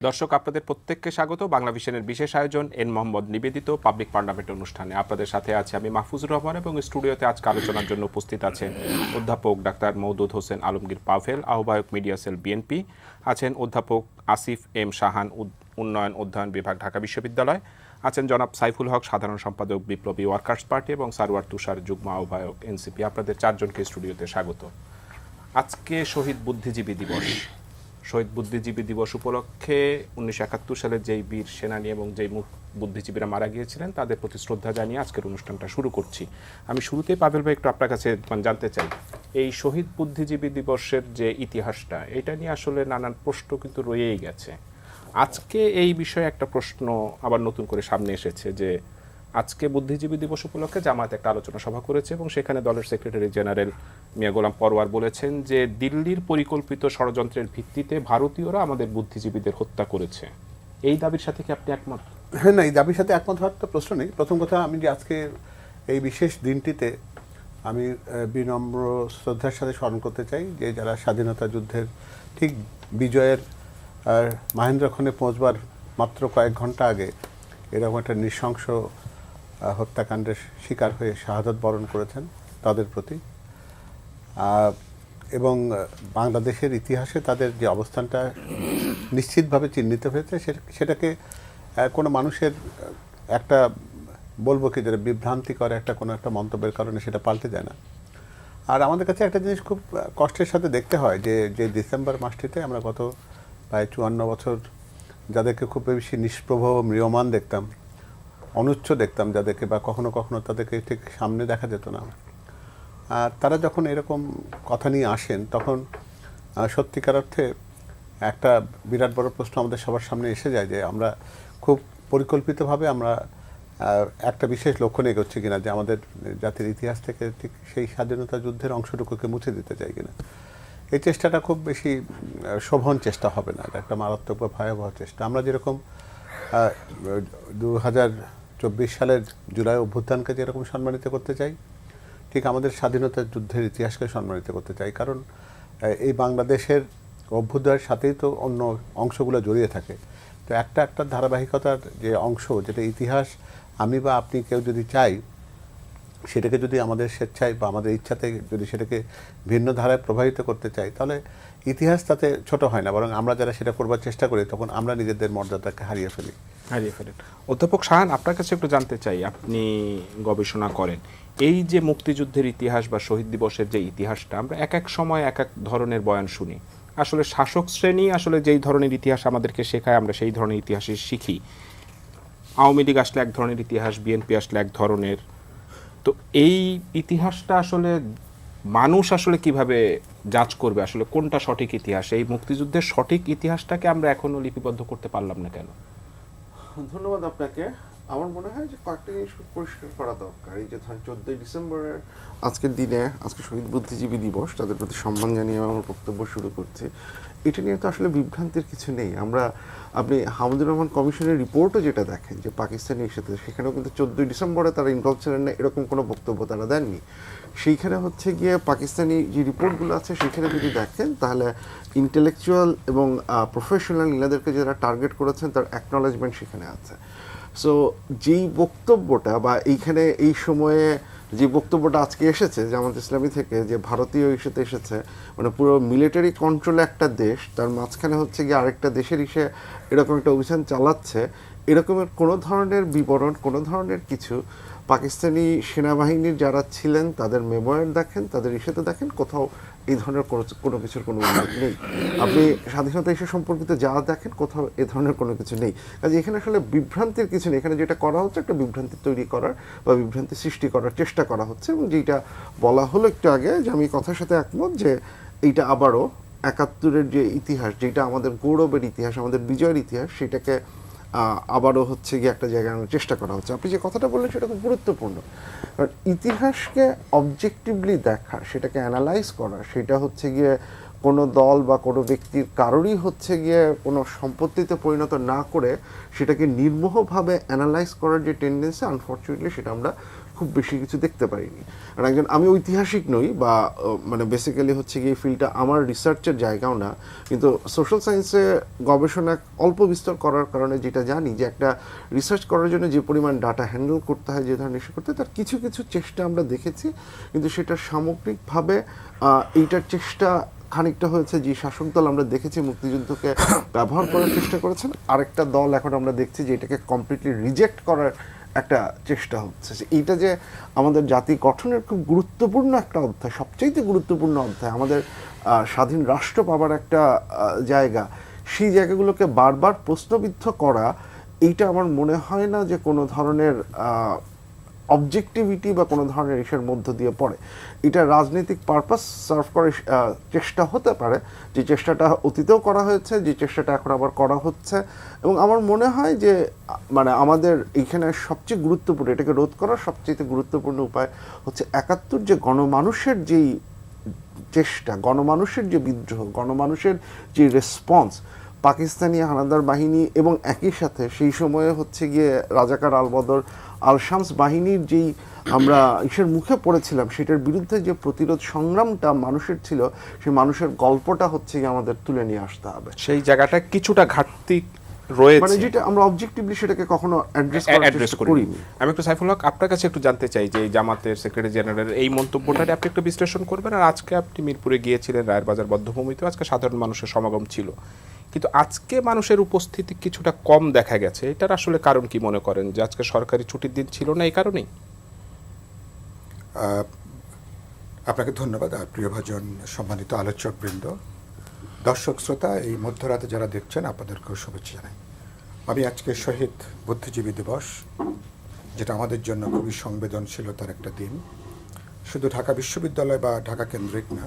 দর্শক, আপনাদের প্রত্যেককে স্বাগত বাংলা ভিশনের বিশেষ আয়োজন এন মোহাম্মদ নিবেদিত পাবলিক পার্লামেন্ট অনুষ্ঠানে। আপনাদের সাথে আছে আমি মাহফুজুর রহমান এবং স্টুডিওতে আজকে আলোচনার জন্য উপস্থিত আছেন অধ্যাপক ডাক্তার মওদুদ হোসেন আলমগীর পাভেল, আহ্বায়ক মিডিয়া সেল বিএনপি, আছেন অধ্যাপক আসিফ এম শাহান, উন্নয়ন অধ্যয়ন বিভাগ, ঢাকা বিশ্ববিদ্যালয়, আছেন জনাব সাইফুল হক, সাধারণ সম্পাদক বিপ্লবী ওয়ার্কার্স পার্টি, এবং সারওয়ার তুষার, যুগ্ম আহ্বায়ক এনসিপি। আপনাদের চারজনকে স্টুডিওতে স্বাগত। আজকে শহীদ বুদ্ধিজীবী দিবস। শহীদ বুদ্ধিজীবী দিবস উপলক্ষে 1971 সালে যেই বীর সেনানী এবং যেই বুদ্ধিজীবীরা মারা গিয়েছিলেন তাদের প্রতি শ্রদ্ধা জানিয়ে আজকের অনুষ্ঠানটা শুরু করছি। আমি শুরুতেই পাভেল ভাই একটু আপনার কাছে জানতে চাই, এই শহীদ বুদ্ধিজীবী দিবসের যে ইতিহাসটা, এটা নিয়ে আসলে নানান প্রশ্ন কিন্তু রয়েই গেছে। আজকে এই বিষয়ে একটা প্রশ্ন আবার নতুন করে সামনে এসেছে যে আজকে বুদ্ধিজীবী দিবস উপলক্ষে জামায়াত একটা আলোচনা সভা করেছে এবং সেখানে দলের সেক্রেটারি জেনারেল মিয়া গোলাম পরওয়ার বলেছেন যে দিল্লির পরিকল্পিত ষড়যন্ত্রের ভিত্তিতে ভারতীয়রা আমাদের বুদ্ধিজীবীদের হত্যা করেছে। এই দাবির সাথে কি আপনি একমত? হ্যাঁ, না, এই দাবির সাথে একমত হওয়ার তো প্রশ্ন নেই। প্রথম কথা, আমি যে আজকে এই বিশেষ দিনটিতে আমি বিনম্র শ্রদ্ধার সাথে স্মরণ করতে চাই যে যারা স্বাধীনতা যুদ্ধের ঠিক বিজয়ের মাহেন্দ্রক্ষণে পৌঁছবার মাত্র কয়েক ঘন্টা আগে এরকম একটা নৃশংস হত্যাকাণ্ডের শিকার হয়ে শাহাদত বরণ করেছেন, তাদের প্রতি এবং বাংলাদেশের ইতিহাসে তাদের যে অবস্থানটা নিশ্চিতভাবে চিহ্নিত হয়েছে, সেটাকে কোনো মানুষের একটা বলবো কি যেটা বিভ্রান্তিকর একটা কোনো একটা মন্তব্যের কারণে সেটা পাল্টে যায় না। আর আমাদের কাছে একটা জিনিস খুব কষ্টের সাথে দেখতে হয় যে ডিসেম্বর মাসটিতে আমরা গত প্রায় 54 বছর যাদেরকে খুব বেশি নিষ্প্রভ ম্রিয়মান দেখতাম, অনুচ্চ দেখতাম যাদেরকে, বা কখনো কখনো তাদেরকে ঠিক সামনে দেখা যেত না, আর তারা যখন এরকম কথা নিয়ে আসেন তখন সত্যিকার অর্থে একটা বিরাট বড় প্রশ্ন আমাদের সবার সামনে এসে যায় যে আমরা খুব পরিকল্পিতভাবে আমরা একটা বিশেষ লক্ষ্য নিয়ে এগোচ্ছি কিনা, যে আমাদের জাতির ইতিহাস থেকে ঠিক সেই স্বাধীনতা যুদ্ধের অংশটুকুকে মুছে দিতে চাই কিনা। এই চেষ্টাটা খুব বেশি শোভন চেষ্টা হবে না, এটা একটা মারাত্মক বা ভয়াবহ চেষ্টা। আমরা যেরকম 2024 সালের জুলাই অভ্যুত্থানকে যেরকম সম্মানিত করতে চাই, ঠিক আমাদের স্বাধীনতা যুদ্ধের ইতিহাসকে সম্মানিত করতে চাই, কারণ এই বাংলাদেশের অভ্যুদয়ের সাথেই তো অন্য অংশগুলো জড়িয়ে থাকে। তো একটা ধারাবাহিকতার যে অংশ, যেটা ইতিহাস আমি বা আপনি কেউ যদি চাই, সেটাকে যদি আমাদের স্বেচ্ছায় বা আমাদের ইচ্ছাতে যদি সেটাকে ভিন্ন ধারায় প্রবাহিত করতে চাই, তাহলে ইতিহাস তাতে ছোট হয় না, বরং আমরা যারা সেটা করবার চেষ্টা করি তখন আমরা নিজেদের মর্যাদাকে হারিয়ে ফেলেন। অধ্যাপক শাহান, আপনার কাছে একটু জানতে চাই, আপনি গবেষণা করেন এই যে মুক্তিযুদ্ধের ইতিহাস বা শহীদ দিবসের যে ইতিহাসটা, আমরা এক এক সময় এক এক ধরনের বয়ান শুনি। আসলে শাসক শ্রেণী আসলে যেই ধরনের ইতিহাস আমাদেরকে শেখায় আমরা সেই ধরনের ইতিহাসই শিখি। আওয়ামী লীগ আসলে এক ধরনের ইতিহাস, বিএনপি আসলে এক ধরনের। তো এই ইতিহাসটা আসলে মানুষ আসলে কিভাবে যাচ করবে আসলে কোনটা সঠিক ইতিহাস? এই মুক্তিযুদ্ধের সঠিক ইতিহাসটাকে আমরা এখনো লিপিবদ্ধ করতে পারলাম না কেন? ধন্যবাদ আপনাকে। আমার মনে হয় যে কয়েকটা জিনিস পরিষ্কার করা দরকার। এই যে 14ই ডিসেম্বরের আজকের দিনে, আজকে শহীদ বুদ্ধিজীবী দিবস, তাদের প্রতি সম্মান জানিয়ে আমার বক্তব্য শুরু করছি। এটা নিয়ে তো আসলে বিভ্রান্তির কিছু নেই। আপনি হামিদুর রহমান কমিশনের রিপোর্টও যেটা দেখেন যে পাকিস্তানি সাথে, সেখানেও কিন্তু 14ই ডিসেম্বরে তারা ইনভলভ ছিলেন না, এরকম কোনো বক্তব্য তারা দেননি। সেইখানে হচ্ছে গিয়ে পাকিস্তানি যে রিপোর্টগুলো আছে সেখানে যদি দেখেন তাহলে ইন্টেলেকচুয়াল এবং প্রফেশনাল এনাদেরকে যারা টার্গেট করেছেন তার অ্যাকনলেজমেন্ট সেখানে আছে। সো যেই বক্তব্যটা বা এইখানে এই সময়ে যে বক্তব্যটা আজকে এসেছে জামাত ইসলামী থেকে, যে ভারতীয় ইস্যুতে এসেছে, মানে পুরো মিলিটারি কন্ট্রোলে একটা দেশ, তার মাঝখানে হচ্ছে গিয়ে আরেকটা দেশের ইসে এরকম একটা অভিযান চালাচ্ছে, এরকমের কোনো ধরনের বিবরণ, কোনো ধরনের কিছু পাকিস্তানি সেনাবাহিনীর যারা ছিলেন তাদের মেমোয়ার দেখেন, তাদের ইস্যুতে দেখেন, কোথাও এই ধরনের কোনো কিছুর কোনো উল্লেখ নেই। আপনি স্বাধীনতা ইস্যু সম্পর্কিত যা দেখেন, কোথাও এ ধরনের কোনো কিছু নেই। কাজে এখানে আসলে বিভ্রান্তির কিছু নেই। এখানে যেটা করা হচ্ছে একটা বিভ্রান্তি তৈরি করার বা বিভ্রান্তি সৃষ্টি করার চেষ্টা করা হচ্ছে, এবং যেটা বলা হলো একটু আগে, যে আমি কথার সাথে একমত যে এইটা আবারও 71-এর যে ইতিহাস, যেটা আমাদের গৌরবের ইতিহাস, আমাদের বিজয়ের ইতিহাস, সেটাকে আবারও হচ্ছে গিয়ে একটা জায়গায় আনার চেষ্টা করা হচ্ছে। আপনি যে কথাটা বললেন সেটা খুব গুরুত্বপূর্ণ, কারণ ইতিহাসকে অবজেক্টিভলি দেখা, সেটাকে অ্যানালাইজ করা, সেটা হচ্ছে গিয়ে কোনো দল বা কোনো ব্যক্তির কারোরই হচ্ছে গিয়ে কোনো সম্পত্তিতে পরিণত না করে সেটাকে নির্মোহভাবে অ্যানালাইজ করার যে টেন্ডেন্সি, আনফর্চুনেটলি সেটা আমরা খুব বেশি কিছু দেখতে পারিনি। আর একজন, আমি ঐতিহাসিক নই বা মানে বেসিক্যালি হচ্ছে গিয়ে ফিল্ডটা আমার রিসার্চের জায়গাও না, কিন্তু সোশ্যাল সায়েন্সে গবেষণা অল্প বিস্তর করার কারণে যেটা জানি যে একটা রিসার্চ করার জন্য যে পরিমাণ ডাটা হ্যান্ডেল করতে হয়, যে ধরনের ইস্যু করতে হয়, তার কিছু কিছু চেষ্টা আমরা দেখেছি, কিন্তু সেটা সামগ্রিকভাবে এইটার চেষ্টা খানিকটা হয়েছে যে শাসক দল আমরা দেখেছি মুক্তিযুদ্ধকে ব্যবহার করার চেষ্টা করেছেন, আরেকটা দল এখন আমরা দেখছি যে এটাকে কমপ্লিটলি রিজেক্ট করার একটা চেষ্টা হচ্ছে। এইটা যে আমাদের জাতি গঠনের খুব গুরুত্বপূর্ণ একটা অধ্যায়, সবচেয়ে গুরুত্বপূর্ণ অধ্যায়, আমাদের স্বাধীন রাষ্ট্র পাওয়ার একটা জায়গা, সেই জায়গাগুলোকে বারবার প্রশ্নবিদ্ধ করা, এইটা আমার মনে হয় না যে কোনো ধরনের অবজেক্টিভিটি বা কোনো ধরনের ইসের মধ্য দিয়ে পড়ে। এটা রাজনৈতিক পারপাস সার্ভ করার চেষ্টা হতে পারে, যে চেষ্টাটা অতীতেও করা হয়েছে, যে চেষ্টাটা এখন আবার করা হচ্ছে। এবং আমার মনে হয় যে মানে আমাদের এইখানে সবচেয়ে গুরুত্বপূর্ণ, এটাকে রোধ করার সবচেয়ে গুরুত্বপূর্ণ উপায় হচ্ছে ৭১ যে গণমানুষের যেই চেষ্টা, গণমানুষের যে বিদ্রোহ, গণমানুষের যে রেসপন্স, পাকিস্তানি হানাদার বাহিনী এবং একই সাথে সেই সময়ে হচ্ছে গিয়ে রাজাকার আলবদর আল শামস বাহিনীর যেই আমরা ইসের মুখে পড়েছিলাম, সেটার বিরুদ্ধে যে প্রতিরোধ সংগ্রামটা মানুষের ছিল, সেই মানুষের গল্পটা হচ্ছে গিয়ে আমাদের তুলে নিয়ে আসতে হবে। সেই জায়গাটা কিছুটা ঘাটতি রয়েছে, মানে যেটা আমরা অবজেক্টিভলি সেটাকে কখনো অ্যাড্রেস করিনি। আমি একটু সাইফুল হক আপনার কাছে একটু জানতে চাই যে এই জামাতের সেক্রেটারি জেনারেলের এই মন্তব্যটা আপনি একটু বিশ্লেষণ করবেন। আর আজকে আপনি মিরপুরে গিয়েছিলেন, রায়ের বাজার বধ্যভূমিতেও আজকে সাধারণ মানুষের সমাগম ছিল, কিন্তু আজকে মানুষের উপস্থিতি কিছুটা কম দেখা গেছে। এটার আসলে কারণ কি মনে করেন? যে আজকে সরকারি ছুটির দিন ছিল না, এই কারণেই? আপনাকে ধন্যবাদ। আর প্রিয়ভাজন, সম্মানিত আলোচকবৃন্দ, দর্শক শ্রোতা, এই মধ্যরাতে যারা দেখছেন আপনাদেরকেও শুভেচ্ছা জানাই। আমি আজকে শহীদ বুদ্ধিজীবী দিবস, যেটা আমাদের জন্য খুবই সংবেদনশীলতার একটা দিন, শুধু ঢাকা বিশ্ববিদ্যালয় বা ঢাকা কেন্দ্রিক না,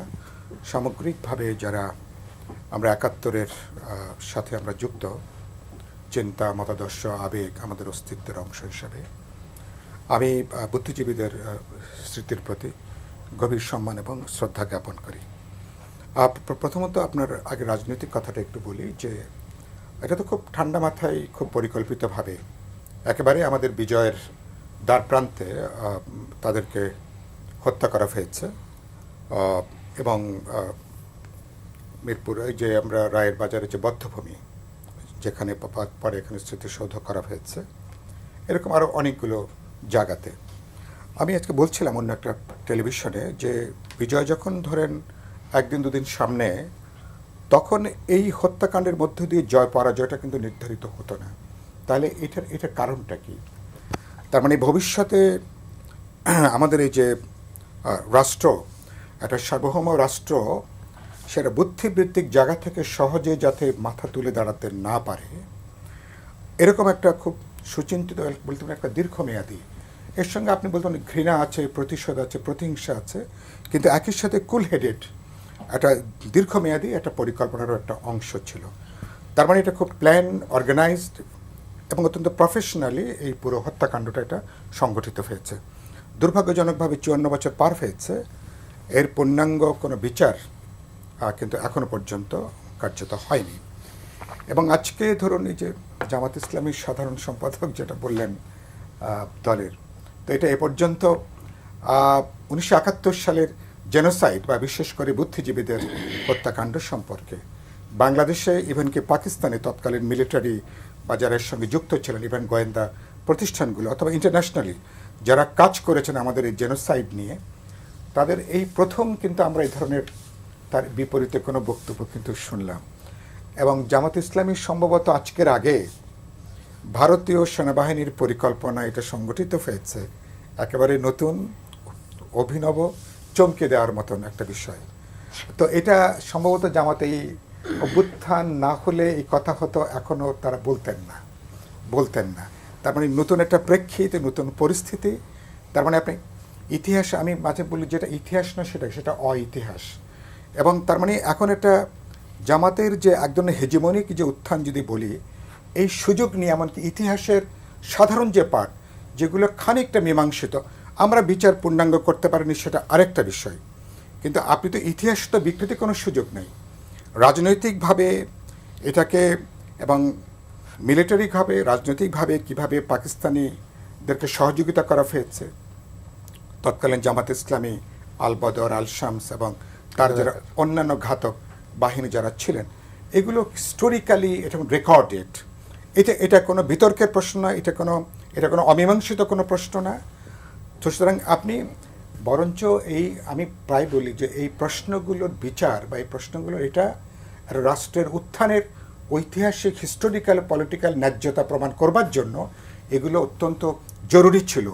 সামগ্রিকভাবে যারা আমরা ৭১-এর সাথে আমরা যুক্ত, চিন্তা, মতাদর্শ, আবেগ আমাদের অস্তিত্বের অংশ হিসাবে আমি বুদ্ধিজীবীদের স্মৃতির প্রতি গভীর সম্মান এবং শ্রদ্ধা জ্ঞাপন করি। প্রথমত আপনার আগে রাজনৈতিক কথাটা একটু বলি, যে এটা তো খুব ঠান্ডা মাথায়, খুব পরিকল্পিতভাবে একেবারে আমাদের বিজয়ের দ্বারপ্রান্তে তাদেরকে হত্যা করা হয়েছে। এবং মিরপুরে যে আমরা রায়ের বাজারে যে বধ্যভূমি, যেখানে পরে এখানে স্মৃতিসৌধ করা হয়েছে, এরকম আরও অনেকগুলো জায়গাতে। আমি আজকে বলছিলাম অন্য একটা টেলিভিশনে যে বিজয় যখন ধরেন একদিন দুদিন সামনে, তখন এই হত্যাকাণ্ডের মধ্য দিয়ে জয় পরাজয়টা কিন্তু নির্ধারিত হতো না। তাহলে এটার কারণটা কি? তার মানে ভবিষ্যতে আমাদের এই যে রাষ্ট্র, একটা সার্বভৌম রাষ্ট্র, সেটা বুদ্ধিবৃত্তিক জায়গা থেকে সহজে যাতে মাথা তুলে দাঁড়াতে না পারে, এরকম একটা খুব সুচিন্তিত, বলতে পারেন একটা দীর্ঘমেয়াদী, এর সঙ্গে আপনি বলতেন ঘৃণা আছে, প্রতিশোধ আছে, প্রতিহিংসা আছে, কিন্তু একই সাথে কুল হেডেড একটা দীর্ঘমেয়াদী একটা পরিকল্পনারও একটা অংশ ছিল। তার মানে এটা খুব প্ল্যান, অর্গানাইজড এবং অত্যন্ত প্রফেশনালি এই পুরো হত্যাকাণ্ডটা এটা সংগঠিত হয়েছে। দুর্ভাগ্যজনকভাবে ৫৪ বছর পার হয়েছে, এর পূর্ণাঙ্গ কোনো বিচার কিন্তু এখনো পর্যন্ত কার্যত হয়নি। এবং আজকে ধরুন এই যে জামাত ইসলামীর সাধারণ সম্পাদক যেটা বললেন দলের, তো এটা এ পর্যন্ত ১৯৭১ সালের জেনোসাইড বা বিশেষ করে বুদ্ধিজীবীদের হত্যাকাণ্ড সম্পর্কে বাংলাদেশে, ইভেন কি পাকিস্তানে তৎকালীন মিলিটারি বা যারা এর সঙ্গে যুক্ত ছিলেন, ইভেন গোয়েন্দা প্রতিষ্ঠানগুলো অথবা ইন্টারন্যাশনালি যারা কাজ করেছেন আমাদের এই জেনোসাইড নিয়ে, তাদের এই প্রথম কিন্তু আমরা এই ধরনের তার বিপরীতে কোনো বক্তব্য কিন্তু শুনলাম। এবং জামাত ইসলামী সম্ভবত আজকের আগে ভারতীয় সেনাবাহিনীর পরিকল্পনা এটা সংগঠিত হয়েছে, একেবারে নতুন, অভিনব, চমকে দেওয়ার মতন একটা বিষয়। তো এটা সম্ভবত জামাত এই অভ্যুত্থান না হলে এই কথা হতো এখনও তারা বলতেন না। তার মানে নতুন একটা প্রেক্ষিত, নতুন পরিস্থিতি। তার মানে আপনি ইতিহাস, আমি মাঝে বলি যেটা ইতিহাস না সেটা অইতিহাস। এবং তার মানে এখন একটা জামাতের যে একজন হেজিমনিক যে উত্থান যদি বলি, এই সুযোগ নিয়ে এমনকি ইতিহাসের সাধারণ যে পাঠ, যেগুলো খানিকটা মীমাংসিত, আমরা বিচার পূর্ণাঙ্গ করতে পারিনি, সেটা আরেকটা বিষয়। কিন্তু আপনি তো ইতিহাস তো বিকৃতির কোনো সুযোগ নেই। রাজনৈতিকভাবে এটাকে এবং মিলিটারিভাবে, রাজনৈতিকভাবে কিভাবে পাকিস্তানিদেরকে সহযোগিতা করা হয়েছে, তৎকালীন জামাত ইসলামী, আল বদর, আল শামস এবং তার যারা অন্যান্য ঘাতক বাহিনী যারা ছিলেন, এগুলো হিস্টোরিক্যালি এটা রেকর্ডেড। এটা কোনো বিতর্কের প্রশ্ন না, এটা কোনো অমীমাংসিত কোনো প্রশ্ন না। তো সুতরাং আপনি বরঞ্চ আমি প্রায় বলি যে এই প্রশ্নগুলোর বিচার বা এই প্রশ্নগুলো এটা রাষ্ট্রের উত্থানের ঐতিহাসিক হিস্টোরিক্যাল পলিটিক্যাল ন্যায্যতা প্রমাণ করবার জন্য এগুলো অত্যন্ত জরুরি ছিল।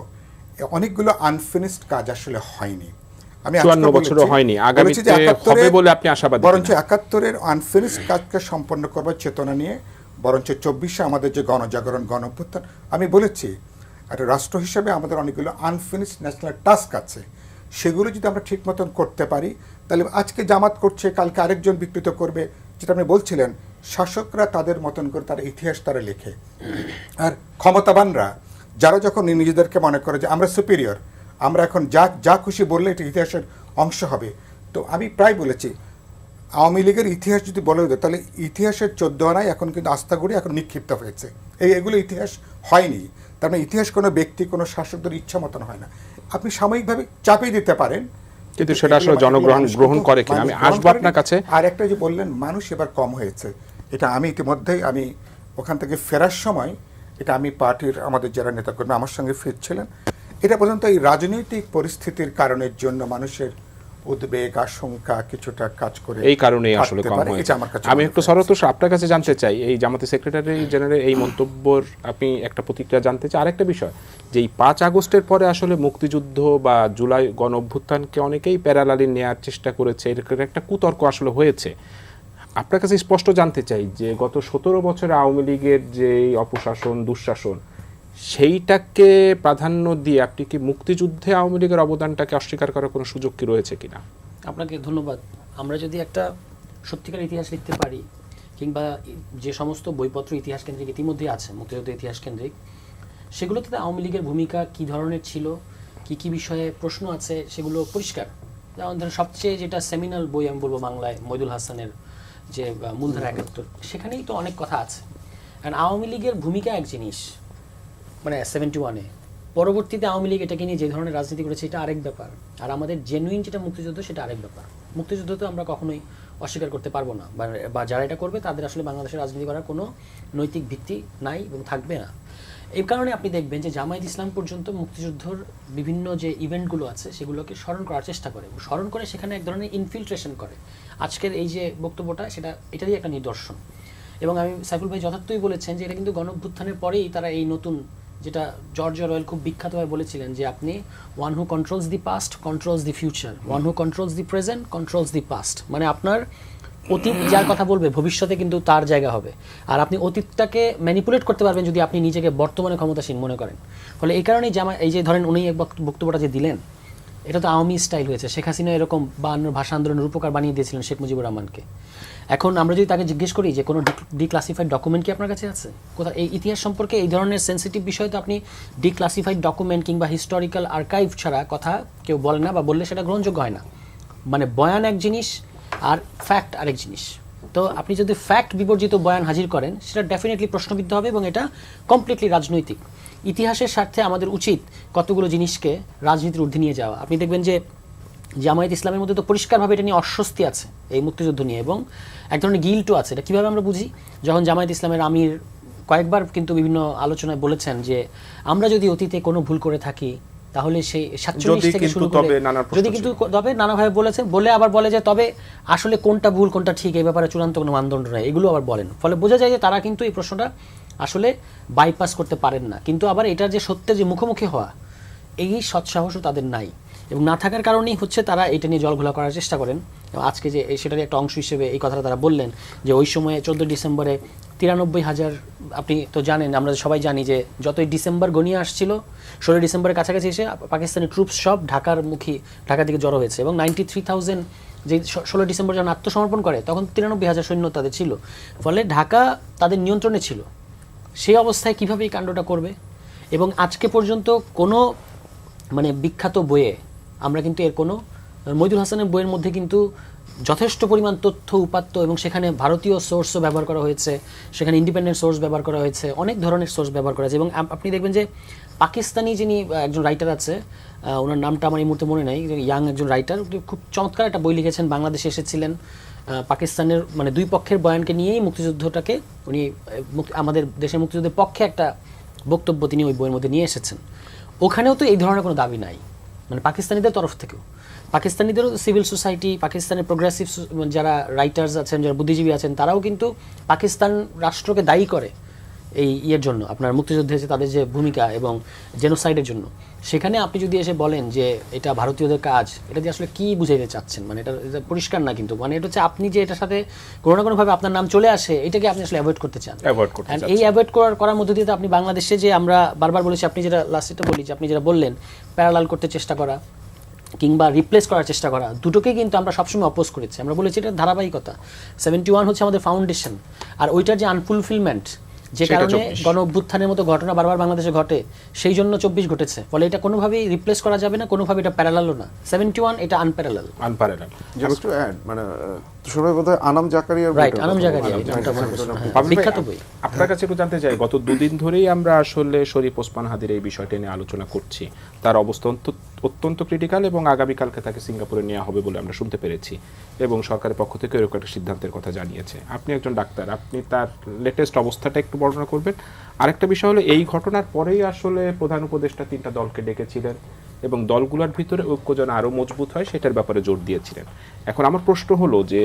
অনেকগুলো আনফিনিশড কাজ আসলে হয়নি। আমি 54 বছরও হয়নি, আগামীতে হবে বলে আপনি আশাবাদী? বরঞ্চ 71-এর আনফিনিশড কাজকে সম্পন্ন করবার চেতনা নিয়ে বরঞ্চ 24-এ আমাদের যে গণজাগরণ, গণঅভ্যুত্থান, আমি বলেছি একটা রাষ্ট্র হিসেবে আমাদের অনেকগুলো আনফিনিশড ন্যাশনাল টাস্ক আছে। সেগুলো যদি আমরা ঠিক মতন করতে পারি, তাহলে আজকে জামাত করছে, কালকে আরেকজন বিকৃত করবে। যেটা আপনি বলছিলেন, শাসকরা তাদের মতন করে তার ইতিহাস তারা লেখে, আর ক্ষমতাবানরা যারা যখন নিজেদেরকে মনে করে যে আমরা সুপিরিয়র, আমরা এখন যা খুশি বললে এটা ইতিহাসের অংশ হবে। তো আমি প্রায় বলেছি, আওয়ামী লীগের ইতিহাস যদি বলে দেয়, তাহলে ইতিহাসের 14 আনায় এখন কিন্তু আস্থাগুড়ি এখন নিক্ষিপ্ত হয়েছে। এগুলো ইতিহাস হয়নি। তার মানে ইতিহাস কোনো ব্যক্তি, কোনো শাসকদের ইচ্ছা মতন হয় না। আপনি সাময়িকভাবে চাপিয়ে দিতে পারেন, কিন্তু সেটা আসলে জনগ্রহণ গ্রহণ করে কিনা। আমি আসবো আপনার কাছে। আর একটা যে বললেন মানুষ এবার কম হয়েছে, এটা আমি ইতিমধ্যেই আমি ওখান থেকে ফেরার সময় এটা আমি পার্টির আমাদের যারা নেতাকর্মী আমার সঙ্গে ফিরছিলেন, এটা পর্যন্ত এই রাজনৈতিক পরিস্থিতির কারণের জন্য মানুষের উদ্বেগ, আশঙ্কা কিছুটা কাজ করে, এই কারণেই আসলে কম হয়েছে। আমি একটু সরতোষ আপনার কাছে জানতে চাই, এই জামাতের সেক্রেটারি জেনারেল এই মন্তব্যর আপনি একটা প্রতিক্রিয়া জানতে চাই। আরেকটা বিষয় যে এই 5 আগস্টের পরে আসলে মুক্তিযুদ্ধ বা জুলাই গণ অভ্যুত্থানকে অনেকেই প্যারালালি নেওয়ার চেষ্টা করেছে, এর একটা কুতর্ক আসলে হয়েছে। আপনার কাছে স্পষ্ট জানতে চাই যে গত 17 বছরে আওয়ামী লীগের যে অপশাসন, দুঃশাসন, সেইটাকে প্রাধান্য দিয়ে আপনি কি মুক্তিযুদ্ধে আওয়ামী লীগের অবদানটাকে অস্বীকার করার কোনো সুযোগ কি রয়েছে কিনা? আপনাকে ধন্যবাদ। আমরা যদি একটা সত্যিকার ইতিহাস লিখতে পারি, কিংবা যে সমস্ত বইপত্র ইতিহাস কেন্দ্রিক ইতিমধ্যে আছে মুক্তিযুদ্ধ ইতিহাস কেন্দ্রিক, সেগুলোতে আওয়ামী লীগের ভূমিকা কী ধরনের ছিল, কি বিষয়ে প্রশ্ন আছে, সেগুলো পরিষ্কার। যেমন ধরেন সবচেয়ে যেটা সেমিনাল বই আমি বলবো বাংলায়, মইদুল হাসানের যে মূলধারা 71, সেখানেই তো অনেক কথা আছে। কারণ আওয়ামী লীগের ভূমিকা এক জিনিস, মানে 71-এ, পরবর্তীতে আওয়ামী লীগ এটাকে নিয়ে যে ধরনের রাজনীতি করেছে এটা আরেক ব্যাপার, আর আমাদের জেনুইন যেটা মুক্তিযুদ্ধ সেটা আরেক ব্যাপার। মুক্তিযুদ্ধ তো আমরা কখনোই অস্বীকার করতে পারবো না, বা যারা এটা করবে তাদের আসলে বাংলাদেশের রাজনীতি করার কোনো নৈতিক ভিত্তি নাই এবং থাকবে না। এই কারণে আপনি দেখবেন যে জামায়াত ইসলাম পর্যন্ত মুক্তিযুদ্ধর বিভিন্ন যে ইভেন্টগুলো আছে সেগুলোকে স্মরণ করার চেষ্টা করে, স্মরণ করে সেখানে এক ধরনের ইনফিলট্রেশন করে। আজকের এই যে বক্তব্যটা এটারই একটা নিদর্শন। এবং আমি সাইফুল ভাই যথার্থই বলেছেন যে এটা কিন্তু গণঅভ্যুত্থানের পরেই তারা এই নতুন, যেটা জর্জ অরওয়েল খুব বিখ্যাতভাবে বলেছিলেন যে আপনি one who controls the past controls the future, one who controls the present controls the past. মানে আপনার অতীত যার কথা বলবে ভবিষ্যতে কিন্তু তার জায়গা হবে, আর আপনি অতীতটাকে ম্যানিপুলেট করতে পারবেন যদি আপনি নিজেকে বর্তমানে ক্ষমতাসীন মনে করেন। ফলে এই কারণেই এই যে ধরেন উনি বক্তব্যটা যে দিলেন, এটা তো আওয়ামী স্টাইল হয়েছে। শেখ হাসিনা এরকম 52 ভাষা আন্দোলনের রূপকার বানিয়ে দিয়েছিলেন শেখ মুজিবুর রহমানকে। এখন আমরা যদি তাকে জিজ্ঞেস করি যে কোনো ডিক্লাসিফাইড ডকুমেন্ট কি আপনার কাছে আছে, কোথাও এই ইতিহাস সম্পর্কে এই ধরনের সেন্সিটিভ বিষয় তো আপনি ডিক্লাসিফাইড ডকুমেন্ট কিংবা হিস্টোরিক্যাল আর্কাইভ ছাড়া কথা কেউ বলে না, বা বললে সেটা গ্রহণযোগ্য হয় না। মানে বয়ান এক জিনিস আর ফ্যাক্ট আরেক জিনিস। তো আপনি যদি ফ্যাক্ট বিবর্জিত বয়ান হাজির করেন সেটা ডেফিনেটলি প্রশ্নবিদ্ধ হবে, এবং এটা কমপ্লিটলি রাজনৈতিক। ইতিহাসের স্বার্থে আমাদের উচিত কতগুলো জিনিসকে রাজনীতির ঊর্ধ্বে নিয়ে যাওয়া। আপনি দেখবেন যে জামায়াত ইসলামের মধ্যে তো পরিষ্কারভাবে এটা নিয়ে অস্বস্তি আছে এই মুক্তিযুদ্ধ নিয়ে, এবং এক ধরনের গিল্টও আছে। এটা কীভাবে আমরা বুঝি? যখন জামায়াত ইসলামের আমির কয়েকবার কিন্তু বিভিন্ন আলোচনায় বলেছেন যে আমরা যদি অতীতে কোনো ভুল করে থাকি তাহলে সেই 47 থেকে শুরু করে যদি কিন্তু তবে নানাভাবে বলেছেন, বলে আবার বলে যে তবে আসলে কোনটা ভুল কোনটা ঠিক এই ব্যাপারে চূড়ান্ত কোনো মানদণ্ড নেই, এগুলো আবার বলেন। ফলে বোঝা যায় যে তারা কিন্তু এই প্রশ্নটা আসলে বাইপাস করতে পারেন না, কিন্তু আবার এটার যে সত্যের যে মুখোমুখি হওয়া এই সৎসাহসও তাদের নাই, এবং না থাকার কারণেই হচ্ছে তারা এটা নিয়ে জলঘোলা করার চেষ্টা করেন। আজকে যে সেটারই একটা অংশ হিসেবে এই কথাটা তারা বললেন যে ওই সময়ে 14 ডিসেম্বরে 93,000, আপনি তো জানেন, আমরা সবাই জানি যে যতই ডিসেম্বর গনিয়ে আসছিল 16 ডিসেম্বরের কাছাকাছি এসে পাকিস্তানি ট্রুপস সব ঢাকার দিকে জড়ো হয়েছে, এবং 93,000 যে 16 ডিসেম্বর যখন আত্মসমর্পণ করে তখন 93,000 সৈন্য তাদের ছিল। ফলে ঢাকা তাদের নিয়ন্ত্রণে ছিল। সেই অবস্থায় কীভাবে এই কাণ্ডটা করবে? এবং আজকে পর্যন্ত কোনো মানে বিখ্যাত বইয়ে আমরা কিন্তু এর কোনো, মইদুল হাসানের বইয়ের মধ্যে কিন্তু যথেষ্ট পরিমাণ তথ্য উপাত্ত এবং সেখানে ভারতীয় সোর্সও ব্যবহার করা হয়েছে, সেখানে ইন্ডিপেন্ডেন্ট সোর্স ব্যবহার করা হয়েছে, অনেক ধরনের সোর্স ব্যবহার করা হয়েছে। এবং আপনি দেখবেন যে পাকিস্তানি যিনি একজন রাইটার আছে, ওনার নামটা আমার এই মুহূর্তে মনে নেই, ইয়াং একজন রাইটার, খুব চমৎকার একটা বই লিখেছেন, বাংলাদেশে এসেছিলেন, পাকিস্তানের মানে দুই পক্ষের বয়ানকে নিয়েই মুক্তিযুদ্ধটাকে উনি আমাদের দেশের মুক্তিযুদ্ধের পক্ষে একটা বক্তব্য তিনি ওই বইয়ের মধ্যে নিয়ে এসেছেন। ওখানেও তো এই ধরনের কোনো দাবি নাই, মানে পাকিস্তানিদের তরফ থেকেও। পাকিস্তানিদেরও সিভিল সোসাইটি, পাকিস্তানের প্রোগ্রেসিভ যারা রাইটার্স আছেন, যারা বুদ্ধিজীবী আছেন, তারাও কিন্তু পাকিস্তান রাষ্ট্রকে দায়ী করে এই ইয়ের জন্য, আপনার মুক্তিযুদ্ধে যে তাদের যে ভূমিকা এবং জেনোসাইডের জন্য। সেখানে আপনি যদি এসে বলেন যে এটা ভারতীয়দের কাজ, এটা দিয়ে আসলে কি বুঝাইতে চাচ্ছেন? মানে এটা পরিষ্কার না, কিন্তু মানে এটা হচ্ছে আপনি যে এটার সাথে কোনো না কোনোভাবে আপনার নাম চলে আসে, এটাকে আপনি আসলে অ্যাভয়েড করতে চান। And এই অ্যাভয়েড করার মধ্য দিয়ে তো আপনি বাংলাদেশে যে আমরা বারবার বলেছি, আপনি যেটা লাস্টে বলি যে আপনি যেটা বললেন প্যারালাল করতে চেষ্টা করা কিংবা রিপ্লেস করার চেষ্টা করা, দুটোকেই কিন্তু আমরা সবসময় অপোজ করেছি। আমরা বলেছি এটা ধারাবাহিকতা, 71 হচ্ছে আমাদের ফাউন্ডেশন, আর ওইটার যে আনফুলফিলমেন্ট, যে কারণে গণ অভ্যুত্থানের মতো ঘটনা বারবার বাংলাদেশে ঘটে, সেই জন্য 24 ঘটেছে। ফলে এটা কোনোভাবেই রিপ্লেস করা যাবে না, কোনোভাবে এটা প্যারালালও না। 71 এটা আনপ্যারালাল। জাস্ট টু অ্যাড, মানে সবাই বোধহয় আনাম জাকারিয়ার রাইট, আনাম জাকারিয়া বিখ্যাত বই। আপনার কাছে একটু জানতে চাই, গত দুদিন ধরেই আমরা আসলে শরীফ ওসমান হাদির এই বিষয়টা নিয়ে আলোচনা করছি। তার অবস্থা অত্যন্ত ক্রিটিক্যাল এবং আগামীকালকে তাকে সিঙ্গাপুরে নেওয়া হবে বলে আমরা শুনতে পেরেছি, এবং সরকারের পক্ষ থেকে এরকম একটা সিদ্ধান্তের কথা জানিয়েছে। আপনি একজন ডাক্তার, আপনি তার লেটেস্ট অবস্থাটা একটু বর্ণনা করবেন। আরেকটা বিষয় হলো, এই ঘটনার পরেই আসলে প্রধান উপদেষ্টা 3টা দলকে ডেকেছিলেন এবং দলগুলোর ভিতরে ঐক্য যেন আরও মজবুত হয় সেটার ব্যাপারে জোর দিয়েছিলেন। এখন আমার প্রশ্ন হলো যে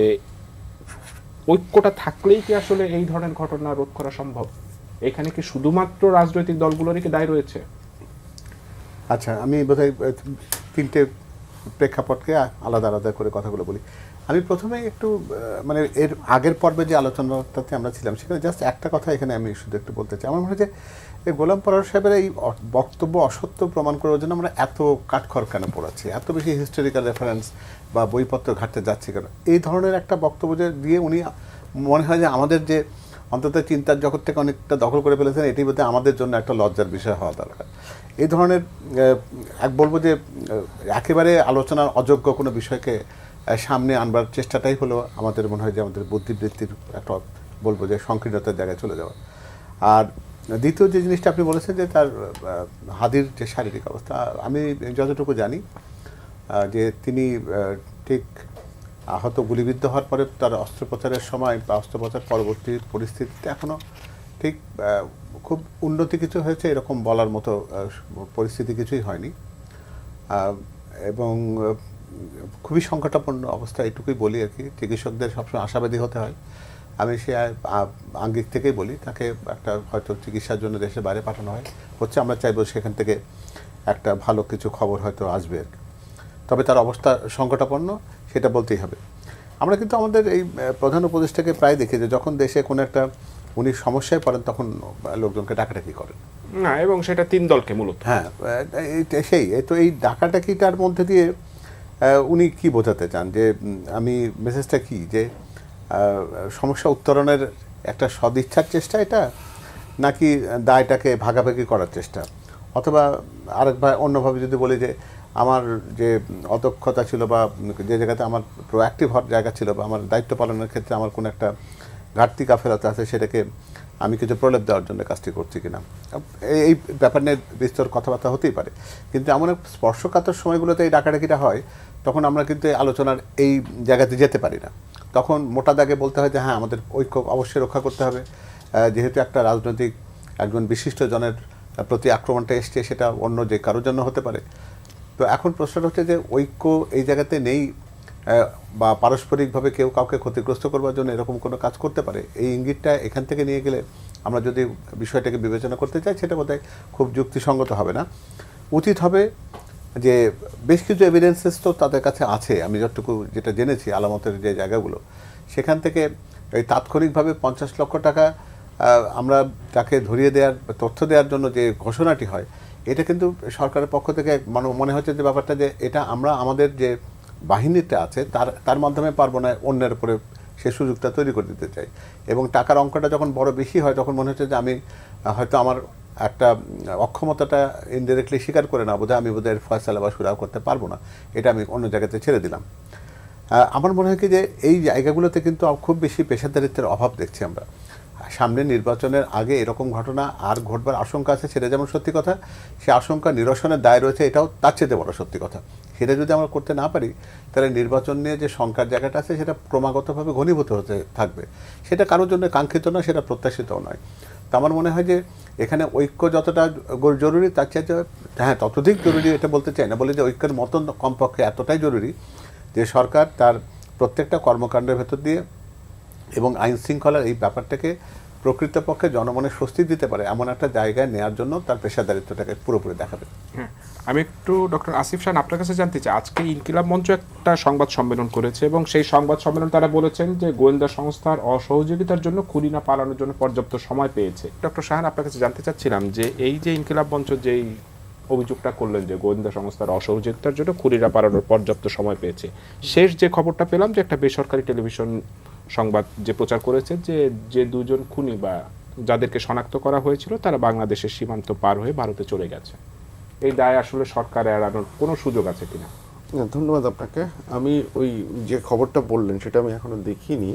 ঐক্যটা থাকলেই কি আসলে এই ধরনের ঘটনা রোধ করা সম্ভব? এখানে কি শুধুমাত্র রাজনৈতিক দলগুলোরই কি দায় রয়েছে? আচ্ছা, আমি বোধহয় 3টে প্রেক্ষাপটকে আলাদা আলাদা করে কথাগুলো বলি। আমি প্রথমে একটু মানে এর আগের পর্বে যে আলোচনাটাতে আমরা ছিলাম, সেখানে জাস্ট একটা কথা এখানে আমি শুধু একটু বলতে চাই। আমার মনে হয় যে এই গোলাম পরোয়ার সাহেবের এই বক্তব্য অসত্য প্রমাণ করার জন্য আমরা এত কাঠখড় কেন পড়াচ্ছি, এত বেশি হিস্টোরিক্যাল রেফারেন্স বা বইপত্র ঘাটতে যাচ্ছি কেন? এই ধরনের একটা বক্তব্য দিয়ে উনি মনে হয় যে আমাদের যে অন্তত চিন্তার জগৎ থেকে অনেকটা দখল করে ফেলেছেন, এটি বোধহয় আমাদের জন্য একটা লজ্জার বিষয় হওয়া দরকার। এই ধরনের বলবো যে একেবারে আলোচনার অযোগ্য কোনো বিষয়কে সামনে আনবার চেষ্টাটাই হলো আমাদের মনে হয় যে আমাদের বুদ্ধিবৃত্তির একটা বলবো যে সংকীর্ণতার জায়গায় চলে যাওয়া। আর দ্বিতীয় যে জিনিসটা আপনি বলেছেন যে তার হাদির যে শারীরিক অবস্থা, আমি যতটুকু জানি যে তিনি ঠিক আহত গুলিবিদ্ধ হওয়ার পরে তার অস্ত্রোপচারের সময় বা অস্ত্রোপচার পরবর্তী পরিস্থিতিতে এখনও ঠিক খুব উন্নতি কিছু হয়েছে এরকম বলার মতো পরিস্থিতি কিছুই হয়নি, এবং খুবই সংকটাপন্ন অবস্থা, এটুকুই বলি আর কি। চিকিৎসকদের সবসময় আশাবাদী হতে হয়, আমি সে আঙ্গিক থেকেই বলি তাকে একটা হয়তো চিকিৎসার জন্য দেশের বাইরে পাঠানো হচ্ছে। আমরা চাইবো সেখান থেকে একটা ভালো কিছু খবর হয়তো আসবে আর কি। তবে তার অবস্থা সংকটাপন্ন, সেটা বলতেই হবে। আমরা কিন্তু আমাদের এই প্রধান উপদেষ্টাকে প্রায় দেখি যে যখন দেশে কোনো একটা উনি সমস্যায় পড়েন তখন লোকজনকে ডাকাডাকি করেন না, এবং সেটা 3 দলকে মূলত। হ্যাঁ, তো এই ডাকাডাকিটার মধ্যে দিয়ে উনি কি বোঝাতে চান? যে আমি মেসেজটা কি, যে সমস্যা উত্তরণের একটা সদিচ্ছার চেষ্টা এটা, নাকি দায়টাকে ভাগাভাগি করার চেষ্টা? অথবা অন্যভাবে যদি বলি যে আমার যে অদক্ষতা ছিল বা যে জায়গাতে আমার প্রোঅ্যাক্টিভ হওয়ার জায়গা ছিল বা আমার দায়িত্ব পালনের ক্ষেত্রে আমার কোনো একটা ঘাটতি গাফেলতা আছে, সেটাকে আমি কিছু প্রলেপ দেওয়ার জন্য কাজটি করছি কিনা, এই ব্যাপার নিয়ে বিস্তর কথাবার্তা হতেই পারে। কিন্তু এমন এক স্পর্শকাতর সময়গুলোতে এই ডাকাডাকিটা হয়, তখন আমরা কিন্তু এই আলোচনার এই জায়গাতে যেতে পারি না। তখন মোটা দাগে বলতে হয় যে হ্যাঁ, আমাদের ঐক্য অবশ্যই রক্ষা করতে হবে, যেহেতু একটা রাজনৈতিক একজন বিশিষ্ট জনের প্রতি আক্রমণটা এসছে, সেটা অন্য যে কারোর জন্য হতে পারে। তো এখন প্রশ্নটা হচ্ছে যে ঐক্য এই জায়গাতে নেই, বা পারস্পরিকভাবে কেউ কাউকে ক্ষতিগ্রস্ত করবার জন্য এরকম কোনো কাজ করতে পারে, এই ইঙ্গিতটা এখান থেকে নিয়ে গেলে আমরা যদি বিষয়টাকে বিবেচনা করতে চাই, সেটা বোধহয় খুব যুক্তিসঙ্গত হবে না। উচিত হবে যে বেশ কিছু এভিডেন্সেস তো তাদের কাছে আছে, আমি যতটুকু যেটা জেনেছি আলামতের যে জায়গাগুলো, সেখান থেকে এই তাৎক্ষণিকভাবে 50 লক্ষ টাকা আমরা তাকে ধরিয়ে দেওয়ার তথ্য দেওয়ার জন্য যে ঘোষণাটি হয়, এটা কিন্তু সরকারের পক্ষ থেকে মনে হচ্ছে যে ব্যাপারটা যে এটা আমরা আমাদের যে বাহিনীটা আছে তার মাধ্যমে পারবো না, অন্যের উপরে সে সুযোগটা তৈরি করে দিতে চাই। এবং টাকার অঙ্কটা যখন বড় বেশি হয়, তখন মনে হচ্ছে যে আমি হয়তো আমার একটা অক্ষমতাটা ইনডিরেক্টলি স্বীকার করে না, বোধহয় আমি বোধহয় ফয়সালা বা সুরাহ করতে পারবো না, এটা আমি অন্য জায়গাতে ছেড়ে দিলাম। আমার মনে হয় কি যে এই জায়গাগুলোতে কিন্তু খুব বেশি পেশাদারিত্বের অভাব দেখছি আমরা। সামনে নির্বাচনের আগে এরকম ঘটনা আর ঘটবার আশঙ্কা আছে, সেটা যেমন সত্যি কথা, সে আশঙ্কা নিরসনের দায় রয়েছে, এটাও তার চেয়ে বড় সত্যি কথা। সেটা যদি আমরা করতে না পারি তাহলে নির্বাচন নিয়ে যে শঙ্কার জায়গাটা আছে সেটা ক্রমাগতভাবে ঘনীভূত হতে থাকবে। সেটা কারোর জন্য কাঙ্ক্ষিত নয়, সেটা প্রত্যাশিতও নয়। তো আমার মনে হয় যে এখানে ঐক্য যতটা জরুরি তার চাইতে হ্যাঁ ততোধিক জরুরি, এটা বলতে চাই না, বলে যে ঐক্যের মতন কমপক্ষে এতটাই জরুরি যে সরকার তার প্রত্যেকটা কর্মকাণ্ডের ভেতর দিয়ে এবং আইন শৃঙ্খলার এই ব্যাপারটাকে প্রকৃতপক্ষে জনমনের স্বস্তি দিতে পারে এমন একটা জায়গায় নেওয়ার জন্য তার পেশাদারিত্বটাকে পুরোপুরি দেখাবে। হ্যাঁ, আমি একটু ডক্টর আসিফ শাহ আপনার কাছে জানতে চাই, আজকে ইনকিলাব মঞ্চ একটা সংবাদ সম্মেলন করেছে এবং সেই সংবাদ সম্মেলন তারা বলেছেন যে গোয়েন্দা সংস্থার অসহযোগিতার জন্য খুলিনা পালানোর জন্য পর্যাপ্ত সময় পেয়েছে। ডক্টর শাহান, আপনার কাছে জানতে চাচ্ছিলাম যে এই যে ইনকিলাব মঞ্চ যেই অভিযোগটা করলেন যে গোয়েন্দা সংস্থার অসহযোগিতার জন্য খুলিনা পালানোর পর্যাপ্ত সময় পেয়েছে, শেষ যে খবরটা পেলাম যে একটা বেসরকারি টেলিভিশন সংবাদ যে প্রচার করেছে যে দুজন খুনি বা যাদেরকে শনাক্ত করা হয়েছিল তারা বাংলাদেশের সীমান্ত পার হয়ে ভারতে চলে গেছে। এই দায় আসলে সরকার এড়ানোর কোনো সুযোগ আছে কিনা? ধন্যবাদ আপনাকে। আমি ওই যে খবরটা বললেন সেটা আমি এখনো দেখিনি,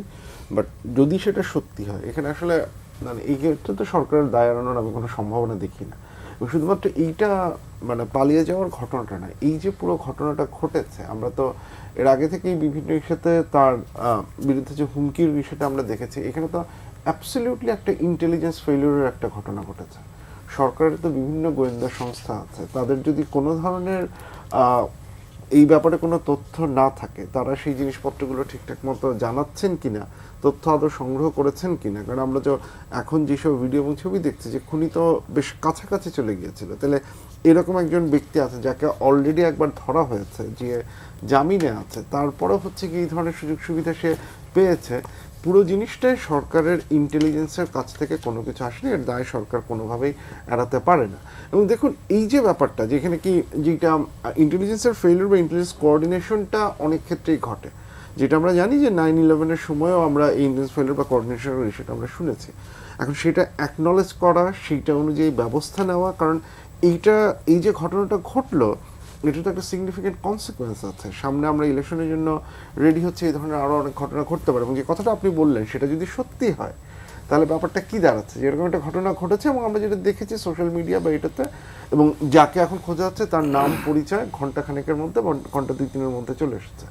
বাট যদি সেটা সত্যি হয় এখানে আসলে মানে এই ক্ষেত্রে তো সরকারের দায় এড়ানোর আমি কোনো সম্ভাবনা দেখি না। শুধুমাত্র এইটা মানে পালিয়ে যাওয়ার ঘটনাটা না, এই যে পুরো ঘটনাটা ঘটেছে, আমরা তো এর আগে থেকেই বিভিন্ন ইস্যুতে তার বিরুদ্ধে যে হুমকির বিষয়টা আমরা দেখেছি, এখানে তো অ্যাবসলিউটলি একটা ইন্টেলিজেন্স ফেলিউরের একটা ঘটনা ঘটেছে। সরকারের তো বিভিন্ন গোয়েন্দা সংস্থা আছে, তাদের যদি কোনো ধরনের এই ব্যাপারে কোনো তথ্য না থাকে, তারা সেই জিনিসপত্রগুলো ঠিকঠাক মতো জানাচ্ছেন কিনা, তথ্য আদৌ সংগ্রহ করেছেন কিনা। কারণ আমরা যে এখন যেসব ভিডিও এবং ছবি দেখছি যে খুনি তো বেশ কাছাকাছি চলে গিয়েছিল, তাহলে এরকম একজন ব্যক্তি আছে যাকে অলরেডি একবার ধরা হয়েছে, যে জামিনে আছে, তারপরে হচ্ছে কি এই ধরনের সুযোগ সুবিধা সে পেয়েছে। পুরো জিনিসটাই সরকারের ইন্টেলিজেন্সের কাছ থেকে কোনো কিছু আসেনি, এর দায় সরকার কোনোভাবেই এড়াতে পারে না। এবং দেখুন এই যে ব্যাপারটা যেখানে কি যেটা ইন্টেলিজেন্সের ফেলিউর বা ইন্টেলিজেন্স কোঅর্ডিনেশনটা অনেক ক্ষেত্রেই ঘটে, যেটা আমরা জানি যে 9/11-এর সময়ও আমরা এই ইন্টেলিজেন্স ফেলিউর বা কোঅর্ডিনেশনের বিষয়টা আমরা শুনেছি। এখন সেটা অ্যাকনলেজ করা, সেইটা অনুযায়ী ব্যবস্থা নেওয়া, কারণ এই যে ঘটনাটা ঘটলো এটা তো একটা সিগনিফিকেন্ট কনসিকুয়েন্স আছে। সামনে আমরা ইলেকশনের জন্য রেডি হচ্ছে, এই ধরনের আরও অনেক ঘটনা ঘটতে পারে। এবং যে কথাটা আপনি বললেন সেটা যদি সত্যি হয় তাহলে ব্যাপারটা কি দাঁড়াচ্ছে, যে এরকম একটা ঘটনা ঘটেছে এবং আমরা যেটা দেখেছি সোশ্যাল মিডিয়া বা এটাতে, এবং যাকে এখন খোঁজা যাচ্ছে তার নাম পরিচয় ঘন্টাখানেকের মধ্যে বা ঘন্টা 2-3-এর মধ্যে চলে এসেছে।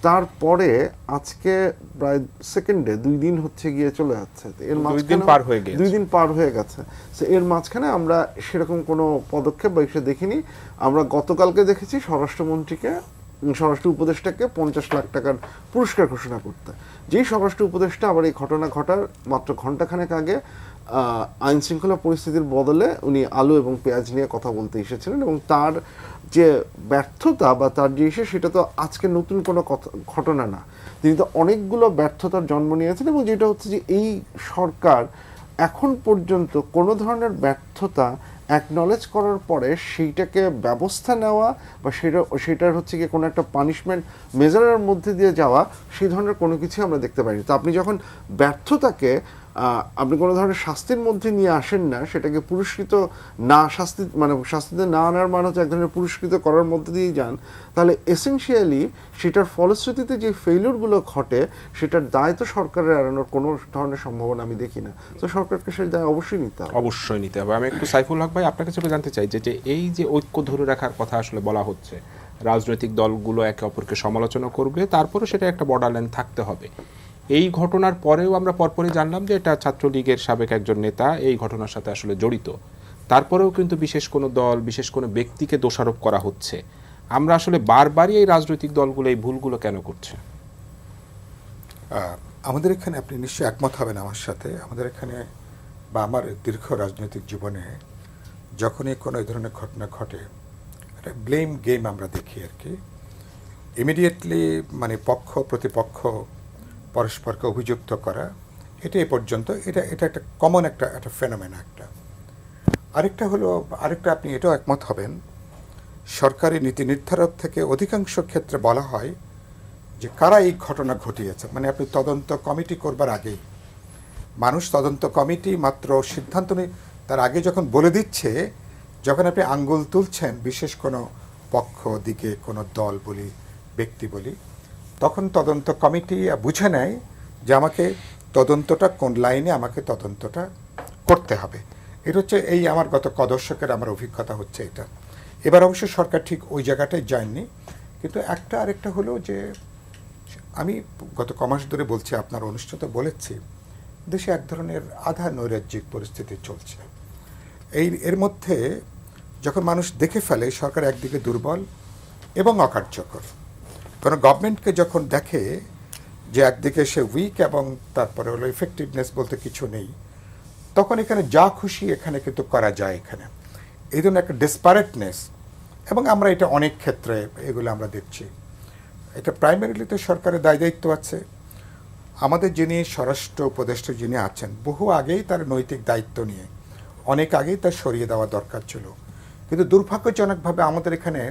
তারপরে আজকে প্রায় সেকেন্ডে 2 দিন হচ্ছে গিয়ে চলে যাচ্ছে, এর মাঝখানে 2 দিন পার হয়ে গেছে। এর মাঝখানে আমরা সেরকম কোনো পদক্ষেপ বা এসে দেখিনি। আমরা গতকালকে দেখেছি স্বরাষ্ট্রমন্ত্রীকে, স্বরাষ্ট্র উপদেষ্টাকে 50 লাখ টাকার পুরস্কার ঘোষণা করতে, যেই স্বরাষ্ট্র উপদেষ্টা আবার এই ঘটনা ঘটার মাত্র ঘন্টাখানেক আগে আইন শৃঙ্খলা পরিস্থিতির বদলে উনি আলু এবং পেঁয়াজ নিয়ে কথা বলতে এসেছিলেন। এবং তার যে ব্যর্থতা বা তার যে ইস্যু, সেটা তো আজকে নতুন কোনো ঘটনা না, তিনি তো অনেকগুলো ব্যর্থতার জন্ম নিয়েছেন। এবং যেটা হচ্ছে যে এই সরকার এখন পর্যন্ত কোনো ধরনের ব্যর্থতা অ্যাকনলেজ করার পরে সেইটাকে ব্যবস্থা নেওয়া বা সেটার হচ্ছে গিয়ে কোনো একটা পানিশমেন্ট মেজারের মধ্যে দিয়ে যাওয়া, সেই ধরনের কোনো কিছু আমরা দেখতে পাইনি। তো আপনি যখন ব্যর্থতাকে আপনি কোনো ধরনের শাস্তির মধ্যে নিয়ে আসেন না, সেটাকে পুরস্কৃত না শাস্তিতে না আনার মানে হচ্ছে এক ধরনের পুরস্কৃত করার মধ্যে দিয়েই যান, তাহলে এসেনশিয়ালি সেটার ফলশ্রুতিতে যে ফেইলিউরগুলো ঘটে সেটার দায় তো সরকারের এড়ানোর কোনো ধরনের সম্ভাবনা আমি দেখি না। তো সরকারকে সেই দায় অবশ্যই নিতে হবে। আমি একটু সাইফুল হক ভাই আপনার কাছে জানতে চাই যে এই যে ঐক্য ধরে রাখার কথা আসলে বলা হচ্ছে, রাজনৈতিক দলগুলো একে অপরকে সমালোচনা করবে, তারপরে সেটা একটা বর্ডারলাইন থাকতে হবে। এই ঘটনার পরেও আমরা পরপরই জানলাম যে এটা ছাত্রলীগের সাবেক একজন নেতা এই ঘটনার সাথে আসলে জড়িত, তারপরেও কিন্তু বিশেষ কোনো দল, বিশেষ কোনো ব্যক্তিকে দোষারোপ করা হচ্ছে। আমরা আসলে বারবারই এই রাজনৈতিক দলগুলো এই ভুলগুলো কেন করছে? আমাদের এখানে আপনি নিশ্চয়ই একমত হবেন আমার সাথে, আমাদের এখানে বা আমার দীর্ঘ রাজনৈতিক জীবনে যখনই কোনো এই ধরনের ঘটনা ঘটে, একটা ব্লেম গেম আমরা দেখি আর কি। ইমিডিয়েটলি মানে পক্ষ প্রতিপক্ষ পরস্পরকে অভিযুক্ত করা, এটা এ পর্যন্ত এটা একটা কমন একটা ফেনোমেনা একটা। আরেকটা আপনি এটাও একমত হবেন, সরকারি নীতি নির্ধারক থেকে অধিকাংশ ক্ষেত্রে বলা হয় যে কারা এই ঘটনা ঘটিয়েছে, মানে আপনি তদন্ত কমিটি করবার আগেই মানুষ তদন্ত কমিটি মাত্র সিদ্ধান্ত নিয়ে তার আগে যখন বলে দিচ্ছে, যখন আপনি আঙ্গুল তুলছেন বিশেষ কোনো পক্ষ দিকে, কোনো দল বলি ব্যক্তি বলি, তখন তদন্ত কমিটি বুঝে নেয় যে আমাকে তদন্তটা কোন লাইনে আমাকে তদন্তটা করতে হবে। এটা হচ্ছে এই আমার গত কদর্শকের আমার অভিজ্ঞতা হচ্ছে এটা। এবার অবশ্য সরকার ঠিক ওই জায়গাটায় যায়নি, কিন্তু একটা আরেকটা হলো যে আমি গত কমাস ধরে বলছি, আপনার অনুষ্ঠানে বলেছি, দেশে এক ধরনের আধা নৈরাজ্যিক পরিস্থিতি চলছে। এর মধ্যে যখন মানুষ দেখে ফেলে সরকার একদিকে দুর্বল এবং অকার্যকর, কারণ গভর্নমেন্টকে যখন দেখে যে একদিকে সে উইক এবং তারপরে হলো এফেক্টিভনেস বলতে কিছু নেই, তখন এখানে যা খুশি এখানে কিন্তু করা যায়। এখানে এই ধরনের একটা ডেসপারেটনেস, এবং আমরা এটা অনেক ক্ষেত্রে এগুলো আমরা দেখছি। এটা প্রাইমারিলি তো সরকারের দায়িত্ব আছে। আমাদের যিনি স্বরাষ্ট্র উপদেষ্টা যিনি আছেন, বহু আগেই তার নৈতিক দায়িত্ব নিয়ে অনেক আগেই তার সরিয়ে দেওয়া দরকার ছিল, কিন্তু দুর্ভাগ্যজনকভাবে আমাদের এখানে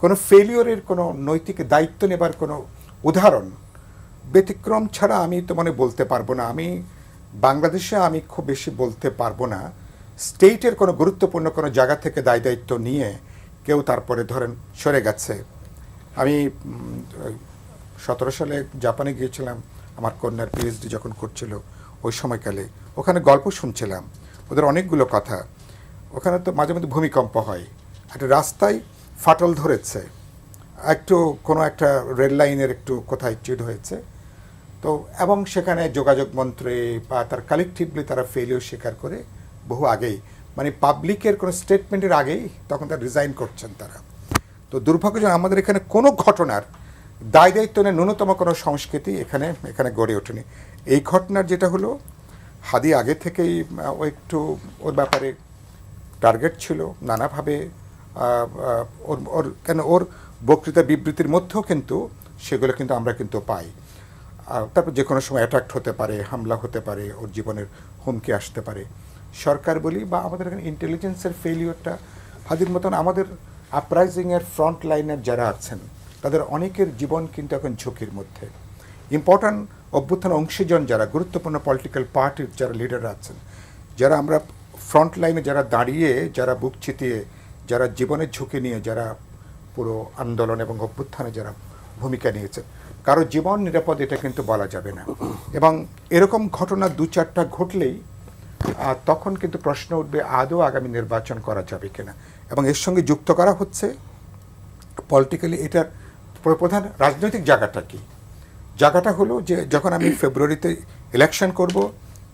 কোনো ফেলিওরের কোনো নৈতিক দায়িত্ব নেবার কোনো উদাহরণ ব্যতিক্রম ছাড়া আমি তো বলতে পারবো না। আমি বাংলাদেশে আমি খুব বেশি বলতে পারবো না স্টেটের কোনো গুরুত্বপূর্ণ কোনো জায়গা থেকে দায়িত্ব নিয়ে কেউ তারপরে ধরেন সরে গেছে। আমি 17 সালে জাপানে গিয়েছিলাম, আমার কন্যার পিএইচডি যখন করছিল ওই সময়কালে, ওখানে গল্প শুনছিলাম ওদের অনেকগুলো কথা। ওখানে তো মাঝে মধ্যে ভূমিকম্প হয়, একটা রাস্তায় ফাটল ধরেছে, একটু কোনো একটা রেল লাইনের একটু কোথায় চিট হয়েছে তো, এবং সেখানে যোগাযোগ মন্ত্রী বা তার কালেকটিভলি তারা ফেলিওর স্বীকার করে বহু আগেই, পাবলিকের কোনো স্টেটমেন্টের আগেই তখন তারা রিজাইন করছেন তারা। তো দুর্ভাগ্যজনক আমাদের এখানে কোনো ঘটনার দায়িত্ব নিয়ে ন্যূনতম কোনো সংস্কৃতি এখানে গড়ে ওঠেনি। এই ঘটনার যেটা হলো, হাদি আগে থেকেই ও একটু ওর ব্যাপারে টার্গেট ছিল নানাভাবে, ওর বক্তৃতা বিবৃতির মধ্যেও কিন্তু সেগুলো কিন্তু আমরা কিন্তু পাই। তারপর যে কোনো সময় অ্যাটাক হতে পারে, হামলা হতে পারে, ওর জীবনের হুমকি আসতে পারে। সরকার বলি বা আমাদের এখানে ইন্টেলিজেন্সের ফেলিওরটা, হাদির মতন আমাদের আপরাইজিংয়ের ফ্রন্ট লাইনের যারা আছেন তাদের অনেকের জীবন কিন্তু এখন ঝুঁকির মধ্যে। ইম্পর্ট্যান্ট অভ্যুত্থান অংশীজন যারা, গুরুত্বপূর্ণ পলিটিক্যাল পার্টির যারা লিডার আছেন, যারা আমরা ফ্রন্ট লাইনে যারা দাঁড়িয়ে, যারা বুক চিতিয়ে, যারা জীবনের ঝুঁকি নিয়ে যারা পুরো আন্দোলন এবং অভ্যুত্থানে যারা ভূমিকা নিয়েছে, কারো জীবন নিরাপদ এটা কিন্তু বলা যাবে না। এবং এরকম ঘটনা 2-4টা ঘটলেই তখন কিন্তু প্রশ্ন উঠবে আদৌ আগামী নির্বাচন করা যাবে কিনা। এবং এর সঙ্গে যুক্ত করা হচ্ছে পলিটিক্যালি এটার প্রধান রাজনৈতিক জায়গাটা কি। জায়গাটা হলো যে যখন আমি ফেব্রুয়ারিতে ইলেকশন করব,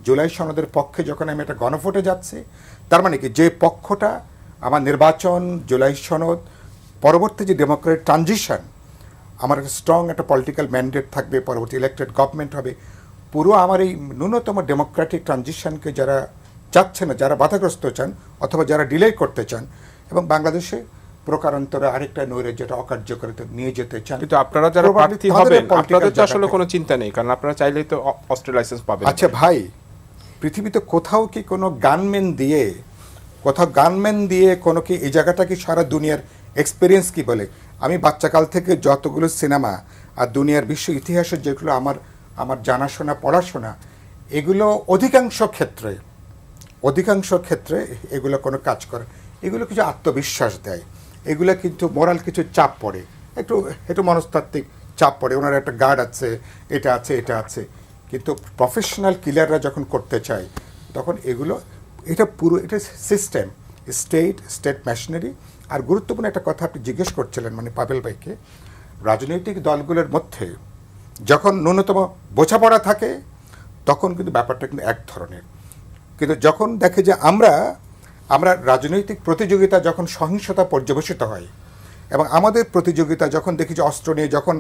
জুলাই সনদের পক্ষে যখন আমি একটা গণভোটে যাচ্ছি, তার মানে কি যে পক্ষটা আমার নির্বাচন, জুলাই সনদ, পরবর্তী যে ডেমোক্রেটিক ট্রানজিশন, আমার একটা স্ট্রং একটা পলিটিক্যাল ম্যান্ডেট থাকবে, পরবর্তী ইলেক্টেড গভর্নমেন্ট হবে, পুরো আমার এই ন্যূনতম ডেমোক্রেটিক ট্রানজিশনকে যারা চাচ্ছে না, যারা বাধাগ্রস্ত চান অথবা যারা ডিলে করতে চান এবং বাংলাদেশে প্রকারান্তরে আরেকটা নৈরাজ্যটা অকার্যকরিত নিয়ে যেতে চান, কিন্তু আপনারা যারা প্রার্থী হবেন আপনাদের তো আসলে কোনো চিন্তা নেই, কারণ আপনারা চাইলেই তো অস্ত্র লাইসেন্স পাবেন। আচ্ছা ভাই, পৃথিবীতে কোথাও কি কোনো গানম্যান দিয়ে কোনো কি এই জায়গাটা কি সারা দুনিয়ার এক্সপিরিয়েন্স কি বলে? আমি বাচ্চাকাল থেকে যতগুলো সিনেমা আর দুনিয়ার বিশ্ব ইতিহাসের যেগুলো আমার জানাশোনা, পড়াশোনা, এগুলো অধিকাংশ ক্ষেত্রে এগুলো কোনো কাজ করে, এগুলো কিছু আত্মবিশ্বাস দেয়, এগুলো কিন্তু মোরাল কিছু চাপ পড়ে, একটু মনস্তাত্ত্বিক চাপ পড়ে, ওনার একটা গার্ড আছে, এটা আছে। কিন্তু প্রফেশনাল কিলাররা যখন করতে চায় তখন এটা সিস্টেম, স্টেট মেশিনারি। আর গুরুত্বপূর্ণ একটা কথা আপনি জিজ্ঞেস করছিলেন পাবেল ভাইকে, রাজনৈতিক দলগুলোর মধ্যে যখন ন্যূনতম বোঝাপড়া থাকে তখন কিন্তু ব্যাপারটা কিন্তু এক ধরনের, কিন্তু যখন দেখে যে আমরা রাজনৈতিক প্রতিযোগিতা যখন সহিংসতা পর্যবেসিত হয় এবং আমাদের প্রতিযোগিতা যখন দেখি যে অস্ত্র নিয়ে যখন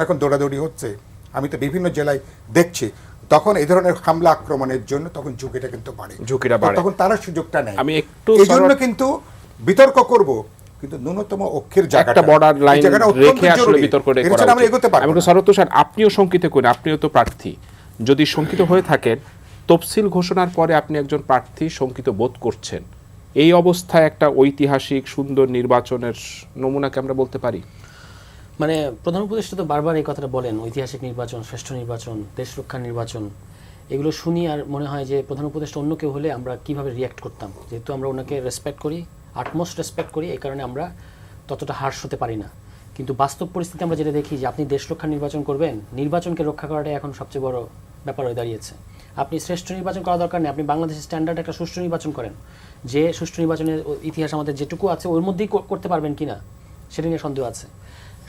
এখন দৌড়াদৌড়ি হচ্ছে, আমি তো বিভিন্ন জেলায় দেখছি, তখন এই ধরনের হামলা আক্রমণের জন্য তখন ঝুঁকিটা কিন্তু বাড়ে, তখন তারা সুযোগটা নেয়। আমি একটু এই জন্য কিন্তু বিতর্ক করব, কিন্তু ন্যূনতম অক্ষের জায়গাটা, বর্ডার লাইন রেখে আসলে বিতর্ক করা উচিত। আমরা এগোতে পারবো। আমি তো শরৎ স্যার, আপনিও শঙ্কিত করেন, আপনিও তো প্রার্থী, যদি শঙ্কিত হয়ে থাকেন, তফসিল ঘোষণার পরে আপনি একজন প্রার্থী শঙ্কিত বোধ করছেন, এই অবস্থায় একটা ঐতিহাসিক সুন্দর নির্বাচনের নমুনাকে আমরা বলতে পারি? প্রধান উপদেষ্টা তো বারবার এই কথাটা বলেন, ঐতিহাসিক নির্বাচন, শ্রেষ্ঠ নির্বাচন, দেশ রক্ষার নির্বাচন। এগুলো শুনি আর মনে হয় যে প্রধান উপদেষ্টা অন্য কেউ হলে আমরা কিভাবে রিয়্যাক্ট করতাম। যেহেতু আমরা ওনাকে রেসপেক্ট করি, আটমোস্ট রেসপেক্ট করি, এই কারণে আমরা ততটা হার্শ হতে পারি না। কিন্তু বাস্তব পরিস্থিতি আমরা যেটা দেখি যে আপনি দেশ রক্ষা নির্বাচন করবেন, নির্বাচনকে রক্ষা করাটাই এখন সবচেয়ে বড় ব্যাপার হয়ে দাঁড়িয়েছে। আপনি শ্রেষ্ঠ নির্বাচন করা দরকার নেই, আপনি বাংলাদেশের স্ট্যান্ডার্ড একটা সুষ্ঠু নির্বাচন করেন। যে সুষ্ঠু নির্বাচনের ইতিহাস আমাদের যেটুকু আছে ওর মধ্যেই করতে পারবেন কিনা সেটা নিয়ে সন্দেহ আছে।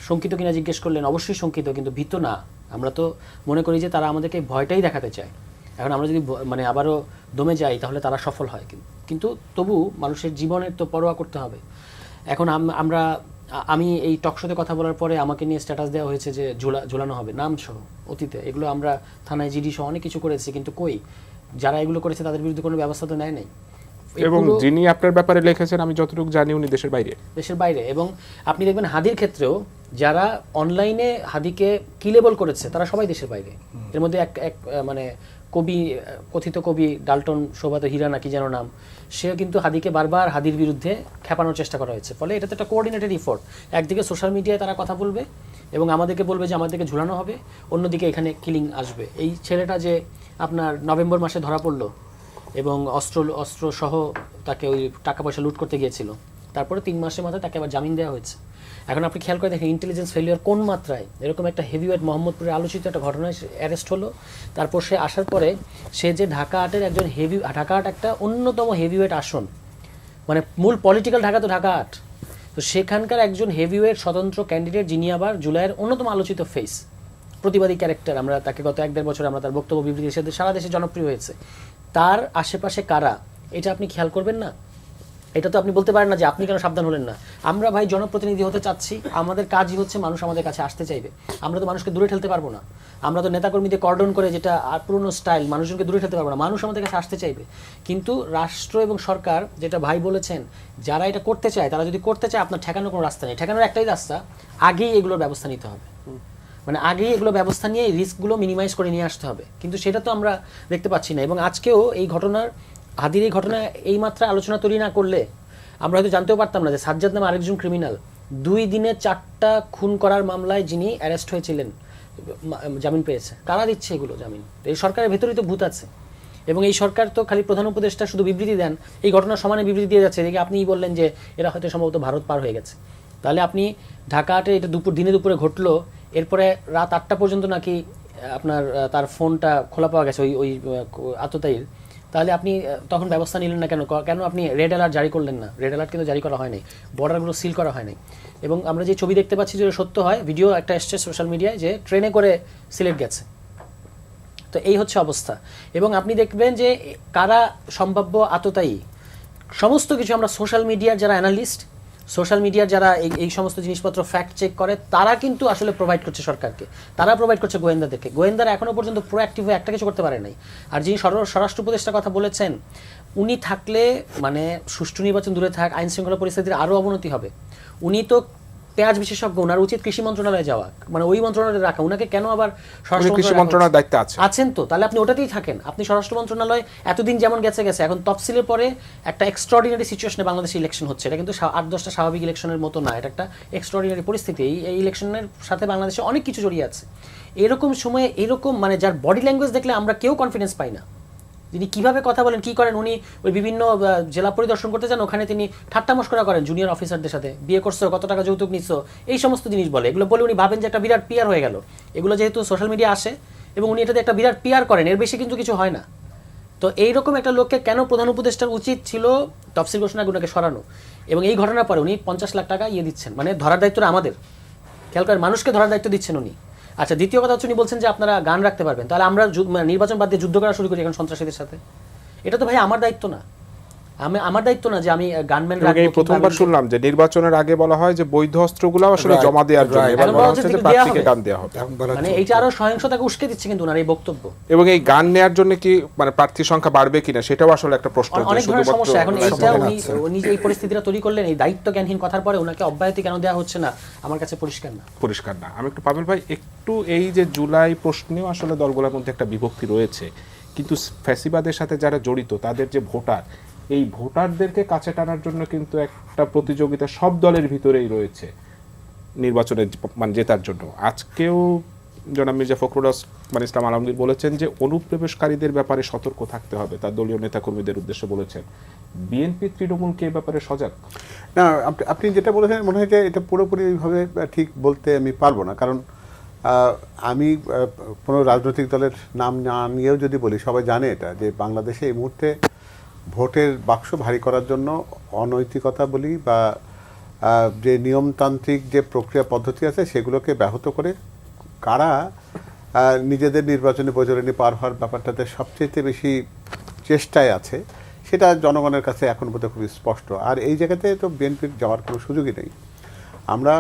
শঙ্কিত কিনা জিজ্ঞেস করলেন, অবশ্যই শঙ্কিত, কিন্তু ভীত না। আমরা তো মনে করি যে তারা আমাদেরকে ভয়টাই দেখাতে চায়। এখন আমরা যদি মানে আবারও দমে যাই তাহলে তারা সফল হয়, কিন্তু তবু মানুষের জীবনের তো পরোয়া করতে হবে। এখন আমি এই টকশোতে কথা বলার পরে আমাকে নিয়ে স্ট্যাটাস দেওয়া হয়েছে যে ঝোলানো হবে নাম সহ অতীতে। এগুলো আমরা থানায় জিডি সহ অনেক কিছু করেছি, কিন্তু কই যারা এগুলো করেছে তাদের বিরুদ্ধে কোনো ব্যবস্থা তো নেয় নাই। এবং যিনি আপনার ব্যাপারে লিখেছেন আমি যতটুকু জানি উনি দেশের বাইরে। এবং আপনি দেখবেন হাদির ক্ষেত্রেও যারা অনলাইনে হাদিকে কি লেবল করেছে তারা সবাই দেশের বাইরে। এর মধ্যে এক মানে কবি, কথিত কবি ডাল্টন শোভাত হীরা নাকি যেন নাম, সেও কিন্তু হাদিকে বারবার হাদির বিরুদ্ধে খেপানোর চেষ্টা করা হয়েছে। ফলে এটা তো একটা কোঅর্ডিনেটেড ইফোর্ট। একদিকে সোশ্যাল মিডিয়ায় তারা কথা বলবে এবং আমাদেরকে বলবে যে আমাদেরকে ঝুলানো হবে, অন্যদিকে এখানে কিলিং আসবে। এই ছেলেটা যে আপনার নভেম্বর মাসে ধরা পড়লো এবং অস্ত্র সহ তাকে ওই টাকা পয়সা লুট করতে গিয়েছিল, তারপরে 3 মাসের মাথায় তাকে আবার জামিন দেওয়া হয়েছে। এখন আপনি খেয়াল করে দেখেন ইন্টেলিজেন্স ফেলিওর কোন মাত্রায়। এরকম একটা হেভিওয়েট মোহাম্মদপুরে আলোচিত একটা ঘটনায় অ্যারেস্ট হলো, তারপর সে আসার পরে সে যে ঢাকা আটের একজন ঢাকা আট একটা অন্যতম হেভিওয়েট আসন, মানে মূল পলিটিক্যাল ঢাকা তো ঢাকা আট, তো সেখানকার একজন হেভিওয়েট স্বতন্ত্র ক্যান্ডিডেট যিনি আবার জুলাইয়ের অন্যতম আলোচিত ফেস, প্রতিবাদী ক্যারেক্টার। আমরা তাকে গত 1-1.5 বছর আমরা তার বক্তব্য বিবৃতির সাথে সারা দেশে জনপ্রিয় হয়েছে। তার আশেপাশে কারা এটা আপনি খেয়াল করবেন না? এটা তো আপনি বলতে পারেন না যে আপনি কেন সাবধান হলেন না। আমরা ভাই জনপ্রতিনিধি হতে চাচ্ছি, আমাদের কাজই হচ্ছে মানুষ আমাদের কাছে আসতে চাইবে। আমরা তো মানুষকে দূরে ঠেলতে পারবো না। আমরা তো নেতাকর্মীদের কর্ডন করে যেটা পুরনো স্টাইল, মানুষজনকে দূরে ঠেলতে পারবো না। মানুষ আমাদের কাছে আসতে চাইবে। কিন্তু রাষ্ট্র এবং সরকার, যেটা ভাই বলেছেন, যারা এটা করতে চায় তারা যদি করতে চায়, আপনার ঠেকানোর কোনো রাস্তা নেই। ঠেকানোর একটাই রাস্তা, আগেই এগুলোর ব্যবস্থা নিতে হবে। মানে আগেই এগুলো ব্যবস্থা নিয়ে এই রিস্কগুলো মিনিমাইজ করে নিয়ে আসতে হবে, কিন্তু সেটা তো আমরা দেখতে পাচ্ছি না। এবং আজকেও এই ঘটনার, হাদির এই ঘটনা এই মাত্রায় আলোচনা তৈরি না করলে আমরা হয়তো জানতেও পারতাম না যে সাজ্জাদ নামে আরেকজন ক্রিমিনাল 2 দিনে 4টা খুন করার মামলায় যিনি অ্যারেস্ট হয়েছিলেন জামিন পেয়েছে। কারা দিচ্ছে এগুলো জামিন? এই সরকারের ভেতরেই তো ভূত আছে। এবং এই সরকার তো খালি প্রধান উপদেষ্টা শুধু বিবৃতি দেন, এই ঘটনার সমানে বিবৃতি দিয়ে যাচ্ছে। এদিকে আপনিই বললেন যে এরা হয়তো সম্ভবত ভারত পার হয়ে গেছে। তাহলে আপনি ঢাকা আটে এটা দিনে দুপুরে ঘটলো, এরপরে রাত 8টা পর্যন্ত নাকি আপনার তার ফোনটা খোলা পাওয়া গেছে ওই আততায়ীর। তাহলে আপনি তখন ব্যবস্থা নিলেন না কেন? আপনি রেড অ্যালার্ট জারি করলেন না? রেড অ্যালার্ট কিন্তু জারি করা হয়নি, বর্ডারগুলো সিল করা হয়নি। এবং আমরা যে ছবি দেখতে পাচ্ছি যে সত্য হয়, ভিডিও একটা এসছে সোশ্যাল মিডিয়ায় যে ট্রেনে করে সিলেট গেছে। তো এই হচ্ছে অবস্থা। এবং আপনি দেখবেন যে কারা সম্ভাব্য আততায়ী, সমস্ত কিছু আমরা সোশ্যাল মিডিয়ার যারা অ্যানালিস্ট, সোশ্যাল মিডিয়ার যারা এই সমস্ত জিনিসপত্র ফ্যাক্ট চেক করে, তারা কিন্তু আসলে প্রোভাইড করছে সরকারকে, তারা প্রোভাইড করছে গোয়েন্দাদেরকে। গোয়েন্দারা এখনো পর্যন্ত প্রোঅ্যাক্টিভ হয়ে একটা কিছু করতে পারে নাই। আর যিনি স্বরাষ্ট্র উপদেষ্টার কথা বলেছেন, উনি থাকলে মানে সুষ্ঠু নির্বাচন দূরে থাক, আইন শৃঙ্খলা পরিস্থিতির আরও অবনতি হবে। উনি তো পেঁয়াজ বিশেষজ্ঞ, ওনার উচিত কৃষি মন্ত্রণালয়ে যাওয়া, মানে ওই মন্ত্রণালয়ে রাখা। ওনাকে কেন আবার কৃষি মন্ত্রণালয়ের দায়িত্ব আছেন? তো তাহলে আপনি ওটাতেই থাকেন। আপনি স্বরাষ্ট্র মন্ত্রণালয় এতদিন যেমন গেছে, এখন তফসিলের পরে একটা এক্সট্রাঅর্ডিনারি সিচুয়েশনে বাংলাদেশে ইলেকশন হচ্ছে। এটা কিন্তু 8-10টা স্বাভাবিক ইলেকশনের মতো না, এটা একটা এক্সট্রাঅর্ডিনারি পরিস্থিতি। এই ইলেকশনের সাথে বাংলাদেশে অনেক কিছু জড়িয়ে আছে। এরকম সময়ে এরকম মানে যার বডি ল্যাঙ্গুয়েজ দেখলে আমরা কেউ কনফিডেন্স পাই না, যিনি কীভাবে কথা বলেন, কী করেন। উনি ওই বিভিন্ন জেলা পরিদর্শন করতে যান, ওখানে তিনি ঠাট্টা মশকরা করেন জুনিয়র অফিসারদের সাথে, বিয়ে করছো, কত টাকা যৌতুক নিচ্ছ, এই সমস্ত জিনিস বলে। এগুলো বলে উনি ভাবেন যে একটা বিরাট পিআর হয়ে গেল। এগুলো যেহেতু সোশ্যাল মিডিয়া আসে এবং উনি এটাতে একটা বিরাট পিআর করেন, এর বেশি কিন্তু কিছু হয় না। তো এইরকম একটা লোককে কেন প্রধান উপদেষ্টার উচিত ছিল তফসিল ঘোষণাগুলোকে সরানো। এবং এই ঘটনার পরে উনি 50 লাখ টাকা দিচ্ছেন, মানে ধরার দায়িত্বটা আমাদের। খেয়াল করেন, মানুষকে ধরার দায়িত্ব দিচ্ছেন উনি। আচ্ছা, দ্বিতীয় কথা হচ্ছে উনি বলছেন যে আপনারা গান রাখতে পারবেন, তাহলে আমরা নির্বাচন বাদ দিয়ে যুদ্ধ করা শুরু করি এখন সন্ত্রাসীদের সাথে। এটা তো ভাই আমার দায়িত্ব না, আমার দায়িত্ব না যে আমি গানম্যান রাখবো। এই প্রথমবার শুনলাম যে নির্বাচনের আগে বলা হয় যে বৈধ অস্ত্রগুলো আসলে জমা দেওয়ার জন্য, এবার বলা হচ্ছে যে প্রার্থীকে গান দেওয়া হবে। মানে এইটা আরো সহিংসতাকে উস্কে দিচ্ছে কিন্তু ওনার এই বক্তব্য। এবং এই গান নেওয়ার জন্য কি মানে প্রার্থীর সংখ্যা বাড়বে কিনা সেটাও আসলে একটা প্রশ্ন। অনেক ধরনের সমস্যা। এখন এইটা উনি যে এই পরিস্থিতিটা তৈরি করলেন, এই দায়িত্বজ্ঞানহীন কথার পরে ওনাকে অব্যাহতি কেন দেওয়া হচ্ছে না আমার কাছে পরিষ্কার না। আমি একটু পাবেল ভাই, একটু এই যে জুলাই প্রশ্নেও আসলে দলগুলোর মধ্যে একটা বিভক্তি রয়েছে, কিন্তু ফ্যাসিবাদের সাথে যারা জড়িত তাদের যে ভোটার, এই ভোটারদেরকে কাছে টানার জন্য কিন্তু একটা প্রতিযোগিতা সব দলের ভিতরেই রয়েছে নির্বাচনে মানে জেতার জন্য। আজকেও জনাব মির্জা ফখরুল ইসলাম আলমগীর বলেছেন যে অনুপ্রবেশকারীদের ব্যাপারে সতর্ক থাকতে হবে, তার দলীয় নেতাকর্মীদের উদ্দেশ্যে বলেছেন। বিএনপি তৃণমূলকে এ ব্যাপারে সজাগ? না, আপনি যেটা বলেছেন মনে হয় যে এটা পুরোপুরি ওইভাবে ঠিক বলতে আমি পারবো না, কারণ আমি কোনো রাজনৈতিক দলের নাম না নিয়েও যদি বলি, সবাই জানে এটা যে বাংলাদেশে এই মুহূর্তে ভোটের বাক্স ভারী করার জন্য অনৈতিকতা বলি বা যে নিয়মতান্ত্রিক যে প্রক্রিয়া পদ্ধতি আছে সেগুলোকে ব্যাহত করে কারা নিজেদের নির্বাচনী বৈতরণী পার হওয়ার ব্যাপারটাতে সবচেয়ে বেশি চেষ্টায় আছে সেটা জনগণের কাছে এখন বোধহয় খুবই স্পষ্ট। আর এই জায়গাতে তো বিএনপির যাওয়ার কোনো সুযোগই নেই। আমরা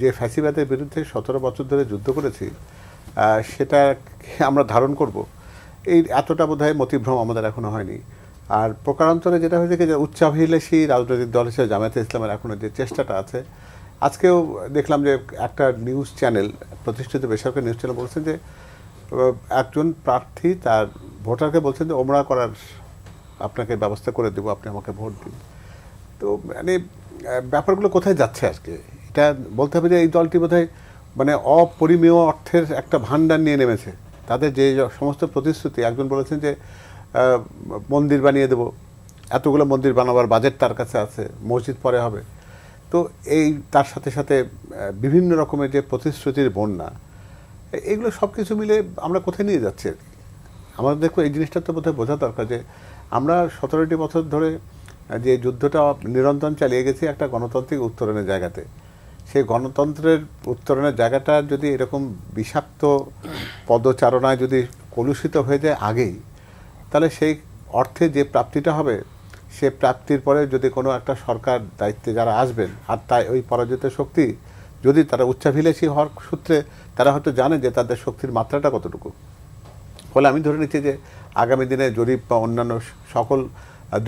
যে ফ্যাসিবাদের বিরুদ্ধে 17 বছর ধরে যুদ্ধ করেছি সেটা আমরা ধারণ করব, এই এতটা বোধহয় মতিভ্রম আমাদের এখনো হয়নি। আর প্রকারান্তরে যেটা হয়েছে যে উচ্চাভিলাষী রাজনৈতিক দল হিসেবে জামায়াতে ইসলামের এখনো যে চেষ্টাটা আছে, আজকেও দেখলাম যে একটা নিউজ চ্যানেল, প্রতিষ্ঠিত বেসরকারি নিউজ চ্যানেল বলছেন যে একজন প্রার্থী তার ভোটারকে বলছেন যে ওমরা করার আপনাকে ব্যবস্থা করে দেবো, আপনি আমাকে ভোট দিন। তো মানে ব্যাপারগুলো কোথায় যাচ্ছে আজকে এটা বলতে হবে যে এই দলটি বোধহয় মানে অপরিমেয় অর্থের একটা ভান্ডার নিয়ে নেমেছে। তাদের যে সমস্ত প্রতিশ্রুতি, একজন বলেছেন যে মন্দির বানিয়ে দেব, এতগুলো মন্দির বানাবার বাজেট তার কাছে আছে, মসজিদ পরে হবে। তো এই তার সাথে সাথে বিভিন্ন রকমের যে প্রতিশ্রুতির বন্যা, এগুলো সব কিছু মিলে আমরা কোথায় নিয়ে যাচ্ছি আর কি। আমাদের দেখো এই জিনিসটা তো বোধহয় বোঝা দরকার যে আমরা 17টি বছর ধরে যে যুদ্ধটা নিরন্তর চালিয়ে গেছি একটা গণতান্ত্রিক উত্তরণের জায়গাতে, সেই গণতন্ত্রের উত্তরণের জায়গাটা যদি এরকম বিষাক্ত পদচারণায় যদি কলুষিত হয়ে যায় আগেই, তাহলে সেই অর্থে যে প্রাপ্তিটা হবে সে প্রাপ্তির পরে যদি কোনো একটা সরকার দায়িত্বে যারা আসবেন আর তাই ওই পরাজিত শক্তি যদি তারা উচ্চাভিলাষী হওয়ার সূত্রে তারা হয়তো জানে যে তাদের শক্তির মাত্রাটা কতটুকু, ফলে আমি ধরে নিচ্ছি যে আগামী দিনে জরিপ বা অন্যান্য সকল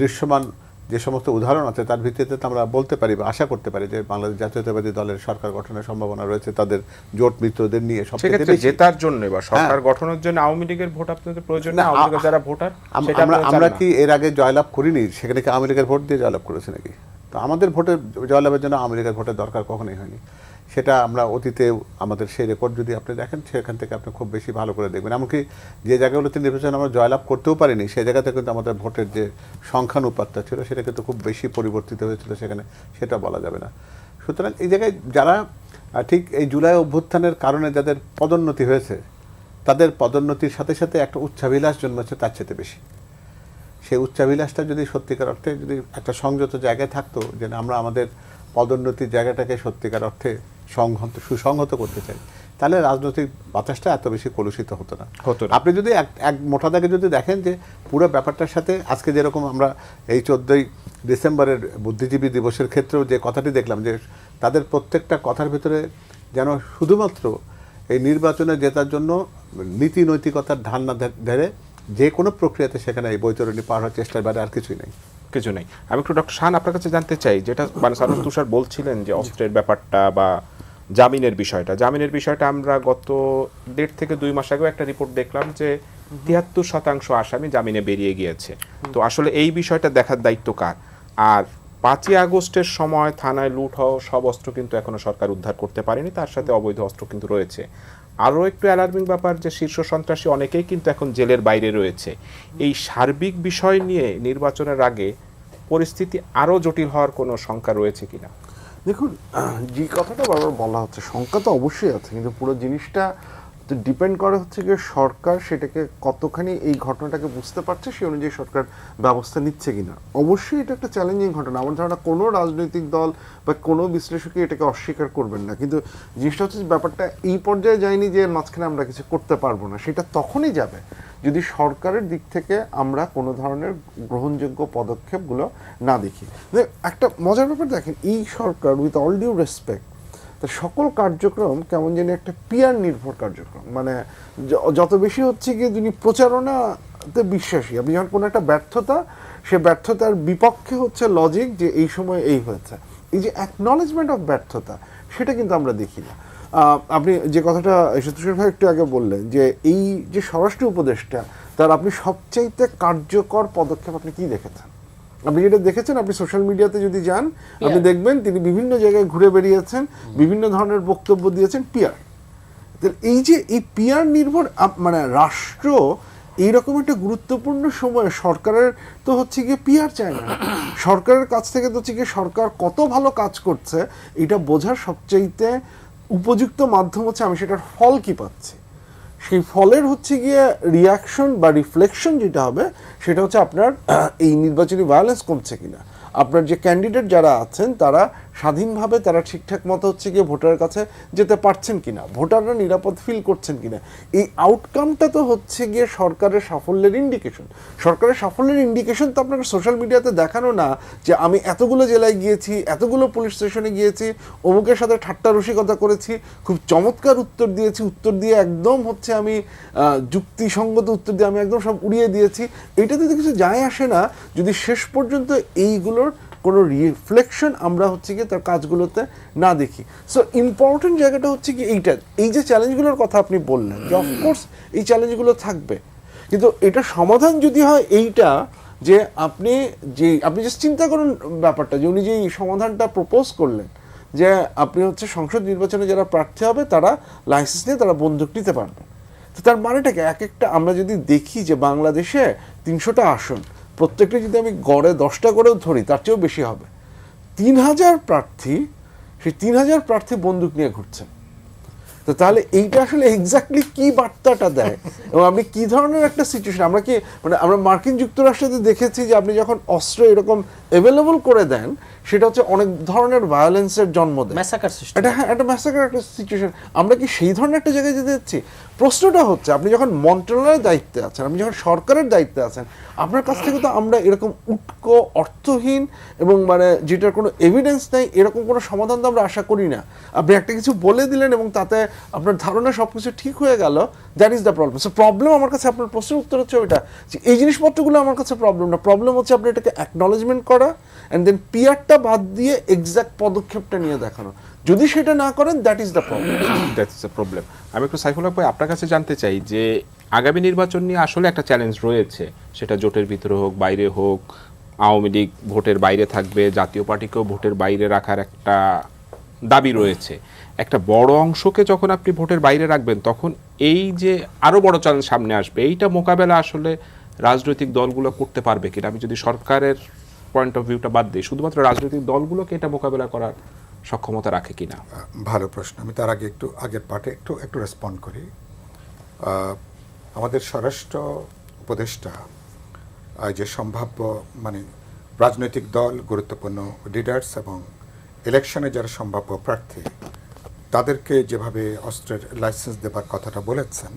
দৃশ্যমান যে সমস্ত উদাহরণ আছে তার ভিত্তিতে তো আমরা বলতে পারি বা আশা করতে পারি যে বাংলাদেশ জাতীয়তাবাদী দলের সরকার গঠনের সম্ভাবনা রয়েছে তাদের জোট মিত্রদের নিয়ে। সেক্ষেত্রে জেতার জন্য বা সরকার গঠনের জন্য আওয়ামী লীগের ভোট আপনাদের প্রয়োজন না? আওয়ামী লীগের যারা ভোটার আমরা কি এর আগে জয়লাভ করিনি? সেখানে কি আওয়ামী লীগের ভোট দিয়ে জয়লাভ করেছে নাকি? তো আমাদের ভোটের জয়লাভের জন্য আওয়ামী লীগের ভোটের দরকার কখনোই হয়নি। সেটা আমরা অতীতে আমাদের সেই রেকর্ড যদি আপনি দেখেন সেখান থেকে আপনি খুব বেশি ভালো করে দেখবেন। এমনকি যে জায়গাগুলোতে নির্বাচন আমরা জয়লাভ করতেও পারিনি সেই জায়গাতে কিন্তু আমাদের ভোটের যে সংখ্যানুপাতটা ছিল সেটা কিন্তু খুব বেশি পরিবর্তিত হয়েছিল সেখানে, সেটা বলা যাবে না। সুতরাং এই জায়গায় যারা ঠিক এই জুলাই অভ্যুত্থানের কারণে যাদের পদোন্নতি হয়েছে তাদের পদোন্নতির সাথে সাথে একটা উচ্চাভিলাষ জন্মেছে তার চেয়ে বেশি। সেই উচ্চাভিলাষটা যদি সত্যিকার অর্থে যদি একটা সংযত জায়গায় থাকতো, যে আমরা আমাদের পদোন্নতির জায়গাটাকে সত্যিকার অর্থে সুসংহত করতে চাই, তাহলে রাজনৈতিক বাতাসটা এত বেশি কলুষিত হতো না। আপনি যদি এক মোটা দাগে যদি দেখেন যে পুরো ব্যাপারটার সাথে আজকে যেরকম আমরা এই 14ই ডিসেম্বরের বুদ্ধিজীবী দিবসের ক্ষেত্রেও যে কথাটি দেখলাম যে তাদের প্রত্যেকটা কথার ভিতরে যেন শুধুমাত্র এই নির্বাচনে জেতার জন্য নীতি নৈতিকতার ধারণা ধরে যে কোনো প্রক্রিয়াতে সেখানে এই বৈতরণী পার হওয়ার চেষ্টার বাইরে আর কিছুই নেই। কিছু নেই। আমি একটু ডক্টর শাহান আপনার কাছে জানতে চাই, যেটা মানে সারোয়ার তুষার বলছিলেন যে অস্ত্রের ব্যাপারটা বা জামিনের বিষয়টা আমরা গত 1.5 থেকে 2 মাস আগেও একটা রিপোর্ট দেখলাম যে 73% আসামি জামিনে বেরিয়ে গিয়েছে। তো আসলে এই বিষয়টা দেখার দায়িত্ব কার? আর 5ই আগস্টের সময় থানায় লুট হওয়া সব অস্ত্র কিন্তু এখনো সরকার উদ্ধার করতে পারেনি, তার সাথে অবৈধ অস্ত্র কিন্তু রয়েছে। আরও একটু অ্যালার্মিং ব্যাপার যে শীর্ষ সন্ত্রাসী অনেকেই কিন্তু এখন জেলের বাইরে রয়েছে। এই সার্বিক বিষয় নিয়ে নির্বাচনের আগে পরিস্থিতি আরও জটিল হওয়ার কোনো শঙ্কা রয়েছে কিনা? দেখুন, যে কথাটা বারবার বলা হচ্ছে, শঙ্কা তো অবশ্যই আছে, কিন্তু পুরো জিনিসটা ডিপেন্ড করে হচ্ছে গিয়ে সরকার সেটাকে কতখানি এই ঘটনাটাকে বুঝতে পারছে, সেই অনুযায়ী সরকার ব্যবস্থা নিচ্ছে কিনা। অবশ্যই এটা একটা চ্যালেঞ্জিং ঘটনা, আমার ধারণা কোনো রাজনৈতিক দল বা কোনো বিশ্লেষকই এটাকে অস্বীকার করবেন না। কিন্তু জিনিসটা হচ্ছে ব্যাপারটা এই পর্যায়ে যায়নি যে মাঝখানে আমরা কিছু করতে পারবো না, সেটা তখনই যাবে যদি সরকারের দিক থেকে আমরা কোনো ধরনের গ্রহণযোগ্য পদক্ষেপগুলো না দেখি। একটা মজার ব্যাপার দেখেন, এই সরকার উইথ অল ডিউ রেসপেক্ট তার সকল কার্যক্রম কেমন যেন একটা পিয়ার নির্ভর কার্যক্রম, মানে যত বেশি হচ্ছে গিয়ে যিনি প্রচারণাতে বিশ্বাসী, আপনি যখন কোনো একটা ব্যর্থতা, সে ব্যর্থতার বিপক্ষে হচ্ছে লজিক যে এই সময় এই হয়েছে, এই যে অ্যাকনলেজমেন্ট অফ ব্যর্থতা সেটা কিন্তু আমরা দেখি না। আপনি যে কথাটা তুষার ভাই একটু আগে বললেন যে এই যে স্বরাষ্ট্র উপদেষ্টা তার আপনি সবচাইতে কার্যকর পদক্ষেপ আপনি কি দেখেছেন? আপনি যেটা দেখেছেন, আপনি সোশ্যাল মিডিয়াতে যদি যান আপনি দেখবেন তিনি বিভিন্ন জায়গায় ঘুরে বেরিয়েছেন, বিভিন্ন ধরনের বক্তব্য দিয়েছেন পিয়ার। এই যে এই পিয়ার নির্ভর মানে রাষ্ট্র এইরকম একটা গুরুত্বপূর্ণ সময়ে সরকারের তো হচ্ছে গিয়ে পিআর চায় না, সরকারের কাছ থেকে তো হচ্ছে গিয়ে সরকার কত ভালো কাজ করছে এটা বোঝার সবচাইতে উপযুক্ত মাধ্যম হচ্ছে আমি সেটার ফল কি পাচ্ছি। সেই ফলের হচ্ছে গিয়ে রিয়াকশন বা রিফ্লেকশন যেটা হবে সেটা হচ্ছে আপনার এই নির্বাচনী ভায়োলেন্স কমছে কিনা, আপনার যে ক্যান্ডিডেট যারা আছেন তারা স্বাধীনভাবে তারা ঠিকঠাক মতো হচ্ছে গিয়ে ভোটারের কাছে যেতে পারছেন কিনা, ভোটাররা নিরাপদ ফিল করছেন কিনা। এই আউটকামটা তো হচ্ছে গিয়ে সরকারের সাফল্যের ইন্ডিকেশন। সরকারের সাফল্যের ইন্ডিকেশন তো আপনাকে সোশ্যাল মিডিয়াতে দেখানো না যে আমি এতগুলো জেলায় গিয়েছি, এতগুলো পুলিশ স্টেশনে গিয়েছি, অমুকের সাথে ঠাট্টা রসিকতা করেছি, খুব চমৎকার উত্তর দিয়েছি, উত্তর দিয়ে একদম হচ্ছে আমি যুক্তিসঙ্গত উত্তর দিয়ে আমি একদম সব উড়িয়ে দিয়েছি। এটাতে তো কিছু যায় আসে না যদি শেষ পর্যন্ত এইগুলোর কোনো রিফ্লেকশন আমরা হচ্ছে গিয়ে তার কাজগুলোতে না দেখি। সো ইম্পর্টেন্ট জায়গাটা হচ্ছে কি এইটা, এই যে চ্যালেঞ্জগুলোর কথা আপনি বললেন যে অফকোর্স এই চ্যালেঞ্জগুলো থাকবে, কিন্তু এটা সমাধান যদি হয় এইটা যে আপনি জাস্ট চিন্তা করুন ব্যাপারটা যে উনি যে এই সমাধানটা প্রপোজ করলেন যে আপনি হচ্ছে সংসদ নির্বাচনে যারা প্রার্থী হবে তারা লাইসেন্স নিয়ে তারা বন্দুক নিতে পারবে। তো তার মানেটাকে এক একটা আমরা যদি দেখি যে বাংলাদেশে 300টা আসন, প্রত্যেকটা যদি আমি গড়ে 10টা করেও ধরি তার চেয়েও বেশি হবে, 3000 প্রার্থী, সেই 3000 প্রার্থী বন্দুক নিয়ে ঘুরছেন। তো তাহলে এইটা আসলে এক্স্যাক্টলি কি বার্তাটা দেয় এবং আপনি কি ধরনের একটা সিচুয়েশন, আমরা কি মানে আমরা মার্কিন যুক্তরাষ্ট্রে দেখেছি যে আপনি যখন অস্ত্র এরকম অ্যাভেলেবল করে দেন সেটা হচ্ছে অনেক ধরনের ভায়োলেন্সের জন্ম দেয়, ম্যাসাকার সিস্টেম, এটা হ্যাঁ একটা ম্যাসাকার একটা সিচুয়েশন। আমরা কি সেই ধরনের একটা জায়গায় যেতে যাচ্ছি? প্রশ্নটা হচ্ছে আপনি যখন মন্ত্রণালয়ের দায়িত্বে আছেন, আপনি যখন সরকারের দায়িত্বে আছেন, আপনার কাছ থেকে তো আমরা এরকম উটকো অর্থহীন এবং মানে যেটার কোনো এভিডেন্স নেই এরকম কোনো সমাধান তো আমরা আশা করি না। আপনি একটা কিছু বলে দিলেন এবং তাতে আপনার ধারণা সব কিছু ঠিক হয়ে গেল, that is the problem. So problem আমার কাছে আপনার প্রশ্নের উত্তর হচ্ছে ওইটা যে এই জিনিসপত্রগুলো আমার কাছে প্রবলেম না, প্রবলেম হচ্ছে আপনি এটাকে অ্যাকনলেজমেন্ট করা অ্যান্ড দেন পিয়ারটা বাদ দিয়ে এক্সাক্ট পদক্ষেপটা নিয়ে দেখানো। যদি সেটা না করেন that is the problem. That's the problem. আমি একটু সাইফুল হক ভাই আপনার কাছে জানতে চাই যে আগামী নির্বাচন নিয়ে আসলে একটা চ্যালেঞ্জ রয়েছে, সেটা জোটের ভিতরে হোক বাইরে হোক, আওয়ামী লীগ ভোটের বাইরে থাকবে, জাতীয় পার্টিকেও ভোটের বাইরে রাখার একটা দাবি রয়েছে। একটা বড় অংশকে যখন আপনি ভোটের বাইরে রাখবেন তখন এই যে আরও বড় চ্যালেঞ্জ সামনে আসবে, এইটা মোকাবেলা আসলে রাজনৈতিক দলগুলো করতে পারবে কিনা? আমি যদি সরকারের পয়েন্ট অফ ভিউটা বাদ দিই, শুধুমাত্র রাজনৈতিক দলগুলোকে এটা মোকাবেলা করার সক্ষমতা রাখে কিনা? ভালো প্রশ্ন। আমি তার আগে একটু আগের পার্টে একটু রেসপন্ড করি। আমাদের স্বরাষ্ট্র উপদেষ্টা যে সম্ভাব্য মানে রাজনৈতিক দল, গুরুত্বপূর্ণ লিডার্স এবং ইলেকশনে যারা সম্ভাব্য প্রার্থী তাদেরকে যেভাবে অস্ত্রের লাইসেন্স দেবার কথাটা বলেছেন,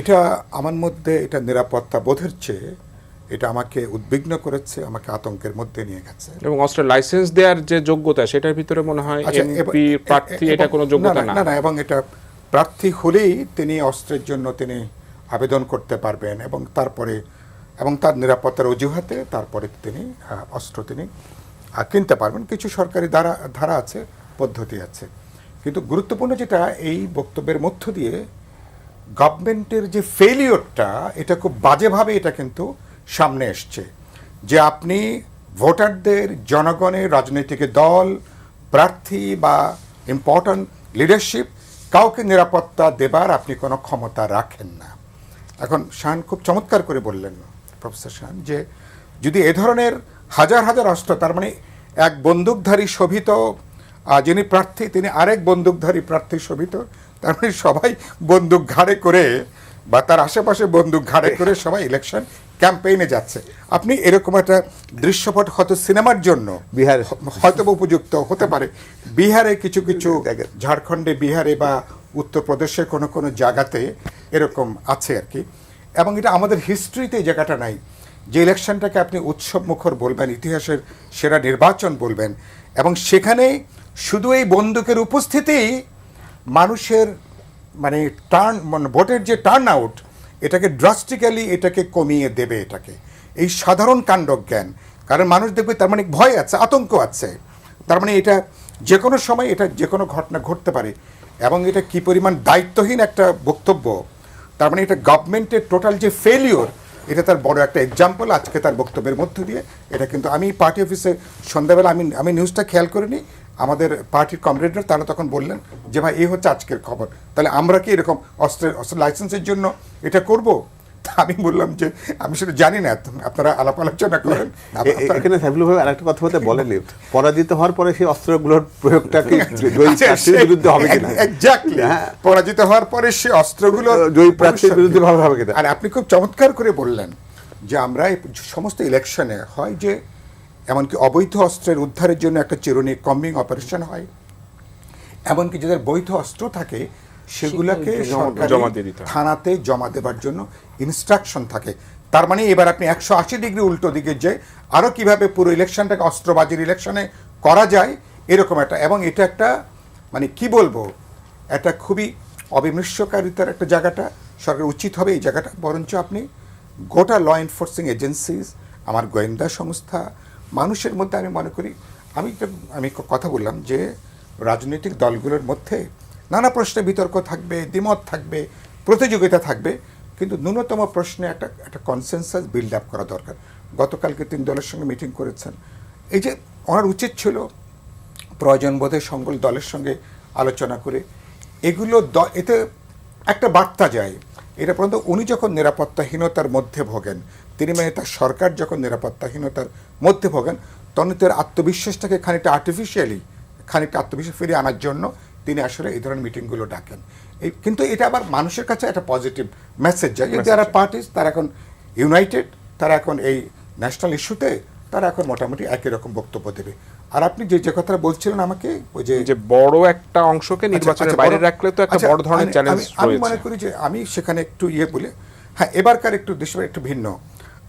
এটা আমার মধ্যে এটা নিরাপত্তা বোধের চেয়ে এটা আমাকে উদ্বিগ্ন করেছে, আমাকে আতঙ্কের মধ্যে নিয়ে গেছে। এবং অস্ত্রের লাইসেন্স দেওয়ার যে যোগ্যতা সেটার ভিতরে মনে হয় এমপি প্রার্থী এটা কোনো যোগ্যতা না। না, এবং এটা প্রার্থী হলেই তিনি অস্ত্রের জন্য তিনি আবেদন করতে পারবেন এবং তারপরে এবং তার নিরাপত্তার অজুহাতে তারপরে তিনি অস্ত্র তিনি কিনতে পারবেন। কিছু সরকারি ধারা আছে, পদ্ধতি আছে, কিন্তু গুরুত্বপূর্ণ যেটা এই বক্তব্যের মধ্য দিয়ে গভর্নমেন্টের যে ফেলিওরটা এটা খুব বাজেভাবে এটা কিন্তু সামনে এসছে যে আপনি ভোটারদের, জনগণের, রাজনৈতিক দল, প্রার্থী বা ইম্পর্ট্যান্ট লিডারশিপ কাউকে নিরাপত্তা দেবার আপনি কোনো ক্ষমতা রাখেন না। এখন শাহান খুব চমৎকার করে বললেন, প্রফেসর শাহান, যে যদি এ ধরনের হাজার হাজার অস্ত্র, তার মানে এক বন্দুকধারী শোভিত যিনি প্রার্থী তিনি আরেক বন্দুকধারী প্রার্থী শোভিত, তার মানে সবাই বন্দুক ঘাড়ে করে বা তার আশেপাশে বন্দুক ঘাড়ে করে সবাই ইলেকশন ক্যাম্পেইনে যাচ্ছে। আপনি এরকম একটা দৃশ্যপট হয়তো সিনেমার জন্য বিহারে হয়তো উপযুক্ত হতে পারে, বিহারে কিছু কিছু ঝাড়খণ্ডে, বিহারে বা উত্তরপ্রদেশের কোনো কোনো জায়গাতে এরকম আছে আর কি। এবং এটা আমাদের হিস্ট্রিতে এই জায়গাটা নাই যে ইলেকশনটাকে আপনি উৎসব মুখর বলবেন, ইতিহাসের সেরা নির্বাচন বলবেন, এবং সেখানে শুধু এই বন্দুকের উপস্থিতি মানুষের মানে ভোটের যে টার্ন আউট এটাকে ড্রাস্টিক্যালি এটাকে কমিয়ে দেবে। এটাকে এই সাধারণ কাণ্ডজ্ঞান, কারণ মানুষ দেখবে তার মানে ভয় আছে, আতঙ্ক আছে, তার মানে এটা যে কোনো সময় এটা যে কোনো ঘটনা ঘটতে পারে। এবং এটা কি পরিমাণ দায়িত্বহীন একটা বক্তব্য, তার মানে এটা গভর্নমেন্টের টোটাল যে ফেলিওর, এটা তার বড় একটা এক্সাম্পল আজকে তার বক্তব্যের মধ্য দিয়ে। এটা কিন্তু আমি পার্টি অফিসে সন্ধ্যাবেলা আমি নিউজটা খেয়াল করিনি, আমাদের পার্টির কমরেডরা তারা তখন বললেন যে ভাই এই হচ্ছে আজকের খবর, তাহলে আমরা কি এরকম অস্ত্রের লাইসেন্সের জন্য এটা করব? আমি বললাম যে আমি সেটা জানি না, আপনারা আলাপ আলোচনা করেন। এখানে সাইফুল ভাই আরেকটা কথা বলতে বলেনি, পরাজিত হওয়ার পরে সেই অস্ত্রগুলোর প্রয়োগটা কি জয়ী প্রার্থীর বিরুদ্ধে হবে কিনা? এক্স্যাক্টলি, পরাজিত হওয়ার পরে সে অস্ত্রগুলো জয়ী প্রার্থীর বিরুদ্ধে হবে কিনা? আর আপনি খুব চমৎকার করে বললেন যে আমরা এই সমস্ত ইলেকশনে হয় যে এমনকি অবৈধ অস্ত্রের উদ্ধারের জন্য একটা চিরুনি কম্বিং অপারেশন হয়, এমনকি যাদের বৈধ অস্ত্র থাকে সেগুলোকে জমা দিয়ে দিতে হয়। থানাতে জমা দেবার জন্য ইনস্ট্রাকশন থাকে। তার মানে এবার আপনি 180 ডিগ্রি উল্টো দিকে যে আরও কিভাবে পুরো ইলেকশনটাকে অস্ত্রবাজির ইলেকশনে করা যায় এরকম একটা, এবং এটা একটা মানে কি বলবো, এটা খুবই অবিমৃষ্যকারিতার একটা জায়গাটা। সরকার উচিত হবে এই জায়গাটা বরঞ্চ আপনি গোটা ল এনফোর্সিং এজেন্সিজ, আমার গোয়েন্দা সংস্থা, মানুষের মধ্যে আমি মনে করি, আমি কথা বললাম যে রাজনৈতিক দলগুলোর মধ্যে নানা প্রশ্নে বিতর্ক থাকবে, দ্বিমত থাকবে, প্রতিযোগিতা থাকবে, কিন্তু ন্যূনতম প্রশ্নে একটা কনসেনসাস বিল্ড আপ করা দরকার। গতকালকে 3 দলের সঙ্গে মিটিং করেছেন, এই যে ওনার উচিত ছিল প্রয়োজন বোধে সকল দলের সঙ্গে আলোচনা করে এগুলো এতে একটা বার্তা যায়। এটা পর্যন্ত উনি যখন নিরাপত্তাহীনতার মধ্যে ভোগেন, তিনি মানে তার সরকার যখন নিরাপত্তাহীনতার মধ্যে ভোগেন, তখন তার আত্মবিশ্বাসটাকে খানিকটা আত্মবিশ্বাস ফিরিয়ে আনার জন্য তিনি আসলে এই ধরনের মিটিংগুলো ডাকেন। কিন্তু এটা আবার মানুষের কাছে একটা পজিটিভ মেসেজ যায় যে যারা পার্টিস তারা এখন ইউনাইটেড, তারা এখন এই ন্যাশনাল ইস্যুতে তারা এখন মোটামুটি একই রকম বক্তব্য দেবে। আর আপনি যে কথাটা বলছিলেন আমাকে, ওই যে বড় একটা অংশকে নির্বাচনের বাইরে রাখলে তো একটা বড় ধরনের চ্যালেঞ্জ রয়েছে। আমি মনে করি যে আমি সেখানে একটু বলে, হ্যাঁ এবারকার একটু দেশের একটু ভিন্ন।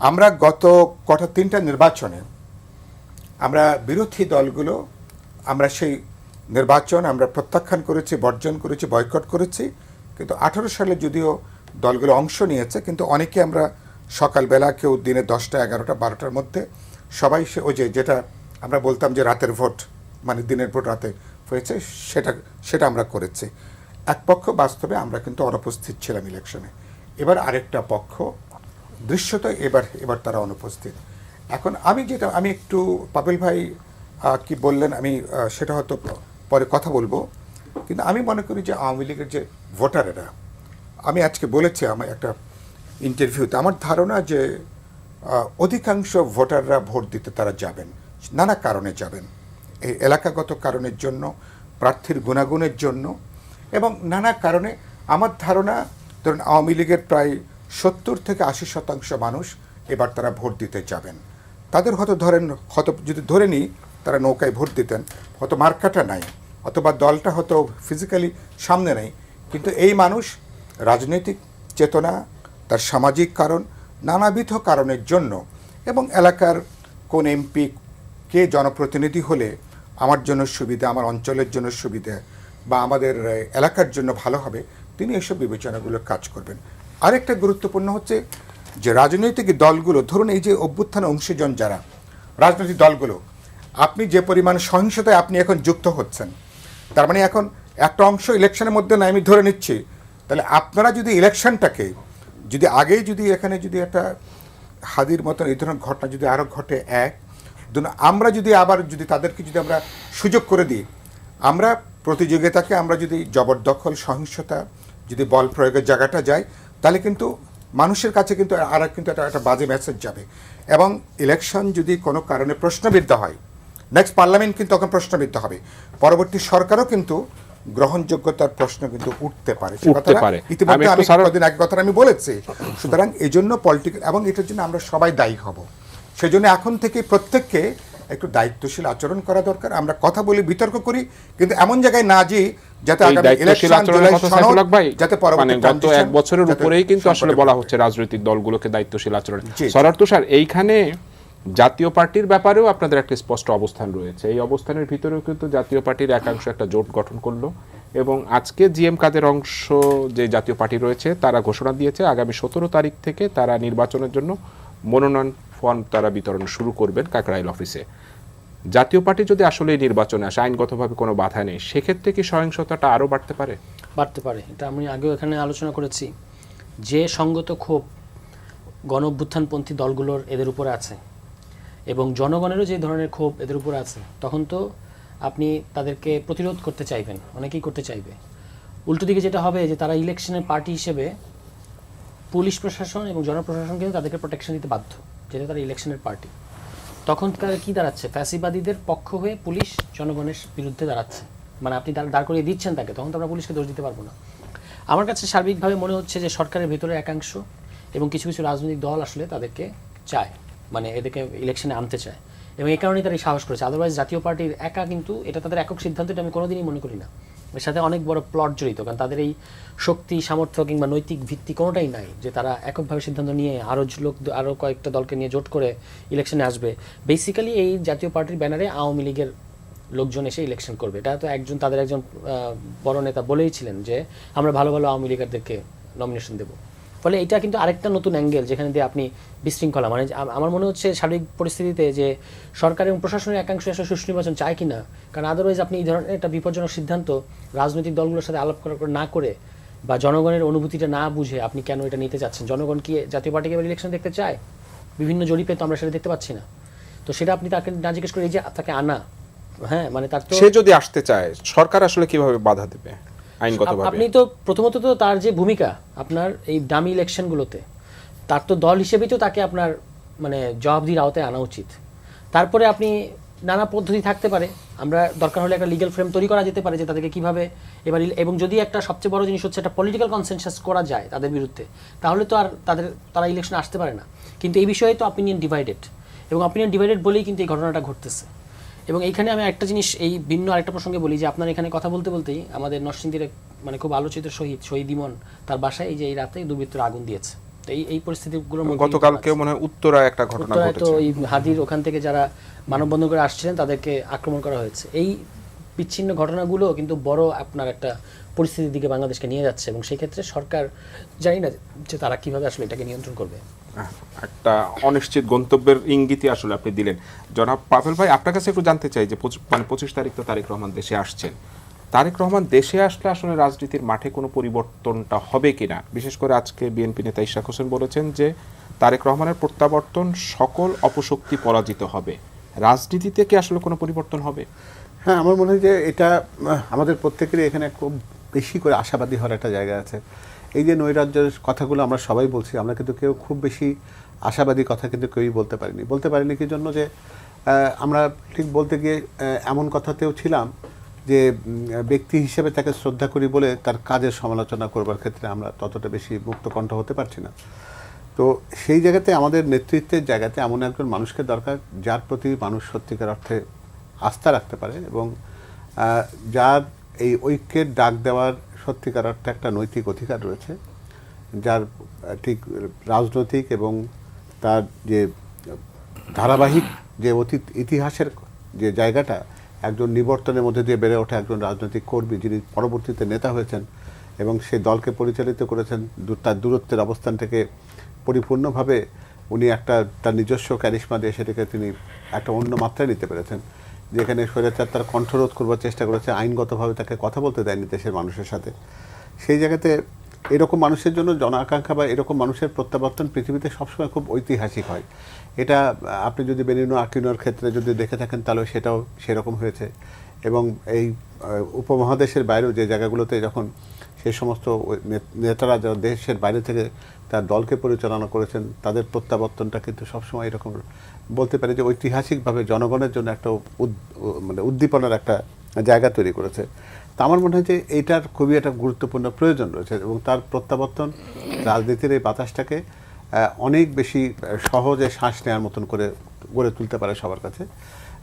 আমরা গত 3টা নির্বাচনে আমরা বিরোধী দলগুলো আমরা সেই নির্বাচন আমরা প্রত্যাখ্যান করেছি, বর্জন করেছি, বয়কট করেছি। কিন্তু 18 সালে যদিও দলগুলো অংশ নিয়েছে, কিন্তু অনেকে আমরা সকালবেলা, কেউ দিনে 10টা, 11টা, 12টার মধ্যে সবাই ওই যেটা আমরা বলতাম যে রাতের ভোট, মানে দিনের ভোট রাতে হয়েছে, সেটা আমরা করেছি। এক পক্ষ বাস্তবে আমরা কিন্তু অনুপস্থিত ছিলাম ইলেকশনে, এবার আরেকটা পক্ষ দৃশ্যত এবার তারা অনুপস্থিত। এখন আমি একটু পাবেল ভাই কি বললেন আমি সেটা হয়তো পরে কথা বলবো, কিন্তু আমি মনে করি যে আওয়ামী লীগের যে ভোটারেরা, আমি আজকে বলেছি আমার একটা ইন্টারভিউতে, আমার ধারণা যে অধিকাংশ ভোটাররা ভোট দিতে তারা যাবেন, নানা কারণে যাবেন। এই এলাকাগত কারণের জন্য, প্রার্থীর গুণাগুণের জন্য, এবং নানা কারণে। আমার ধারণা ধরুন আওয়ামী লীগের প্রায় 70 থেকে 80% মানুষ এবার তারা ভোট দিতে যাবেন। তাদের হয়তো যদি ধরে নিই তারা নৌকায় ভোট দিতেন, হয়তো মার্কাটা নাই, অথবা দলটা হয়তো ফিজিক্যালি সামনে নেই, কিন্তু এই মানুষ রাজনৈতিক চেতনা, তার সামাজিক কারণ, নানাবিধ কারণের জন্য, এবং এলাকার কোন এমপি কে জনপ্রতিনিধি হলে আমার জন্য সুবিধা, আমার অঞ্চলের জন্য সুবিধা, বা আমাদের এলাকার জন্য ভালো হবে, তিনি এইসব বিবেচনাগুলো কাজ করবেন। আরেকটা গুরুত্বপূর্ণ হচ্ছে যে রাজনৈতিক দলগুলো, ধরুন এই যে অভ্যুত্থান অংশীজন যারা রাজনৈতিক দলগুলো, আপনি যে পরিমাণ সহিংসতায় আপনি এখন যুক্ত হচ্ছেন, তার মানে এখন একটা অংশ ইলেকশনের মধ্যে না, আমি ধরে নিচ্ছি, তাহলে আপনারা যদি ইলেকশনটাকে যদি আগেই যদি এখানে যদি একটা হাদির মতন এই ধরনের ঘটনা যদি আরও ঘটে, আমরা যদি আবার যদি তাদেরকে যদি আমরা সুযোগ করে দিই, আমরা প্রতিযোগিতাকে আমরা যদি জবরদখল, সহিংসতা, যদি বল প্রয়োগের জায়গাটা যায়, তাহলে কিন্তু মানুষের কাছে কিন্তু একটা বাজে মেসেজ যাবে। এবং ইলেকশন যদি কোনো কারণে প্রশ্নবিদ্ধ হয়, নেক্সট পার্লামেন্ট কিন্তু তখন প্রশ্নবিদ্ধ হবে, পরবর্তী সরকারও কিন্তু গ্রহণযোগ্যতার প্রশ্ন কিন্তু উঠতে পারে। ইতিমধ্যে আমি কদিন আগে কথা আমি বলেছি। সুতরাং এই জন্য পলিটিক্যাল, এবং এটার জন্য আমরা সবাই দায়ী হব। সেজন্য এখন থেকে প্রত্যেককে একটু দায়িত্বশীল আচরণ করা দরকার। আমরা কথা বলি, বিতর্ক করি, কিন্তু এমন জায়গায় না যে যাতে আগামী ইলেকশন যাতে পরবর্তী গত 1 বছরের উপরেই কিন্তু আসলে বলা হচ্ছে রাজনৈতিক দলগুলোকে দায়িত্বশীল আচরণ। সরার তুষার, এইখানে জাতীয় পার্টির ব্যাপারেও আপনাদের একটা স্পষ্ট অবস্থান রয়েছে। এই অবস্থানের ভিতরেও কিন্তু জাতীয় পার্টির একাংশ একটা জোট গঠন করলো, এবং আজকে জিএম কাদের অংশ যে জাতীয় পার্টি রয়েছে তারা ঘোষণা দিয়েছে আগামী 17 তারিখ থেকে তারা নির্বাচনের জন্য মনোনয়ন ফর্ম তারা বিতরণ শুরু করবেন কাকরাইল অফিসে। জাতীয় পার্টি যদি আসলে নির্বাচনে আসে, আইনগতভাবে কোনো বাধা নেই, সেক্ষেত্রে কি সহিংসতাটা আরও বাড়তে পারে? এটা আমি আগেও এখানে আলোচনা করেছি, যে সঙ্গত ক্ষোভ গণ অভ্যুত্থানপন্থী দলগুলোর এদের উপরে আছে, এবং জনগণেরও যে ধরনের ক্ষোভ এদের উপর আছে, তখন তো আপনি তাদেরকে প্রতিরোধ করতে চাইবেন, অনেকেই করতে চাইবে। উল্টো দিকে যেটা হবে যে তারা ইলেকশনের পার্টি হিসেবে পুলিশ প্রশাসন এবং জনপ্রশাসন কিন্তু তাদেরকে প্রোটেকশন দিতে বাধ্য, যেহেতু তারা ইলেকশনের পার্টি। তখন তারা কি দাঁড়াচ্ছে? ফ্যাসিবাদীদের পক্ষ হয়ে পুলিশ জনগণের বিরুদ্ধে দাঁড়াচ্ছে, মানে আপনি দাঁড় করিয়ে দিচ্ছেন তাকে, তখন তো আমরা পুলিশকে দোষ দিতে পারবো না। আমার কাছে সার্বিকভাবে মনে হচ্ছে যে সরকারের ভেতরে একাংশ এবং কিছু কিছু রাজনৈতিক দল আসলে তাদেরকে চায়, মানে এদেরকে ইলেকশনে আনতে চায়, এবং এই কারণেই তারা এই সাহস করেছে। আদারওয়াইজ জাতীয় পার্টির একা কিন্তু এটা তাদের একক সিদ্ধান্ত, এটা আমি কোনোদিনই মনে করি না। এর সাথে অনেক বড় প্লট জড়িত, কারণ তাদের এই শক্তি, সামর্থ্য কিংবা নৈতিক ভিত্তি কোনোটাই নাই যে তারা এককভাবে সিদ্ধান্ত নিয়ে আরও কয়েকটা দলকে নিয়ে জোট করে ইলেকশনে আসবে। বেসিক্যালি এই জাতীয় পার্টির ব্যানারে আওয়ামী লীগের লোকজন এসে ইলেকশন করবে। এটা তো তাদের একজন বড় নেতা বলেইছিলেন যে আমরা ভালো ভালো আওয়ামী লীগারদেরকে নমিনেশন দেবো। ফলে এটা কিন্তু আরেকটা নতুন অ্যাঙ্গেল, যেখানে দিয়ে আপনি বিশৃঙ্খলা, মানে আমার মনে হচ্ছে সার্বিক পরিস্থিতিতে যে সরকার এবং প্রশাসনের একাংশ এসে সুষ্ঠু নির্বাচন চায় কিনা, কারণ আদারওয়াইজ আপনি এই ধরনের একটা বিপজ্জনক সিদ্ধান্ত রাজনৈতিক দলগুলোর সাথে আলাপ না করে বা জনগণের অনুভূতিটা না বুঝে আপনি কেন এটা নিতে চাচ্ছেন? জনগণ কি জাতীয় পার্টিকে এবার ইলেকশন দেখতে চায়? বিভিন্ন জরিপে তো আমরা সেটা দেখতে পাচ্ছি না। তো সেটা আপনি তাকে না জিজ্ঞেস করে এই যে তাকে আনা, হ্যাঁ মানে তার তো সে যদি আসতে চায় সরকার আসলে কিভাবে বাধা দেবে আইনগতভাবে? আপনি তো প্রথমত তো তার যে ভূমিকা আপনার এই দামি ইলেকশনগুলোতে, তার তো দল হিসেবেই তো তাকে আপনার মানে জবাবদিহির আওতায় আনা উচিত। তারপরে আপনি নানা পদ্ধতি থাকতে পারে, আমরা দরকার হলে একটা লিগ্যাল ফ্রেম তৈরি করা যেতে পারে যে তাদেরকে কিভাবে এবার, এবং যদি একটা সবচেয়ে বড় জিনিস হচ্ছে একটা পলিটিক্যাল কনসেনসাস করা যায় তাদের বিরুদ্ধে, তাহলে তো আর তারা ইলেকশনে আসতে পারে না। কিন্তু এই বিষয়ে তো অপিনিয়ন ডিভাইডেড, এবং অপিনিয়ন ডিভাইডেড বলেই কিন্তু এই ঘটনাটা ঘটতেছে। এবং এইখানে আমি একটা জিনিস এই ভিন্ন আরেকটা প্রসঙ্গে বলি যে আপনার এখানে কথা বলতে বলতেই আমাদের নরসিংদীর মানে খুব আলোচিত শহীদ ইমন, তার বাসায় এই যে এই রাতে দুর্বৃত্তরা আগুন দিয়েছে। তো এই পরিস্থিতিগুলোর মধ্যে গতকালকেও মনে হয় উত্তরায় একটা ঘটনা তো ঘটেছে। এই হাদির ওখান থেকে যারা মানববন্ধন করে আসছিলেন তাদেরকে আক্রমণ করা হয়েছে। এই বিচ্ছিন্ন ঘটনাগুলো কিন্তু বড় আপনার একটা পরিস্থিতির দিকে বাংলাদেশকে নিয়ে যাচ্ছে, এবং সেই ক্ষেত্রে সরকার জানি না যে তারা কিভাবে আসলে এটাকে নিয়ন্ত্রণ করবে। একটা অনিশ্চিত গন্তব্যের ইঙ্গিতই আসলে আপনি দিলেন। জনাব পাভেল ভাই, আপনার কাছে একটু জানতে চাই যে 25 তারিখ তো তারেক রহমান দেশে আসছেন। তারেক রহমান দেশে আসলে আসলে রাজনীতির মাঠে কোনো পরিবর্তনটা হবে কিনা? বিশেষ করে আজকে বিএনপি নেতা ইশরাক হোসেন বলেছেন যে তারেক রহমানের প্রত্যাবর্তন সকল অপশক্তি পরাজিত হবে। রাজনীতিতে কি আসলে কোনো পরিবর্তন হবে? হ্যাঁ, আমার মনে হয় যে এটা আমাদের প্রত্যেকেরই এখানে খুব বেশি করে আশাবাদী হওয়ার একটা জায়গা আছে। এই যে নৈরাজ্যের কথাগুলো আমরা সবাই বলছি, আমরা কিন্তু কেউ খুব বেশি আশাবাদী কথা কিন্তু কেউই বলতে পারিনি কি জন্য যে আমরা ঠিক বলতে গিয়ে এমন কথাতেও ছিলাম যে ব্যক্তি হিসেবে তাকে শ্রদ্ধা করি বলে তার কাজের সমালোচনা করবার ক্ষেত্রে আমরা ততটা বেশি মুক্ত কণ্ঠ হতে পারছি না। তো সেই জায়গাতে আমাদের নেতৃত্বের জায়গাতে এমন একজন মানুষকে দরকার যার প্রতি মানুষ সত্যিকার অর্থে আস্থা রাখতে পারে, এবং যার এই ঐক্যের ডাক দেওয়ার সত্যিকার অর্থে একটা নৈতিক অধিকার রয়েছে, যার ঠিক রাজনৈতিক এবং তার যে ধারাবাহিক যে অতীত ইতিহাসের যে জায়গাটা, একজন নিবর্তনের মধ্যে দিয়ে বেড়ে ওঠা একজন রাজনৈতিক কর্মী যিনি পরবর্তীতে নেতা হয়েছেন এবং সেই দলকে পরিচালিত করেছেন, তার দূরত্বের অবস্থান থেকে পরিপূর্ণভাবে উনি একটা তার নিজস্ব ক্যারিশমা দিয়ে সেটাকে তিনি একটা অন্য মাত্রায় নিতে পেরেছেন, যেখানে স্বৈরাচার তার কণ্ঠরোধ করবার চেষ্টা করেছে, আইনগতভাবে তাকে কথা বলতে দেয়নি দেশের মানুষের সাথে। সেই জায়গাতে এরকম মানুষের জন্য জন আকাঙ্ক্ষা বা এরকম মানুষের প্রত্যাবর্তন পৃথিবীতে সবসময় খুব ঐতিহাসিক হয়। এটা আপনি যদি বেনিনো আকিনোর ক্ষেত্রে যদি দেখে থাকেন তাহলে সেটাও সেরকম হয়েছে, এবং এই উপমহাদেশের বাইরেও যে জায়গাগুলোতে যখন সেই সমস্ত নেতারা যারা দেশের বাইরে থেকে তার দলকে পরিচালনা করেছেন তাদের প্রত্যাবর্তনটা কিন্তু সবসময় এরকম বলতে পারি যে ঐতিহাসিকভাবে জনগণের জন্য একটা মানে উদ্দীপনার একটা জায়গা তৈরি করেছে। তা আমার মনে হয় যে এইটার খুবই একটা গুরুত্বপূর্ণ প্রয়োজন রয়েছে, এবং তার প্রত্যাবর্তন রাজনীতির এই বাতাসটাকে অনেক বেশি সহজে শ্বাস নেওয়ার মতন করে গড়ে তুলতে পারে সবার কাছে।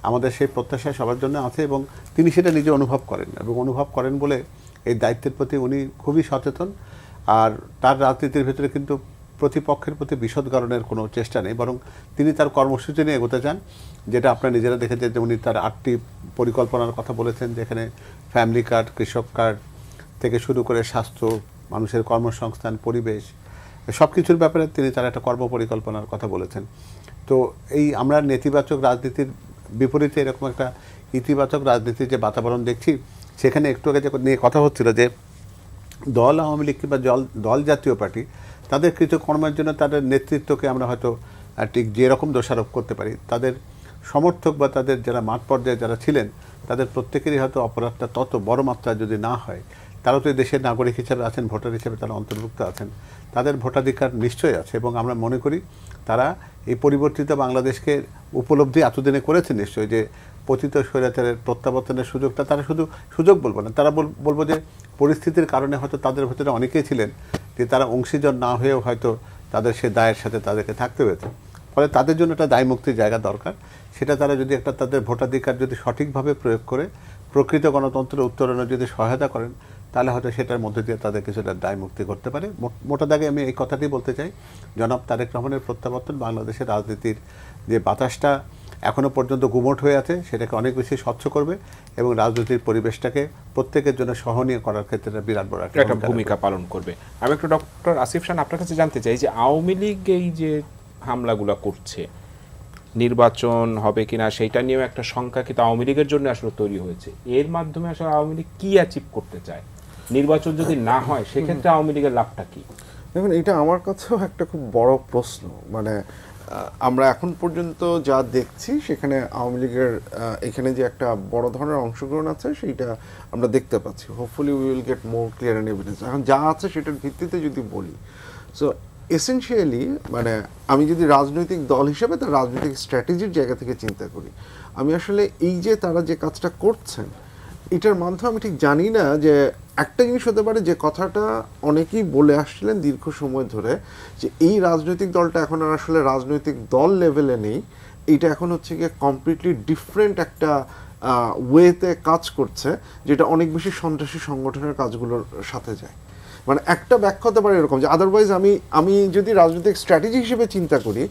আমাদের সেই প্রত্যাশা সবার জন্য আছে, এবং তিনি সেটা নিজে অনুভব করেন, এবং অনুভব করেন বলে এই দায়িত্বের প্রতি উনি খুবই সচেতন। আর তার রাজনীতির ভিতরে কিন্তু প্রতিপক্ষের প্রতি বিশদকরণের কোনো চেষ্টা নেই, বরং তিনি তার কর্মসূচি নিয়ে এগোতে চান, যেটা আপনারা নিজেরা দেখেছেন যে উনি তার 8টি পরিকল্পনার কথা বলেছেন, যেখানে ফ্যামিলি কার্ড, কৃষক কার্ড থেকে শুরু করে স্বাস্থ্য, মানুষের কর্মসংস্থান, পরিবেশ, সব কিছুর ব্যাপারে তিনি তার একটা কর্মপরিকল্পনার কথা বলেছেন। তো এই আমরা নেতিবাচক রাজনীতির বিপরীতে এরকম একটা ইতিবাচক রাজনীতির যে বাতাবরণ দেখছি, সেখানে একটু আগে যে নিয়ে কথা হচ্ছিল যে দল আওয়ামী লীগ কিংবা দল জাতীয় পার্টি তাদের কৃতকর্মের জন্য তাদের নেতৃত্বকে আমরা হয়তো ঠিক যেরকম দোষারোপ করতে পারি, তাদের সমর্থক বা তাদের যারা মাঠ পর্যায়ে যারা ছিলেন তাদের প্রত্যেকেরই হয়তো অপরাধটা তত বড় মাত্রায় যদি না হয়, তারাও তো এই দেশের নাগরিক হিসেবে আছেন, ভোটার হিসেবে তারা অন্তর্ভুক্ত আছেন, তাদের ভোটাধিকার নিশ্চয়ই আছে। এবং আমরা মনে করি তারা এই পরিবর্তিত বাংলাদেশকে উপলব্ধি এতদিনে করেছে নিশ্চয়ই, যে পতিত স্বৈরাচারের প্রত্যাবর্তনের সুযোগটা তারা শুধু সুযোগ বলবো না, তারা বলবো যে পরিস্থিতির কারণে হয়তো তাদের ভেতরে অনেকেই ছিলেন যে তারা অংশীজন না হয়েও হয়তো তাদের সে দায়ের সাথে তাদেরকে থাকতে হয়েছে। ফলে তাদের জন্য একটা দায় মুক্তির জায়গা দরকার। সেটা তারা যদি একটা তাদের ভোটাধিকার যদি সঠিকভাবে প্রয়োগ করে প্রকৃত গণতন্ত্রের উত্তরণে যদি সহায়তা করেন, তাহলে হয়তো সেটার মধ্যে দিয়ে তাদের কিছুটা দায় মুক্তি করতে পারে। মোটা দাগে আমি এই কথাটি বলতে চাই, জনাব তারেক রহমানের প্রত্যাবর্তন বাংলাদেশের রাজনীতির যে বাতাসটা এখনও পর্যন্ত গুমোট হয়ে আছে সেটাকে অনেক বেশি স্বচ্ছ করবে এবং রাজনৈতিক পরিবেশটাকে প্রত্যেকের জন্য সহনীয় করার ক্ষেত্রে বিরাট বড় একটা ভূমিকা পালন করবে। আমি একটু ডক্টর আসিফ খান আপনার কাছে জানতে চাই যে আওয়ামী লীগ এই যে হামলাগুলো করছে, নির্বাচন হবে কিনা সেইটা নিয়েও একটা শঙ্কা কিন্তু আওয়ামী লীগের জন্য আসলে তৈরি হয়েছে। এর মাধ্যমে আসলে আওয়ামী লীগ কি অ্যাচিভ করতে চায়? নির্বাচন যদি না হয় সেক্ষেত্রে আওয়ামী লীগের লাভটা কি? দেখুন, এটা আমার কাছেও একটা খুব বড় প্রশ্ন। মানে আমরা এখন পর্যন্ত যা দেখছি সেখানে আওয়ামী লীগের এখানে যে একটা বড় ধরনের অংশগ্রহণ আছে সেইটা আমরা দেখতে পাচ্ছি। Hopefully we will get more clear and evidence. এখন যা আছে সেটার ভিত্তিতে যদি বলি, সো এসেনশিয়ালি মানে আমি যদি রাজনৈতিক দল হিসেবে তার রাজনৈতিক স্ট্র্যাটেজির জায়গা থেকে চিন্তা করি, আমি আসলে এই যে তারা যে কাজটা করছেন এটার মাধ্যমে আমি ঠিক জানি না যে একটা জিনিস হতে পারে যে কথাটা অনেকেই বলে আসছিলেন দীর্ঘ সময় ধরে, যে এই রাজনৈতিক দলটা এখন আর আসলে রাজনৈতিক দল লেভেলে নেই, এইটা এখন হচ্ছে গিয়ে কমপ্লিটলি ডিফারেন্ট একটা ওয়েতে কাজ করছে, যেটা অনেক বেশি সন্ত্রাসী সংগঠনের কাজগুলোর সাথে যায়। মানে একটা ব্যাখ্যা হতে পারে এরকম যে আদারওয়াইজ আমি যদি রাজনৈতিক স্ট্র্যাটেজি হিসেবে চিন্তা করি,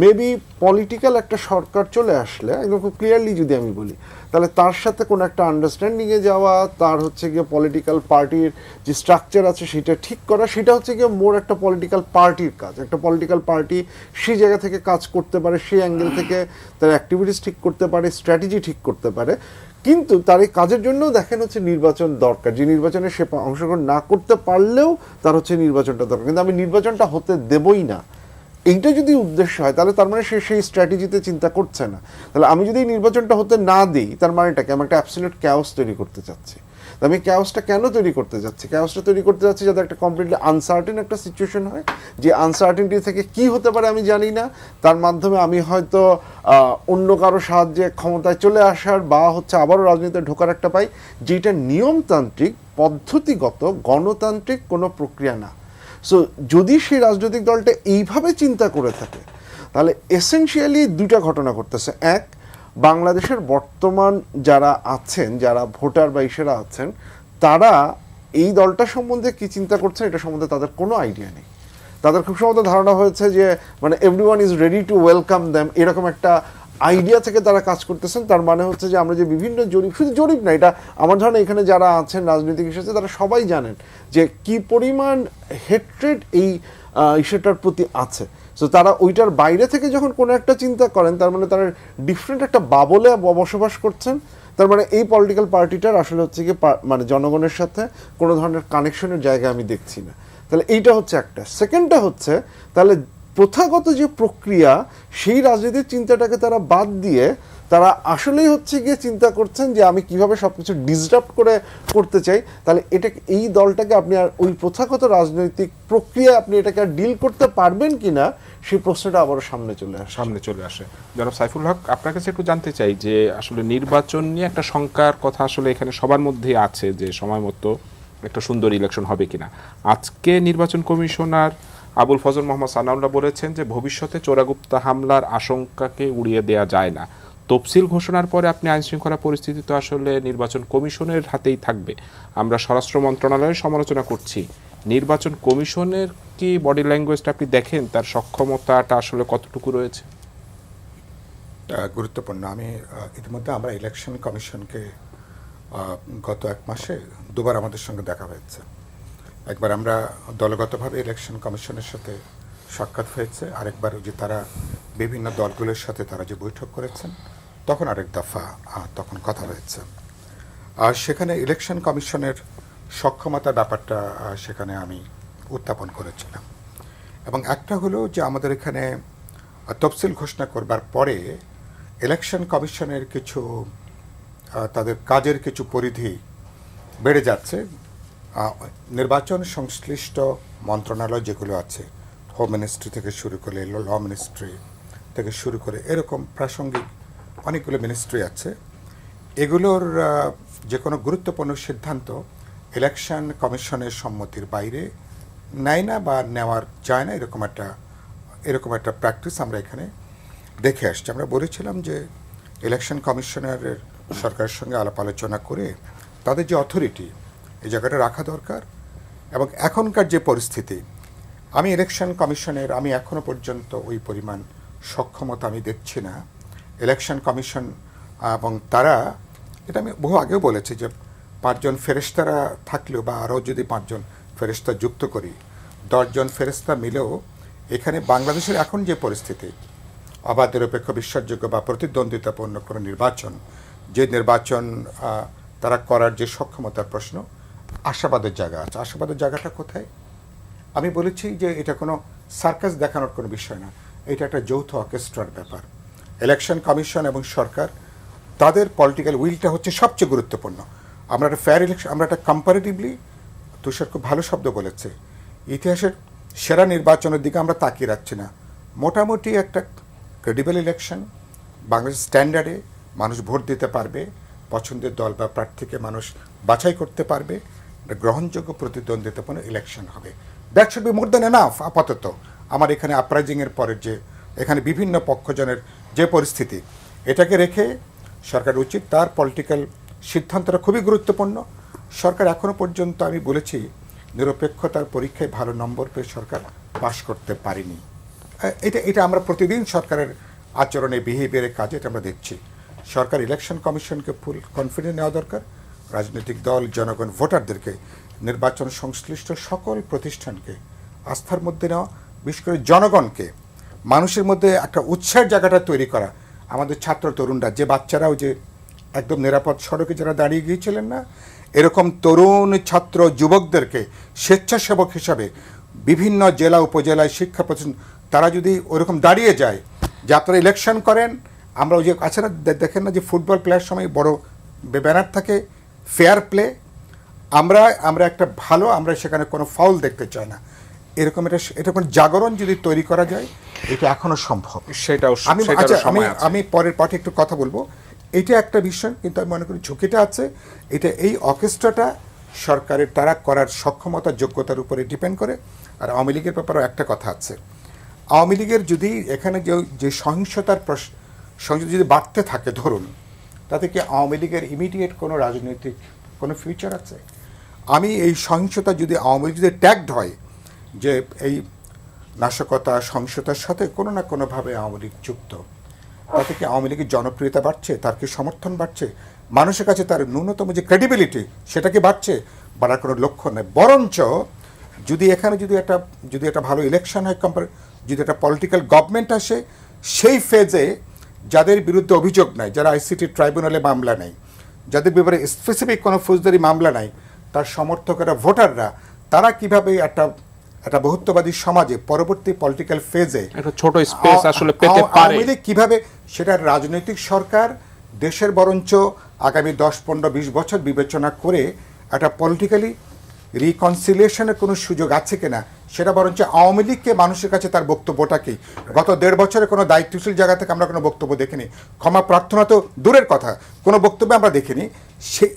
মেবি পলিটিক্যাল একটা সরকার চলে আসলে একদম খুব ক্লিয়ারলি যদি আমি বলি, তাহলে তার সাথে কোনো একটা আন্ডারস্ট্যান্ডিংয়ে যাওয়া, তার হচ্ছে গিয়ে পলিটিক্যাল পার্টির যে স্ট্রাকচার আছে সেটা ঠিক করা, সেটা হচ্ছে গিয়ে মোর একটা পলিটিক্যাল পার্টির কাজ। একটা পলিটিক্যাল পার্টি সেই জায়গা থেকে কাজ করতে পারে, সেই অ্যাঙ্গেল থেকে তার অ্যাক্টিভিটিস ঠিক করতে পারে, স্ট্র্যাটেজি ঠিক করতে পারে। কিন্তু তার এই কাজের জন্য দেখেন হচ্ছে নির্বাচন দরকার, যে নির্বাচনে সে অংশগ্রহণ না করতে পারলেও তার হচ্ছে নির্বাচনটা দরকার। কিন্তু আমি নির্বাচনটা হতে দেবই না, এইটা যদি উদ্দেশ্য হয় তাহলে তার মানে সে সেই স্ট্র্যাটেজিতে চিন্তা করছে না। তাহলে আমি যদি এই নির্বাচনটা হতে না দিই, তার মানেটাকে আমি একটা অ্যাবসলিউট ক্যাওস তৈরি করতে চাচ্ছি। আমি ক্যাওসটা কেন তৈরি করতে যাচ্ছি? ক্যাওসটা তৈরি করতে যাচ্ছি যাতে একটা কমপ্লিটলি আনসার্টেন একটা সিচুয়েশন হয়, যে আনসার্টেনটি থেকে কি হতে পারে আমি জানি না, তার মাধ্যমে আমি হয়তো অন্য কারো সাহায্যে ক্ষমতায় চলে আসার বা হচ্ছে আবারও রাজনীতিতে ঢোকার একটা পাই, যেটা নিয়মতান্ত্রিক পদ্ধতিগত গণতান্ত্রিক কোনো প্রক্রিয়া না। সো যদি সেই রাজনৈতিক দলটা এইভাবে চিন্তা করে থাকে, তাহলে এসেনশিয়ালি দুটা ঘটনা ঘটতেছে। এক, বাংলাদেশের বর্তমান যারা আছেন, যারা ভোটার বা ইসেরা আছেন, তারা এই দলটা সম্বন্ধে কি চিন্তা করছেন এটা সম্বন্ধে তাদের কোনো আইডিয়া নেই। তাদের খুব সম্ভবত ধারণা হয়েছে যে মানে everyone is ready to welcome them, এরকম একটা আইডিয়া থেকে তারা কাজ করতেছেন। তার মানে হচ্ছে যে আমরা যে বিভিন্ন জরিপ, শুধু জরিপ না, এটা আমার ধারণা এখানে যারা আছেন রাজনৈতিক হিসেবে তারা সবাই জানেন যে কি পরিমাণ হেট্রেড এই ইস্যুটার প্রতি আছে। সো তারা ওইটার বাইরে থেকে যখন কোনো একটা চিন্তা করেন, তার মানে তারা ডিফারেন্ট একটা বাবলে বসবাস করছেন। তার মানে এই পলিটিক্যাল পার্টিটার আসলে হচ্ছে কি মানে জনগণের সাথে কোনো ধরনের কানেকশনের জায়গা আমি দেখছি না। তাহলে এইটা হচ্ছে একটা। সেকেন্ডটা হচ্ছে তাহলে প্রথাগত যে প্রক্রিয়া, সেই রাজনীতির চিন্তাটাকে তারা বাদ দিয়ে তারা আসলেই হচ্ছে গিয়ে চিন্তা করছেন যে আমি কিভাবে সব কিছু ডিসরাপ্ট করে করতে চাই। তাহলে এটা এই দলটাকে আপনি আর ওই প্রথাগত রাজনৈতিক প্রক্রিয়া আপনি এটাকে আর ডিল করতে পারবেন কিনা, সেই প্রশ্নটা আবারও সামনে চলে আসে। জনাব সাইফুল হক, আপনার কাছে একটু জানতে চাই যে আসলে নির্বাচন নিয়ে একটা শঙ্কার কথা আসলে এখানে সবার মধ্যেই আছে যে সময় মতো একটা সুন্দর ইলেকশন হবে কিনা। আজকে নির্বাচন কমিশনার আবুল ফজল মোহাম্মদ সানাউল্লাহ বলেছেন যে ভবিষ্যতে চোরাগুপ্তা হামলার আশঙ্কাকে উড়িয়ে দেওয়া যায় না। তফসিল ঘোষণার পরে আপনি আইনশৃঙ্খলা পরিস্থিতি তো আসলে নির্বাচন কমিশনের হাতেই থাকবে। আমরা স্বরাষ্ট্র মন্ত্রণালয়ের সমালোচনা করছি, নির্বাচন কমিশনের কি বডি ল্যাঙ্গুয়েজটা আপনি দেখেন, তার সক্ষমতাটা আসলে কতটুকু রয়েছে? গুরুত্বপূর্ণ। আমি ইতিমধ্যে আমরা ইলেকশন কমিশনকে গত এক মাসে দুবার আমাদের সঙ্গে দেখা হয়েছে। একবার আমরা দলগতভাবে ইলেকশন কমিশনের সাথে সাক্ষাৎ হয়েছে, আরেকবার যে তারা বিভিন্ন দলগুলোর সাথে তারা যে বৈঠক করেছেন তখন আরেক দফা তখন কথা হয়েছে। আর সেখানে ইলেকশন কমিশনের সক্ষমতার ব্যাপারটা সেখানে আমি উত্থাপন করেছিলাম। এবং একটা হলো যে আমাদের এখানে তফসিল ঘোষণা করবার পরে ইলেকশন কমিশনের কিছু তাদের কাজের কিছু পরিধি বেড়ে যাচ্ছে, নির্বাচন সংশ্লিষ্ট মন্ত্রণালয় যেগুলো আছে, হোম মিনিস্ট্রি থেকে শুরু করে ল মিনিস্ট্রি থেকে শুরু করে এরকম প্রাসঙ্গিক অনেকগুলো মিনিস্ট্রি আছে, এগুলোর যে কোনো গুরুত্বপূর্ণ সিদ্ধান্ত ইলেকশন কমিশনের সম্মতির বাইরে নেয় না বা নেওয়ার যায় না, এরকম একটা প্র্যাকটিস আমরা এখানে দেখে আসছি। আমরা বলেছিলাম যে ইলেকশন কমিশনারের সরকারের সঙ্গে আলাপ আলোচনা করে তাদের যে অথরিটি এই জায়গাটা রাখা দরকার। এবং এখনকার যে পরিস্থিতি, আমি ইলেকশন কমিশনের আমি এখনো পর্যন্ত ওই পরিমাণ সক্ষমতা আমি দেখছি না। ইলেকশন কমিশন এবং তারা, এটা আমি বহু আগেও বলেছি যে 5 জন ফেরেশতারা থাকলেও বা আরও যদি 5 জন ফেরেশতা যুক্ত করি, 10 জন ফেরেশতা মিলেও এখানে বাংলাদেশের এখন যে পরিস্থিতি, অবাধ নিরপেক্ষ বিশ্বাসযোগ্য বা প্রতিদ্বন্দ্বিতাপূর্ণ কোনো নির্বাচন, যে নির্বাচন তারা করার যে সক্ষমতার প্রশ্ন, আশাবাদের জায়গা আছে। আশাবাদের জায়গাটা কোথায়? আমি বলেছি যে এটা কোনো সার্কাস দেখানোর কোনো বিষয় না, এটা একটা যৌথ অর্কেস্ট্রার ব্যাপার। ইলেকশন কমিশন এবং সরকার, তাদের পলিটিক্যাল উইলটা হচ্ছে সবচেয়ে গুরুত্বপূর্ণ। আমরা একটা ফেয়ার ইলেকশন, আমরা একটা কম্পারেটিভলি, তুষার খুব ভালো শব্দ বলেছে, ইতিহাসের সেরা নির্বাচনের দিকে আমরা তাকিয়ে রাখছি না, মোটামুটি একটা ক্রেডিবল ইলেকশন, বাংলাদেশ স্ট্যান্ডার্ডে মানুষ ভোট দিতে পারবে, পছন্দের দল বা প্রার্থীকে মানুষ বাছাই করতে পারবে, গ্রহণযোগ্য প্রতিদ্বন্দ্বিতাপূর্ণ ইলেকশন হবে। That should be more than enough. আপাতত আমার এখানে আপরাইজিংয়ের পরের যে এখানে বিভিন্ন পক্ষজনের যে পরিস্থিতি, এটাকে রেখে সরকার উচিত তার পলিটিক্যাল সিদ্ধান্তটা খুবই গুরুত্বপূর্ণ। সরকার এখনো পর্যন্ত, আমি বলেছি, নিরপেক্ষতার পরীক্ষায় ভালো নম্বর পেয়ে সরকার পাশ করতে পারেনি। এটা আমরা প্রতিদিন সরকারের আচরণে, বিহেভিয়ারের কাজে এটা আমরা দেখছি। সরকার ইলেকশন কমিশনকে ফুল কনফিডেন্স নেওয়া দরকার, রাজনৈতিক দল, জনগণ, ভোটারদেরকে, নির্বাচন সংশ্লিষ্ট সকল প্রতিষ্ঠানকে আস্থার মধ্যে নেওয়া, বিশেষ করে জনগণকে মানুষের মধ্যে একটা উৎসাহের জায়গাটা তৈরি করা। আমাদের ছাত্র তরুণরা, যে বাচ্চারাও যে একদম নিরাপদ সড়কে যারা দাঁড়িয়ে গিয়েছিলেন না, এরকম তরুণ ছাত্র যুবকদেরকে স্বেচ্ছাসেবক হিসাবে বিভিন্ন জেলা উপজেলায় শিক্ষা প্রতিষ্ঠান, তারা যদি ওরকম দাঁড়িয়ে যায় যে আপনারা ইলেকশন করেন, আমরা ওই যে আছে না, দেখেন না যে ফুটবল প্লেয়ার সময় বড় ব্যানার থাকে ফেয়ার প্লে, আমরা একটা ভালো, আমরা সেখানে কোনো ফাউল দেখতে চাই না, এরকম এটা কোনো জাগরণ যদি তৈরি করা যায়, এটা এখনো সম্ভব। আমি পরের পাঠে একটু কথা বলবো, এটা একটা বিষয়, কিন্তু আমি মনে করি ঝুঁকিটা আছে, এটা এই অর্কেস্ট্রাটা সরকারের তারা করার সক্ষমতা, যোগ্যতার উপরে ডিপেন্ড করে। আর আওয়ামী লীগের ব্যাপারেও একটা কথা আছে, আওয়ামী লীগের যদি এখানে যে সহিংসতার যদি বাড়তে থাকে, ধরুন, তাতে কি আওয়ামী লীগের ইমিডিয়েট কোনো রাজনৈতিক কোনো ফিউচার আছে? আমি এই সহিংসতা যদি আওয়ামী লীগ যদি ট্যাগড হয় যে এই নাশকতা, সহিংসতার সাথে কোনো না কোনোভাবে আওয়ামী লীগ যুক্ত, তাতে কি আওয়ামী লীগের জনপ্রিয়তা বাড়ছে, তার কি সমর্থন বাড়ছে, মানুষের কাছে তার ন্যূনতম যে ক্রেডিবিলিটি সেটা কি বাড়ছে? বাড়ার কোনো লক্ষ্য নেই। বরঞ্চ যদি এখানে যদি একটা ভালো ইলেকশন হয়, যদি একটা পলিটিক্যাল গভর্নমেন্ট আসে, সেই ফেজে যাদের বিরুদ্ধে অভিযোগ নাই, যারা আইসিটি ট্রাইব্যুনালে মামলা নেই, যাদের ব্যাপারে স্পেসিফিক কোনো ফৌজদারি মামলা নাই, তার সমর্থকেরা, ভোটাররা, তারা কিভাবে একটা বহুত্ববাদী সমাজে পরবর্তী পলিটিক্যাল ফেজে একটা ছোট স্পেস আসলে পেতে পারে, কিভাবে সেটা রাজনৈতিক সরকার দেশের বরঞ্চ আগামী 10, 15, 20 বছর বিবেচনা করে একটা পলিটিক্যালি রিকনসিলিয়েশনের কোনো সুযোগ আছে কিনা, সেটা বরঞ্চ আওয়ামী লীগকে মানুষের কাছে তার বক্তব্যটাকে গত 1.5 বছরে কোনো দায়িত্বশীল জায়গা থেকে আমরা কোনো বক্তব্য দেখিনি, ক্ষমা প্রার্থনা তো দূরের কথা, কোনো বক্তব্য আমরা দেখিনি,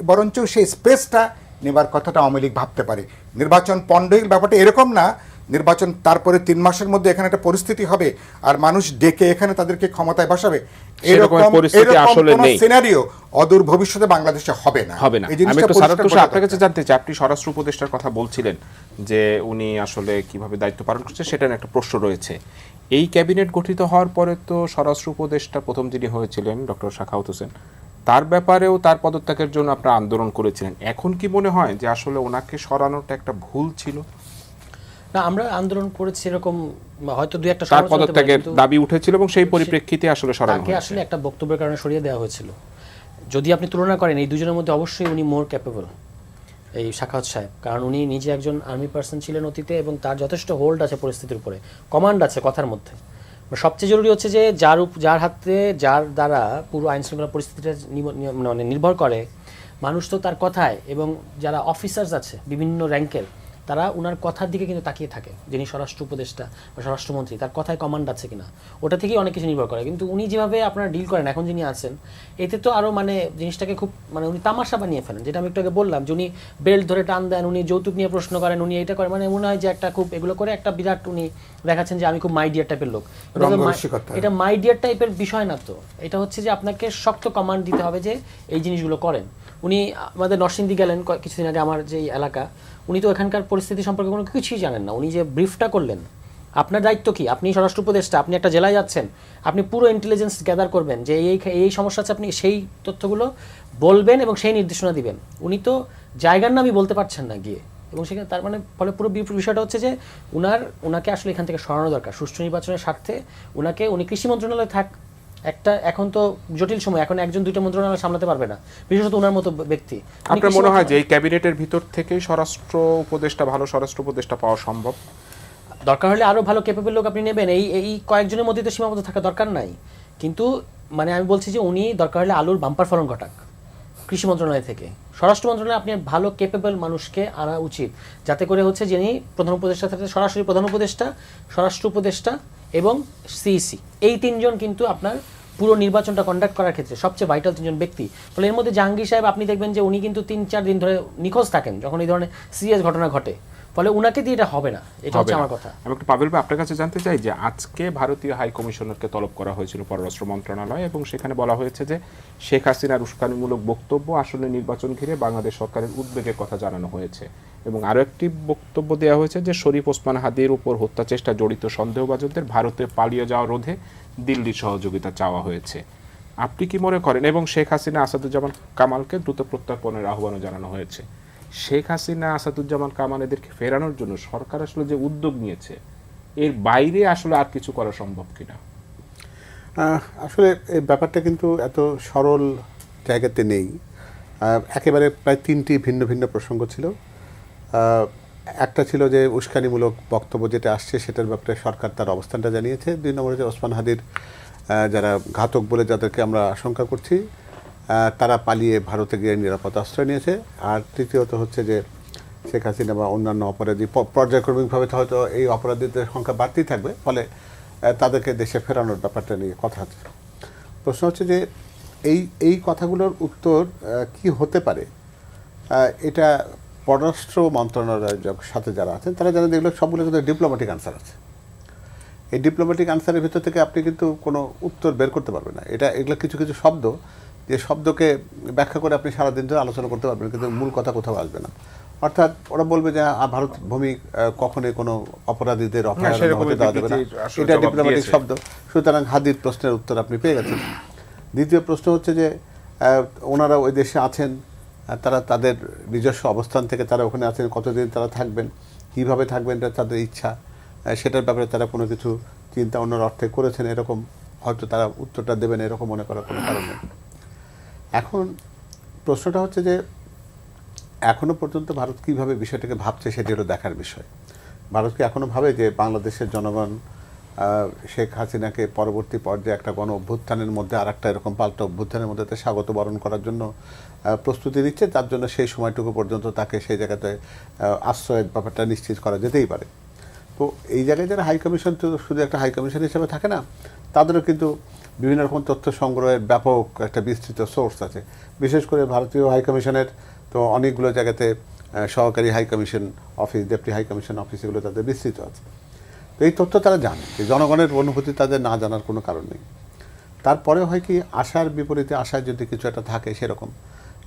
বরঞ্চ সেই স্পেসটা নেবার কথাটা আওয়ামী লীগ ভাবতে পারে। নির্বাচন পণ্ডহীন ব্যাপারটা এরকম না, নির্বাচন তারপরে 3 মাসের মধ্যে এখানে একটা পরিস্থিতি হবে আর মানুষ ডেকে এখানে তাদেরকে ক্ষমতায় বসাবে, এরকম সিনারিও অদূর ভবিষ্যতে বাংলাদেশে হবে না। আমি একটু সারাত তুষার আপনার কাছে জানতে চাই, আপনি স্বরাষ্ট্র উপদেষ্টার কথা বলছিলেন যে উনি আসলে কিভাবে দায়িত্ব পালন করছে, সেটা নিয়ে একটা প্রশ্ন রয়েছে। এই ক্যাবিনেট গঠিত হওয়ার পরে তো স্বরাষ্ট্র উপদেষ্টা প্রথম যিনি হয়েছিলেন ডক্টর সাখাওয়াত হোসেন, তার ব্যাপারেও তার পদত্যাগের জন্য আপনারা আন্দোলন করেছিলেন। এখন কি মনে হয় যে আসলে ওনাকে সরানোটা একটা ভুল ছিল? না, আমরা আন্দোলন করেছি এরকম, হয়তো দুই একটা তার পদত্যাগের দাবি উঠেছিল এবং সেই পরিপ্রেক্ষিতে আসলে সরানো হয়েছে। আসলে একটা বক্তব্যের কারণে সরিয়ে দেওয়া হয়েছিল। যদি আপনি তুলনা করেন এই দুজনের মধ্যে, অবশ্যই উনি মোর ক্যাপেবল, এই সাখাওয়াত সাহেব, কারণ উনি নিজে একজন আর্মি পার্সন ছিলেন অতীতে এবং তার যথেষ্ট হোল্ড আছে পরিস্থিতির উপরে, কমান্ড আছে কথার মধ্যে। সবচেয়ে জরুরি হচ্ছে যে যার হাতে, যার দ্বারা পুরো আইন শৃঙ্খলা পরিস্থিতিটা মানে নির্ভর করে, মানুষ তো তার কথায়, এবং যারা অফিসার্স আছে বিভিন্ন র্যাঙ্কের, তারা ওনার কথার দিকে কিন্তু তাকিয়ে থাকে, যিনি স্বরাষ্ট্র উপদেষ্টা বা স্বরাষ্ট্রমন্ত্রী, তার কথায় কমান্ড আছে কিনা, ওটা থেকেই অনেক কিছু নির্ভর করে। কিন্তু উনি যেভাবে আপনারা ডিল করেন এখন যিনি আছেন, এতে তো আরও মানে জিনিসটাকে খুব মানে উনি তামাশা বানিয়ে ফেলেন, যেটা আমি একটু আগে বললাম, যে উনি বেল্ট ধরে টান দেন, উনি যৌতুক নিয়ে প্রশ্ন করেন, উনি এটা করেন, মানে মনে হয় যে একটা খুব এগুলো করে একটা বিরাট উনি দেখাচ্ছেন যে আমি খুব মাইডিয়ার টাইপের লোক। রঙ্গরসিকতা। এটা মাইডিয়ার টাইপের বিষয় না তো, এটা হচ্ছে যে আপনাকে শক্ত কমান্ড দিতে হবে যে এই জিনিসগুলো করেন। উনি আমাদের নরসিংদী গেলেন কিছুদিন আগে, আমার যে এলাকা, উনি তো এখানকার পরিস্থিতি সম্পর্কে কোনো কিছুই জানেন না। উনি যে ব্রিফটা করলেন, আপনার দায়িত্ব কি? আপনি স্বরাষ্ট্র উপদেষ্টা, আপনি একটা জেলায় যাচ্ছেন, আপনি পুরো ইন্টেলিজেন্স গ্যাদার করবেন যে এই সমস্যা আছে, আপনি সেই তথ্যগুলো বলবেন এবং সেই নির্দেশনা দিবেন। উনি তো জায়গার নামই বলতে পারছেন না গিয়ে, এবং সেখানে তার মানে ফলে পুরো বিষয়টা হচ্ছে যে ওনাকে আসলে এখান থেকে সরানো দরকার সুষ্ঠু নির্বাচনের স্বার্থে। উনি কৃষি মন্ত্রণালয়ে থাক, একটা এখন তো জটিল সময়, এখন একজন দুইটা মন্ত্রণালয় সামলাতে পারবে না, বিশেষত ওনার মতো ব্যক্তি। আপনার মনে হয় যে এই ক্যাবিনেটের ভিতর থেকেই স্বরাষ্ট্র উপদেষ্টা, ভালো স্বরাষ্ট্র উপদেষ্টা পাওয়া সম্ভব? দরকার হলে আরো ভালো ক্যাপেবল লোক আপনি নেবেন, এই কয়েকজনের মধ্যে তো সীমাবদ্ধ থাকা দরকার নাই। কিন্তু মানে আমি বলছি যে উনি দরকার হলে আলুর বাম্পার ফলন ঘটাক কৃষি মন্ত্রণালয় থেকে। স্বরাষ্ট্র মন্ত্রণালয়ে আপনি ভালো ক্যাপেবল মানুষকে আনা উচিত, যাতে করে হচ্ছে যিনি প্রধান উপদেষ্টা থেকে সরাসরি প্রধান উপদেষ্টা, স্বরাষ্ট্র উপদেষ্টা এবং সিইসি, এই তিনজন কিন্তু আপনার পুরো নির্বাচনটা কন্ডাক্ট করার ক্ষেত্রে সবচেয়ে ভাইটাল তিনজন ব্যক্তি। ফলে এর মধ্যে জাহাঙ্গীর সাহেব আপনি দেখবেন যে উনি কিন্তু 3-4 দিন ধরে নিখোঁজ থাকেন যখন এই ধরনের সিরিয়াস ঘটনা ঘটে। ফলে উনাকে দিয়ে এটা হবে না, এটা হচ্ছে আমার কথা। আমি একটু পাবেল ভাই আপনার কাছে জানতে চাই যে আজকে ভারতীয় হাই কমিশনারকে তলব করা হয়েছিল পররাষ্ট্র মন্ত্রণালয়, এবং সেখানে বলা হয়েছে যে শেখ হাসিনার উস্কানিমূলক বক্তব্য আসলে নির্বাচন ঘিরে বাংলাদেশ সরকারের উদ্বেগের কথা জানানো হয়েছে, এবং আরও একটি বক্তব্য দেওয়া হয়েছে যে শরীফ ওসমান হাদির উপর হত্যা চেষ্টা জড়িত সন্দেহভাজনদের ভারতে পালিয়ে যাওয়া রোধে দিল্লির সহযোগিতা চাওয়া হয়েছে। আপনি কি মনে করেন? এবং শেখ হাসিনা আসাদুজ্জামান কামালকে দ্রুত প্রত্যর্পণের আহ্বানও জানানো হয়েছে। শেখ হাসিনা আসাদুজ্জামান কামাল এদেরকে ফেরানোর জন্য সরকার আসলে যে উদ্যোগ নিয়েছে, এর বাইরে আসলে আর কিছু করা সম্ভব কিনা? আসলে এই ব্যাপারটা কিন্তু এত সরল জায়গাতে নেই। একেবারে প্রায় 3টি ভিন্ন ভিন্ন প্রসঙ্গ ছিল। একটা ছিল যে উস্কানিমূলক বক্তব্য যেটা আসছে সেটার ব্যাপারে সরকার তার অবস্থানটা জানিয়েছে। 2 নম্বরে যে ওসমান হাদির যারা ঘাতক বলে যাদেরকে আমরা আশঙ্কা করছি, তারা পালিয়ে ভারতে গিয়ে নিরাপদ আশ্রয় নিয়েছে। আর তৃতীয়ত হচ্ছে যে শেখ হাসিনা বা অন্যান্য অপরাধী পর্যায়ক্রমিকভাবে হয়তো এই অপরাধীদের সংখ্যা বাড়তেই থাকবে, ফলে তাদেরকে দেশে ফেরানোর ব্যাপারটা নিয়ে কথা আছে। প্রশ্ন হচ্ছে যে এই কথাগুলোর উত্তর কি হতে পারে, এটা পররাষ্ট্র মন্ত্রণালয়ের সাথে যারা আছেন তারা জানেন এগুলো সবগুলো কিন্তু ডিপ্লোম্যাটিক আনসার আছে। এই ডিপ্লোম্যাটিক আনসারের ভিতর থেকে আপনি কিন্তু কোনো উত্তর বের করতে পারবেন না। এগুলো কিছু কিছু শব্দ, যে শব্দকে ব্যাখ্যা করে আপনি সারাদিন ধরে আলোচনা করতে পারবেন, কিন্তু মূল কথা কোথাও আসবে না। অর্থাৎ ওরা বলবে যে ভারত ভূমি কখনোই কোনো অপরাধীদের অপরাধ হতে দেওয়া যাবে না, এটা ডিপ্লোম্যাটিক শব্দ। সুতরাং হাদির প্রশ্নের উত্তর আপনি পেয়ে গেছেন। দ্বিতীয় প্রশ্ন হচ্ছে যে ওনারা ওই দেশে আছেন, তারা তাদের নিজস্ব অবস্থান থেকে তারা ওখানে আছেন, কতদিন তারা থাকবেন, কীভাবে থাকবেন, এটা তাদের ইচ্ছা, সেটার ব্যাপারে তারা কোনো কিছু চিন্তা অন্যর অর্থে করেছেন, এরকম হয়তো তারা উত্তরটা দেবেন, এরকম মনে করার কোনো কারণ নেই। এখন প্রশ্নটা হচ্ছে যে এখনও পর্যন্ত ভারত কীভাবে বিষয়টাকে ভাবছে সেটি হলো দেখার বিষয়। ভারত কি এখনও ভাবে যে বাংলাদেশের জনগণ শেখ হাসিনাকে পরবর্তী পর্যায়ে একটা গণ অভ্যুত্থানের মধ্যে আর একটা এরকম পাল্টা অভ্যুত্থানের মধ্যে তাকে স্বাগত বরণ করার জন্য প্রস্তুতি নিচ্ছে, তার জন্য সেই সময়টুকু পর্যন্ত তাকে সেই জায়গাতে আশ্রয়ের ব্যাপারটা নিশ্চিত করা যেতেই পারে। তো এই জায়গায় যারা হাই কমিশন, তো শুধু একটা হাই কমিশন হিসেবে থাকে না, তাদেরও কিন্তু বিভিন্ন রকম তথ্য সংগ্রহের ব্যাপক একটা বিস্তৃত সোর্স আছে। বিশেষ করে ভারতীয় হাই কমিশনের তো অনেকগুলো জায়গাতে সহকারী high commission office, deputy high commission office, এগুলো তাদের বিস্তৃত আছে। তো এই তথ্য তারা জানে, যে জনগণের অনুভূতি তাদের না জানার কোনো কারণ নেই। তারপরে হয় কি, আশার বিপরীতে আশায় যদি কিছু একটা থাকে সেরকম,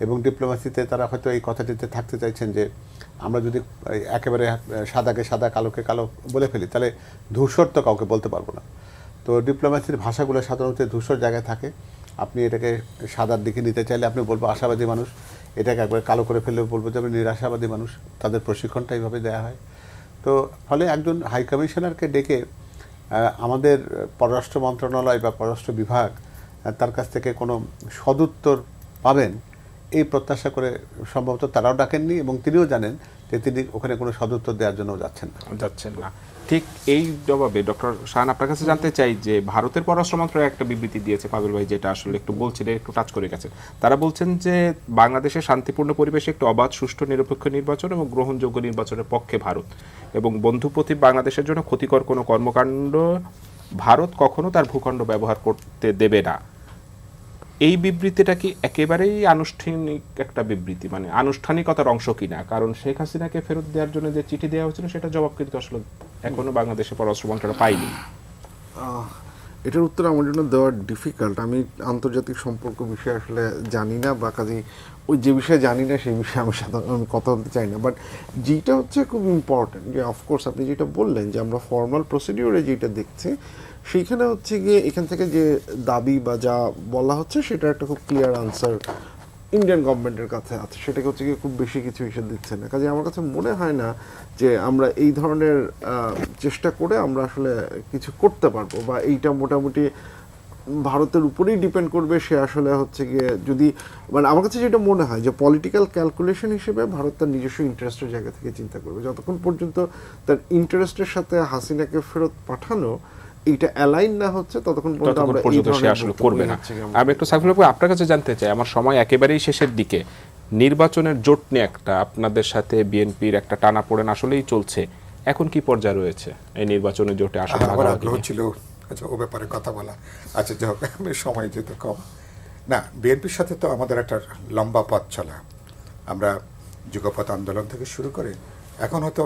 এবং ডিপ্লোম্যাসিতে তারা হয়তো এই কথাটিতে থাকতে চাইছেন যে আমরা যদি একেবারে সাদাকে সাদা কালোকে কালো বলে ফেলি তাহলে ধূসর তো কাউকে বলতে পারবো না। তো ডিপ্লোম্যাসির ভাষাগুলো সাধারণত ধূসর জায়গায় থাকে। আপনি এটাকে সাদার দিকে নিতে চাইলে আপনি বলবো আশাবাদী মানুষ, এটাকে একবার কালো করে ফেললে বলবো যে আপনি নিরাশাবাদী মানুষ। তাদের প্রশিক্ষণটা এইভাবে দেওয়া হয়। তো ফলে একজন হাই কমিশনারকে ডেকে আমাদের পররাষ্ট্র মন্ত্রণালয় বা পররাষ্ট্র বিভাগ তার কাছ থেকে কোনো সদুত্তর পাবেন এই প্রত্যাশা করে সম্ভবত তারাও ডাকেননি, এবং তিনিও জানেন যে যে তিনি ওখানে কোনো সদুত্তর দেওয়ার জন্য যাচ্ছেন না। যাচ্ছেন না। ঠিক এই জবাবে ডক্টর শাহান আপনার কাছে জানতে চাই যে ভারতের পররাষ্ট্র মন্ত্রণালয় একটা বিবৃতি দিয়েছে, পাবেল ভাই যেটা আসলে একটু বলছিলেন, একটু টাচ করে গেছেন। তারা বলছেন যে বাংলাদেশের শান্তিপূর্ণ পরিবেশে একটু অবাধ, সুষ্ঠু, নিরপেক্ষ নির্বাচন এবং গ্রহণযোগ্য নির্বাচনের পক্ষে ভারত, এবং বন্ধুপ্রতি বাংলাদেশের জন্য ক্ষতিকর কোনো কর্মকাণ্ড ভারত কখনো তার ভূখণ্ড ব্যবহার করতে দেবে না। এই বিবৃতিটা কি একেবারেই আনুষ্ঠানিক একটা বিবৃতি, মানে আনুষ্ঠানিকতার অংশ কিনা? কারণ শেখ হাসিনাকে ফেরত দেওয়ার জন্য যে চিঠি দেওয়া হয়েছিল সেটা জবাব কিন্তু আসলে এখনো বাংলাদেশের পররাষ্ট্র মন্ত্রণালয় পাইনি। এটার উত্তর আমার জন্য দেওয়া ডিফিকাল্ট। আমি আন্তর্জাতিক সম্পর্ক বিষয়ে আসলে জানি না, বা কাজে ওই যে বিষয়ে জানি না সেই বিষয়ে আমি কথা বলতে চাই না। বাট যেটা হচ্ছে খুব ইম্পর্টেন্ট, যে অফকোর্স আপনি যেটা বললেন যে আমরা ফর্মাল প্রসিডিওরে যেটা দেখছি, সেইখানে হচ্ছে গিয়ে এখান থেকে যে দাবি বা যা বলা হচ্ছে সেটা একটা খুব ক্লিয়ার আনসার ইন্ডিয়ান গভর্নমেন্টের কাছে আছে, সেটাকে হচ্ছে গিয়ে খুব বেশি কিছু হিসেবে দিচ্ছে না। কাজে আমার কাছে মনে হয় না যে আমরা এই ধরনের চেষ্টা করে আমরা আসলে কিছু করতে পারবো, বা এইটা মোটামুটি ভারতের উপরেই ডিপেন্ড করবে। সে আসলে হচ্ছে গিয়ে যদি, মানে আমার কাছে যেটা মনে হয় যে পলিটিক্যাল ক্যালকুলেশন হিসেবে ভারত তার নিজস্ব ইন্টারেস্টের জায়গা থেকে চিন্তা করবে। যতক্ষণ পর্যন্ত তার ইন্টারেস্টের সাথে হাসিনাকে ফেরত পাঠানো এইটা অ্যালাইন না হচ্ছে, ততক্ষণ পর্যন্ত আমরা এই সে আসলে করবে না। আমি একটু সাইফুল ভাই আপনার কাছে জানতে চাই, আমার সময় একেবারেই শেষের দিকে, নির্বাচনের জোট নিয়ে একটা আপনাদের সাথে বিএনপির একটা টানাপোড়েন আসলেই চলছে, এখন কি পর্যায়ে রয়েছে এই নির্বাচনের জোটে? আসলে আমার আগ্রহ ছিল আচ্ছা ও ব্যাপারে কথা বলা। আচ্ছা যাই হোক, আমি সময় যেহেতু কম, না বিএনপির সাথে তো আমাদের একটা লম্বা পথ চলা। আমরা যুগপৎ আন্দোলন থেকে শুরু করে এখন হয়তো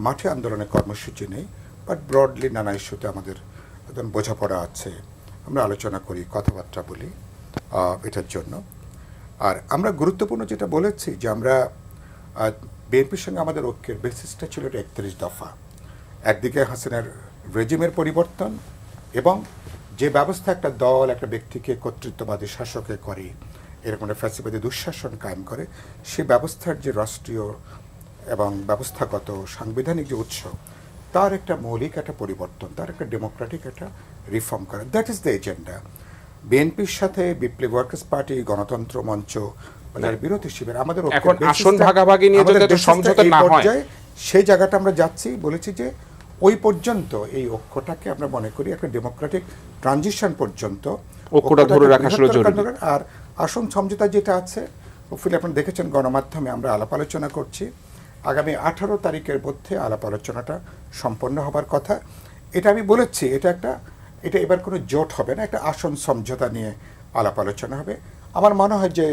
মাঠে আন্দোলনের কর্মসূচি নেই, বাট ব্রডলি নানা ইস্যুতে আমাদের একদম বোঝাপড়া আছে, আমরা আলোচনা করি, কথাবার্তা বলি এটার জন্য। আর আমরা গুরুত্বপূর্ণ যেটা বলেছি যে আমরা বিএনপির সঙ্গে আমাদের ঐক্যের বেসিসটা ছিল 31 দফা। একদিকে হাসিনার রেজিমের পরিবর্তন, এবং যে ব্যবস্থা একটা দল একটা ব্যক্তিকে কর্তৃত্ববাদী শাসকে করে, এরকম একটা ফ্যাসিবাদী দুঃশাসন কায়েম করে, সে ব্যবস্থার যে রাষ্ট্রীয় এবং ব্যবস্থাগত সাংবিধানিক যে উৎস, তার একটা মৌলিক একটা পরিবর্তন, তার একটা ডেমোক্রেটিক একটা রিফর্ম করা, দ্যাট ইজ দ্য এজেন্ডা। বিএনপির সাথে বিপ্লবী ওয়ার্কার্স পার্টি, গণতন্ত্র মঞ্চ, যারা বিরোধী শিবির, আমাদের এখন আসন ভাগাভাগি নিয়ে যদি একটা সমঝোতা না হয়, সেই জায়গাটা আমরা যাচ্ছি। বলেছি যে ওই পর্যন্ত এই ঐক্যটাকে আমরা মনে করি একটা ডেমোক্রেটিক ট্রানজিশন পর্যন্ত ঐক্যটা ধরে রাখা আসলে জরুরি। আর আসন সমঝোতা যেটা আছে, ওফিলে আপনি দেখেছেন গণমাধ্যমে আমরা আলাপ আলোচনা করছি, আগামী 18 তারিখের মধ্যে আলাপ আলোচনাটা সম্পন্ন হবার কথা। এটা আমি বলেছি, এটা এবার কোনো জোট হবে না, একটা আসন সমঝোতা নিয়ে আলাপ আলোচনা হবে। আমার মনে হয় যে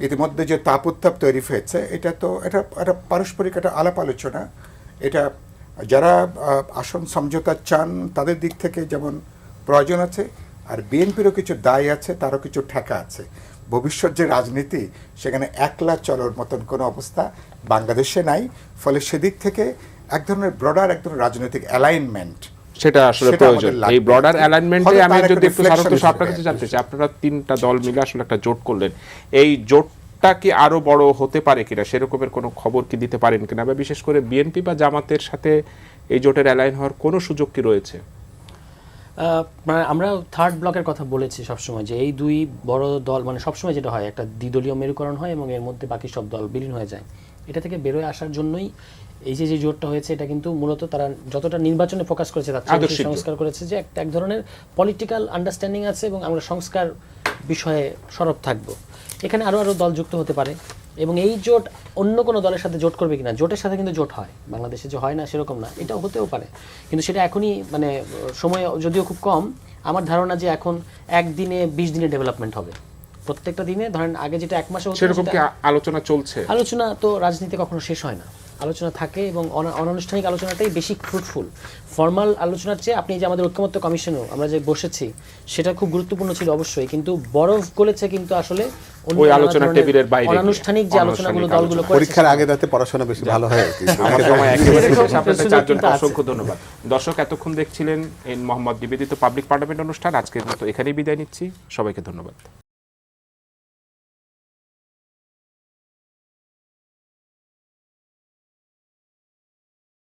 ইতিমধ্যে যে তাপ উত্তাপ তৈরি হয়েছে, এটা পারস্পরিক একটা আলাপ আলোচনা। এটা যারা আসন সমঝোতা চান তাদের দিক থেকে যেমন প্রয়োজন আছে, আর বিএনপিরও কিছু দায় আছে, তারও কিছু ঠেকা আছে। ভবিষ্যৎ যে রাজনীতি, সেখানে একলা চলার মতন কোনো অবস্থা বাংলাদেশে নাই। ফলে সেদিক থেকে এক ধরনের ব্রডার এক ধরনের রাজনৈতিক অ্যালাইনমেন্ট সেটা আসলে প্রয়োজন। এই ব্রডার অ্যালাইনমেন্টে আমি যদি একটু আপনার কাছে জানতে চাই, আপনারা তিনটা দল মিলে আসলে একটা জোট করলেন, এই জোটটা কি আরো বড় হতে পারে কিনা, সেরকমের কোনো খবর কি দিতে পারেন কিনা, বা বিশেষ করে বিএনপি বা জামাতের সাথে এই জোটের অ্যালাইন হওয়ার কোনো সুযোগ কি রয়েছে? মানে আমরা থার্ড ব্লকের কথা বলেছি সবসময়, যে এই দুই বড় দল, মানে সবসময় যেটা হয় একটা দ্বিদলীয় মেরুকরণ হয় এবং এর মধ্যে বাকি সব দল বিলীন হয়ে যায়। এটা থেকে বেরোয় আসার জন্যই এই যে জোটটা হয়েছে, এটা কিন্তু মূলত তারা যতটা নির্বাচনে ফোকাস করেছে তার চেয়ে সংস্কার করেছে, যে এক ধরনের পলিটিক্যাল আন্ডারস্ট্যান্ডিং আছে এবং আমরা সংস্কার বিষয়ে সরব থাকব। এখানে আরও দল যুক্ত হতে পারে, এবং এই জোট অন্য কোনো দলের সাথে জোট করবে কিনা, জোটের সাথে কিন্তু জোট হয়, বাংলাদেশে যে হয় না সেরকম না, এটাও হতেও পারে, কিন্তু সেটা এখনই মানে সময় যদিও খুব কম। আমার ধারণা যে এখন একদিনে 20 দিনে ডেভেলপমেন্ট হবে, প্রত্যেকটা দিনে ধরেন আগে যেটা 1 মাসে হতো, সেরকম কি আলোচনা চলছে? আলোচনা তো রাজনীতি কখনো শেষ হয় না, আলোচনা থাকে, এবং অনানুষ্ঠানিক আলোচনাটাই বেশি ফ্রুটফুল। ফর্মাল আলোচনার চেয়ে আপনি যে আমাদের ঐক্যমত্য কমিশনেও আমরা যে বসেছি সেটা খুব গুরুত্বপূর্ণ ছিল অবশ্যই, কিন্তু বরফ গলেছে কিন্তু আসলে ওই আলোচনা টেবিলের বাইরে অনানুষ্ঠানিক যে আলোচনাগুলো দলগুলো করেছে। পরীক্ষার আগে রাতে পড়াশোনা বেশি ভালো হয়। আমার সময় একেবারে শেষ। আপনাদের চারজনকে অসংখ্য ধন্যবাদ। দর্শক, এতক্ষণ দেখছিলেন এন মোহাম্মদ নিবেদিত পাবলিক পার্লামেন্ট অনুষ্ঠান। আজকের মতো এখানেই বিদায় নিচ্ছি, সবাইকে ধন্যবাদ।